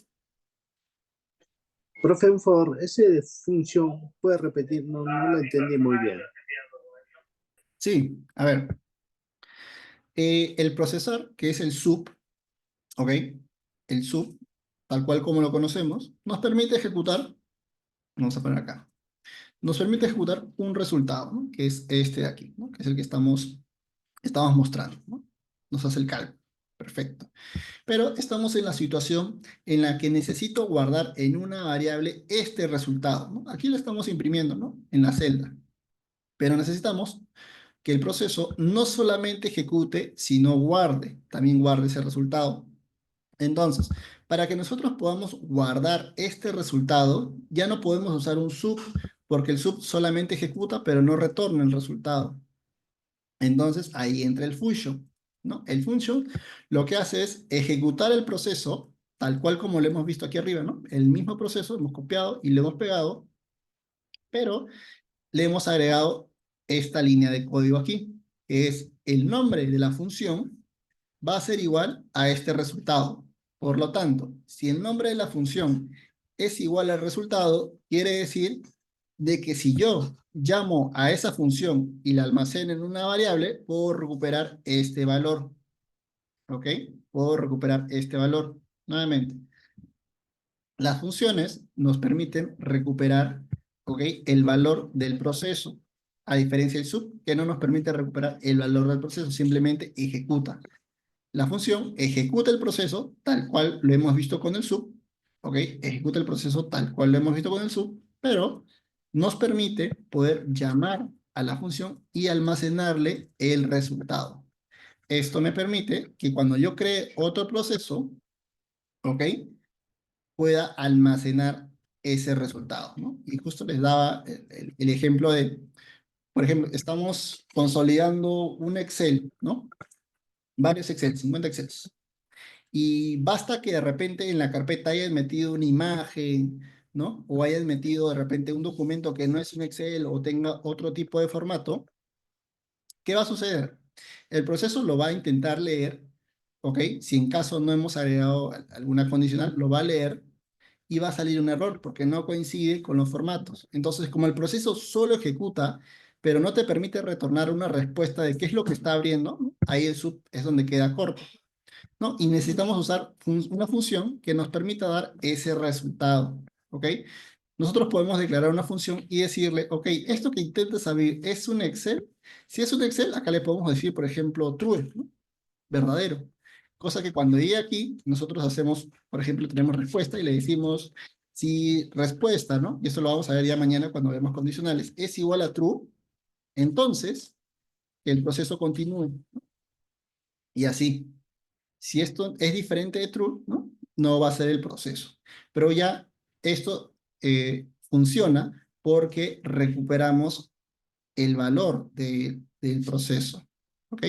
Profe, un favor, ese de función, puede repetir, no lo entendí muy bien. Sí, a ver. El procesor, que es el sub, ¿ok? El sub, tal cual como lo conocemos, nos permite ejecutar, vamos a poner acá, nos permite ejecutar un resultado, ¿no? Que es este de aquí, ¿no? Que es el que estamos mostrando, ¿no? Nos hace el cálculo. Perfecto. Pero estamos en la situación en la que necesito guardar en una variable este resultado, ¿no? Aquí lo estamos imprimiendo, ¿no? En la celda. Pero necesitamos que el proceso no solamente ejecute, sino guarde, también guarde ese resultado. Entonces, para que nosotros podamos guardar este resultado, ya no podemos usar un sub, porque el sub solamente ejecuta, pero no retorna el resultado. Entonces, ahí entra el function, ¿no? El function lo que hace es ejecutar el proceso, tal cual como lo hemos visto aquí arriba, ¿no? El mismo proceso, hemos copiado y lo hemos pegado, pero le hemos agregado esta línea de código aquí, que es el nombre de la función va a ser igual a este resultado. Por lo tanto, si el nombre de la función es igual al resultado, quiere decir de que si yo llamo a esa función y la almaceno en una variable, puedo recuperar este valor. ¿Ok? Puedo recuperar este valor. Nuevamente, las funciones nos permiten recuperar, ¿ok? El valor del proceso, a diferencia del sub, que no nos permite recuperar el valor del proceso, simplemente ejecuta. La función ejecuta el proceso tal cual lo hemos visto con el sub, ¿ok? Ejecuta el proceso tal cual lo hemos visto con el sub, pero nos permite poder llamar a la función y almacenarle el resultado. Esto me permite que cuando yo cree otro proceso, ¿ok? Pueda almacenar ese resultado, ¿no? Y justo les daba el ejemplo de, por ejemplo, estamos consolidando un Excel, ¿no? Varios Excel, 50 Excels. Y basta que de repente en la carpeta hayas metido una imagen, ¿no? O hayas metido de repente un documento que no es un Excel o tenga otro tipo de formato. ¿Qué va a suceder? El proceso lo va a intentar leer, ¿ok? Si en caso no hemos agregado alguna condicional, lo va a leer y va a salir un error porque no coincide con los formatos. Entonces, como el proceso solo ejecuta, pero no te permite retornar una respuesta de qué es lo que está abriendo, ¿no? Ahí el sub es donde queda corto, ¿no? Y necesitamos usar una función que nos permita dar ese resultado, ¿ok? Nosotros podemos declarar una función y decirle, ok, esto que intentas abrir es un Excel. Si es un Excel, acá le podemos decir, por ejemplo, true, ¿no? Verdadero. Cosa que cuando llegue aquí, nosotros hacemos, por ejemplo, tenemos respuesta y le decimos, si respuesta, ¿no? Y eso lo vamos a ver ya mañana cuando veamos condicionales, es igual a true, entonces el proceso continúe, ¿no? Y así. Si esto es diferente de true, ¿no? No va a ser el proceso. Pero ya esto funciona porque recuperamos el valor del proceso. ¿Ok?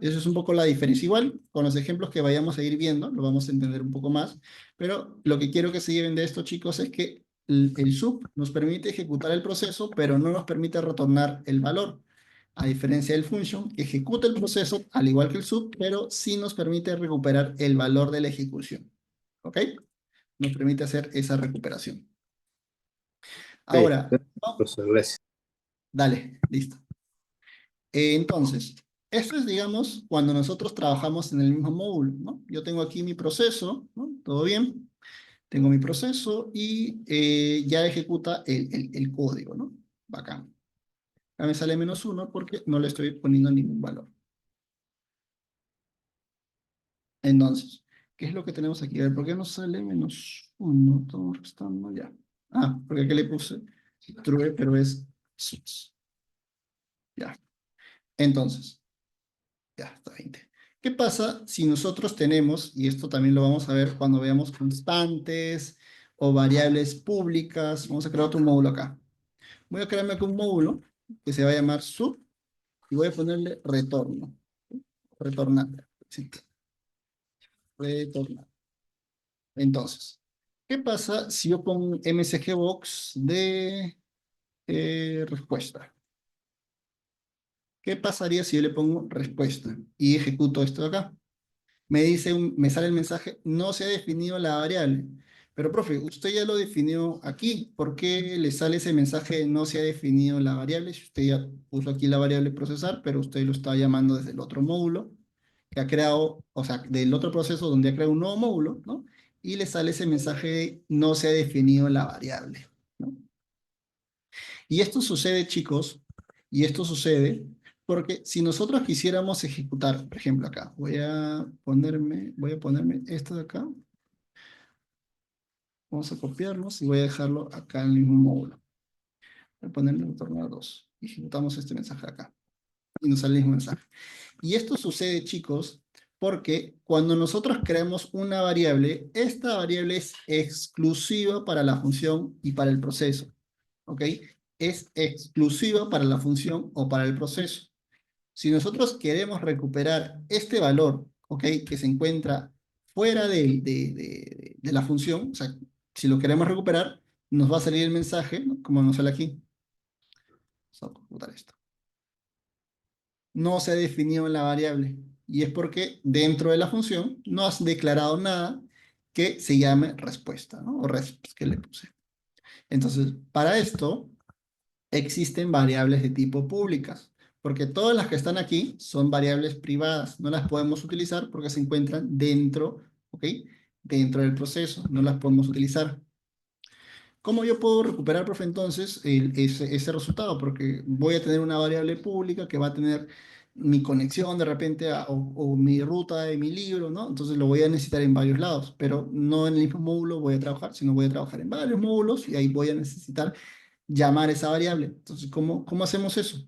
Eso es un poco la diferencia. Igual, con los ejemplos que vayamos a ir viendo, lo vamos a entender un poco más. Pero lo que quiero que se lleven de esto, chicos, es que el sub nos permite ejecutar el proceso, pero no nos permite retornar el valor. A diferencia del function, que ejecuta el proceso al igual que el sub, pero sí nos permite recuperar el valor de la ejecución. ¿Ok? Nos permite hacer esa recuperación. Ok, Ahora, profesor, gracias. dale, listo. Entonces, esto es, digamos, cuando nosotros trabajamos en el mismo módulo, ¿no? Yo tengo aquí mi proceso, ¿no? Todo bien. Tengo mi proceso y ya ejecuta el código, ¿no? Bacán. Acá me sale -1 porque no le estoy poniendo ningún valor. Entonces, ¿qué es lo que tenemos aquí? A ver, ¿por qué nos sale -1? Estamos restando ya. Ah, porque aquí le puse true, pero es ya. Entonces, ya está 20. ¿Qué pasa si nosotros tenemos, y esto también lo vamos a ver cuando veamos constantes o variables públicas? Vamos a crear otro módulo acá. Voy a crearme aquí un módulo que se va a llamar sub y voy a ponerle retorno. Retornar. Sí, retornar. Entonces, ¿qué pasa si yo pongo un MSG box de respuesta? ¿Qué pasaría si yo le pongo respuesta y ejecuto esto de acá? Me sale el mensaje, no se ha definido la variable. Pero, profe, usted ya lo definió aquí. ¿Por qué le sale ese mensaje de no se ha definido la variable? Si usted ya puso aquí la variable procesar, pero usted lo está llamando desde el otro módulo que ha creado, o sea, del otro proceso donde ha creado un nuevo módulo, ¿no? Y le sale ese mensaje de no se ha definido la variable, ¿no? Y esto sucede, chicos, y esto sucede porque si nosotros quisiéramos ejecutar, por ejemplo, acá, voy a ponerme esto de acá, vamos a copiarlos y voy a dejarlo acá en el mismo módulo. Voy a ponerle retorno 2. Ejecutamos este mensaje acá y nos sale el mismo mensaje. Y esto sucede, chicos, porque cuando nosotros creamos una variable, esta variable es exclusiva para la función y para el proceso. ¿Ok? Es exclusiva para la función o para el proceso. Si nosotros queremos recuperar este valor, ¿ok? Que se encuentra fuera de la función, o sea, si lo queremos recuperar, nos va a salir el mensaje, ¿no? Como nos sale aquí. Vamos a computar esto. No se ha definido la variable. Y es porque dentro de la función no has declarado nada que se llame respuesta, ¿no? O resp que le puse. Entonces, para esto existen variables de tipo públicas, porque todas las que están aquí son variables privadas. No las podemos utilizar porque se encuentran dentro, ¿ok? Dentro del proceso. No las podemos utilizar. ¿Cómo yo puedo recuperar, profe, entonces ese resultado? Porque voy a tener una variable pública que va a tener mi conexión de repente o mi ruta de mi libro, ¿no? Entonces lo voy a necesitar en varios lados, pero no en el mismo módulo voy a trabajar, sino voy a trabajar en varios módulos y ahí voy a necesitar llamar esa variable. Entonces, ¿cómo hacemos eso?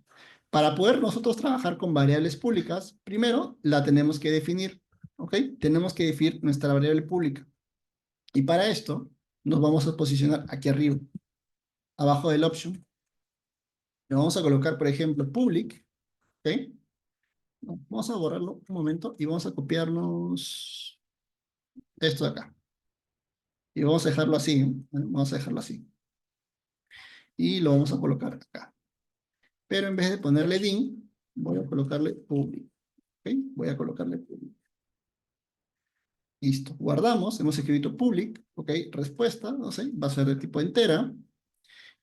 Para poder nosotros trabajar con variables públicas, primero la tenemos que definir, ¿ok? Tenemos que definir nuestra variable pública. Y para esto nos vamos a posicionar aquí arriba, abajo del option. Le vamos a colocar, por ejemplo, public, ¿ok? Vamos a borrarlo un momento y vamos a copiarnos esto de acá. Y vamos a dejarlo así, ¿no? Vamos a dejarlo así. Y lo vamos a colocar acá. Pero en vez de ponerle din, voy a colocarle public. ¿Ok? Voy a colocarle public. Listo. Guardamos. Hemos escrito public. ¿Ok? Respuesta. No sé. Va a ser de tipo entera.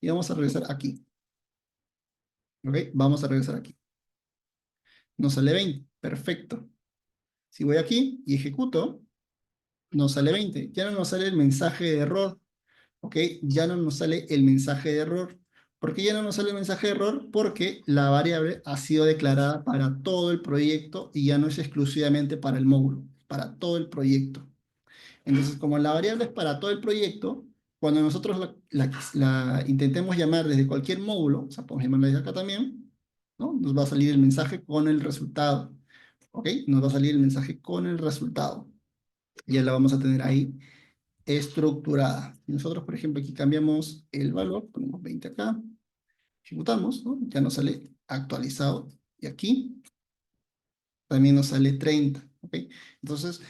Y vamos a regresar aquí. ¿Ok? Vamos a regresar aquí. Nos sale 20. Perfecto. Si voy aquí y ejecuto, nos sale 20. Ya no nos sale el mensaje de error. ¿Ok? Ya no nos sale el mensaje de error. ¿Por qué ya no nos sale el mensaje de error? Porque la variable ha sido declarada para todo el proyecto y ya no es exclusivamente para el módulo, para todo el proyecto. Entonces, como la variable es para todo el proyecto, cuando nosotros la intentemos llamar desde cualquier módulo, o sea, podemos llamarla desde acá también, ¿no? Nos va a salir el mensaje con el resultado. ¿Ok? Nos va a salir el mensaje con el resultado. Y ya la vamos a tener ahí estructurada. Si nosotros, por ejemplo, aquí cambiamos el valor, ponemos 20 acá, ejecutamos, ¿no? Ya nos sale actualizado. Y aquí también nos sale 30, ¿ok? Entonces,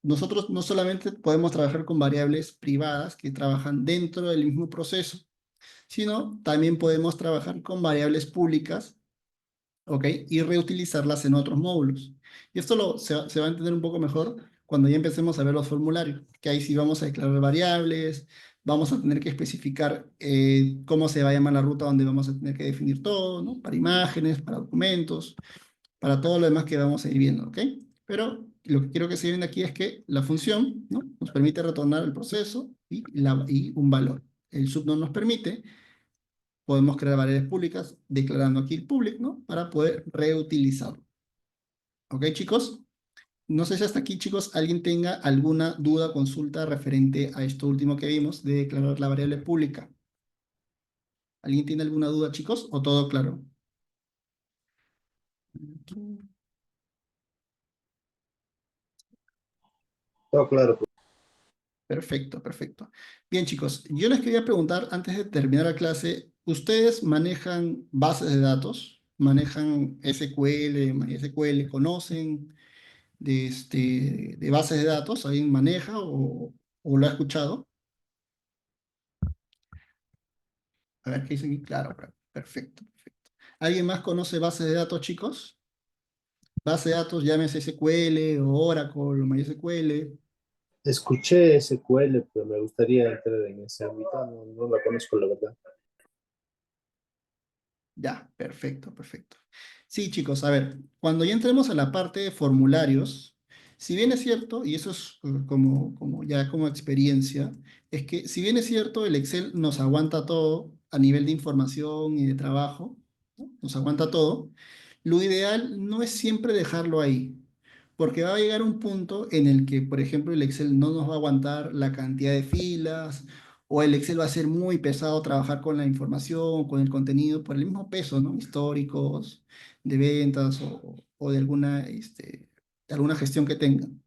nosotros no solamente podemos trabajar con variables privadas que trabajan dentro del mismo proceso, sino también podemos trabajar con variables públicas, ¿ok? Y reutilizarlas en otros módulos. Y esto se va a entender un poco mejor cuando ya empecemos a ver los formularios, que ahí sí vamos a declarar variables, vamos a tener que especificar cómo se va a llamar la ruta donde vamos a tener que definir todo, ¿no? Para imágenes, para documentos, para todo lo demás que vamos a ir viendo, ¿ok? Pero lo que quiero que se vean aquí es que la función, ¿no? Nos permite retornar el proceso y un valor. El sub no nos permite, podemos crear variables públicas declarando aquí el public, ¿no? Para poder reutilizarlo. ¿Ok, chicos? No sé si hasta aquí, chicos, alguien tenga alguna duda, consulta referente a esto último que vimos de declarar la variable pública. ¿Alguien tiene alguna duda, chicos? ¿O todo claro? Todo claro. Perfecto, perfecto. Bien, chicos, yo les quería preguntar antes de terminar la clase, ¿ustedes manejan bases de datos? ¿Manejan SQL, MySQL? ¿Conocen de bases de datos? ¿Alguien maneja o lo ha escuchado? A ver qué dicen aquí. Claro, perfecto, perfecto. ¿Alguien más conoce bases de datos, chicos? Base de datos, llámese SQL o Oracle o MySQL. Escuché SQL, pero me gustaría entrar en ese ámbito. No la conozco, la verdad. Ya, perfecto, perfecto. Sí, chicos, a ver, cuando ya entremos a la parte de formularios, si bien es cierto, y eso es como ya como experiencia, es que si bien es cierto, el Excel nos aguanta todo a nivel de información y de trabajo, ¿no? Nos aguanta todo, lo ideal no es siempre dejarlo ahí, porque va a llegar un punto en el que, por ejemplo, el Excel no nos va a aguantar la cantidad de filas, o el Excel va a ser muy pesado trabajar con la información, con el contenido, por el mismo peso, ¿no? Históricos, de ventas o de alguna gestión que tengan.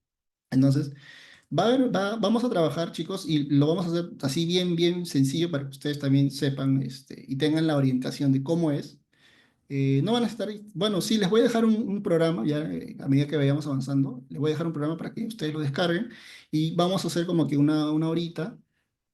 Entonces, vamos a trabajar, chicos, y lo vamos a hacer así bien, bien sencillo para que ustedes también sepan y tengan la orientación de cómo es. No van a estar, bueno, sí, les voy a dejar un programa, ya a medida que vayamos avanzando, les voy a dejar un programa para que ustedes lo descarguen y vamos a hacer como que una horita,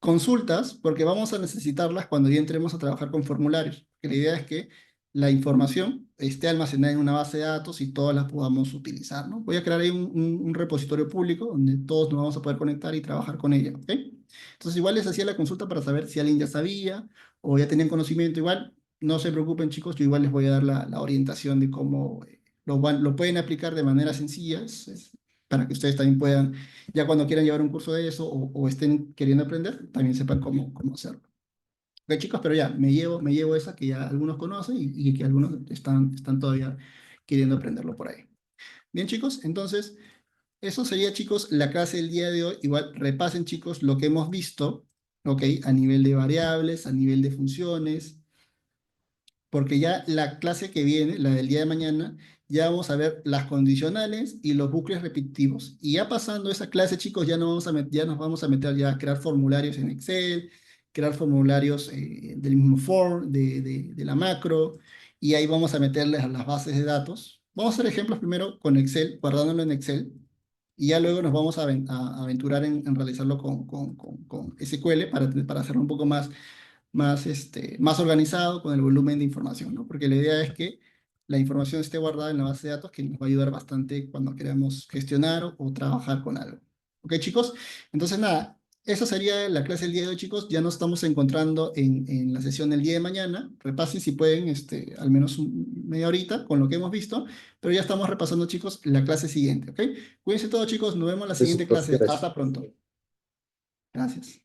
consultas, porque vamos a necesitarlas cuando ya entremos a trabajar con formularios, que la idea es que la información esté almacenada en una base de datos y todas las podamos utilizar, ¿no? Voy a crear ahí un repositorio público donde todos nos vamos a poder conectar y trabajar con ella, ¿ok? Entonces igual les hacía la consulta para saber si alguien ya sabía o ya tenían conocimiento igual. No se preocupen, chicos, yo igual les voy a dar la orientación de cómo lo pueden aplicar de manera sencilla, para que ustedes también puedan, ya cuando quieran llevar un curso de eso o estén queriendo aprender, también sepan cómo hacerlo. Ok, chicos, pero ya, me llevo esa que ya algunos conocen y que algunos están todavía queriendo aprenderlo por ahí. Bien, chicos, entonces, eso sería, chicos, la clase del día de hoy. Igual repasen, chicos, lo que hemos visto, ok, a nivel de variables, a nivel de funciones, porque ya la clase que viene, la del día de mañana, ya vamos a ver las condicionales y los bucles repetitivos. Y ya pasando esa clase, chicos, ya nos vamos a meter ya a crear formularios en Excel, crear formularios del mismo form, de la macro, y ahí vamos a meterles a las bases de datos. Vamos a hacer ejemplos primero con Excel, guardándolo en Excel, y ya luego nos vamos a aventurar en realizarlo con SQL para hacerlo un poco más organizado con el volumen de información, ¿no? Porque la idea es que la información esté guardada en la base de datos, que nos va a ayudar bastante cuando queramos gestionar o trabajar con algo. ¿Ok, chicos? Entonces, nada, esa sería la clase del día de hoy, chicos. Ya nos estamos encontrando en la sesión del día de mañana. Repasen si pueden, al menos media horita con lo que hemos visto, pero ya estamos repasando, chicos, la clase siguiente, ¿ok? Cuídense todos, chicos. Nos vemos en la Eso, siguiente pues, clase. gracias. Hasta pronto. Gracias.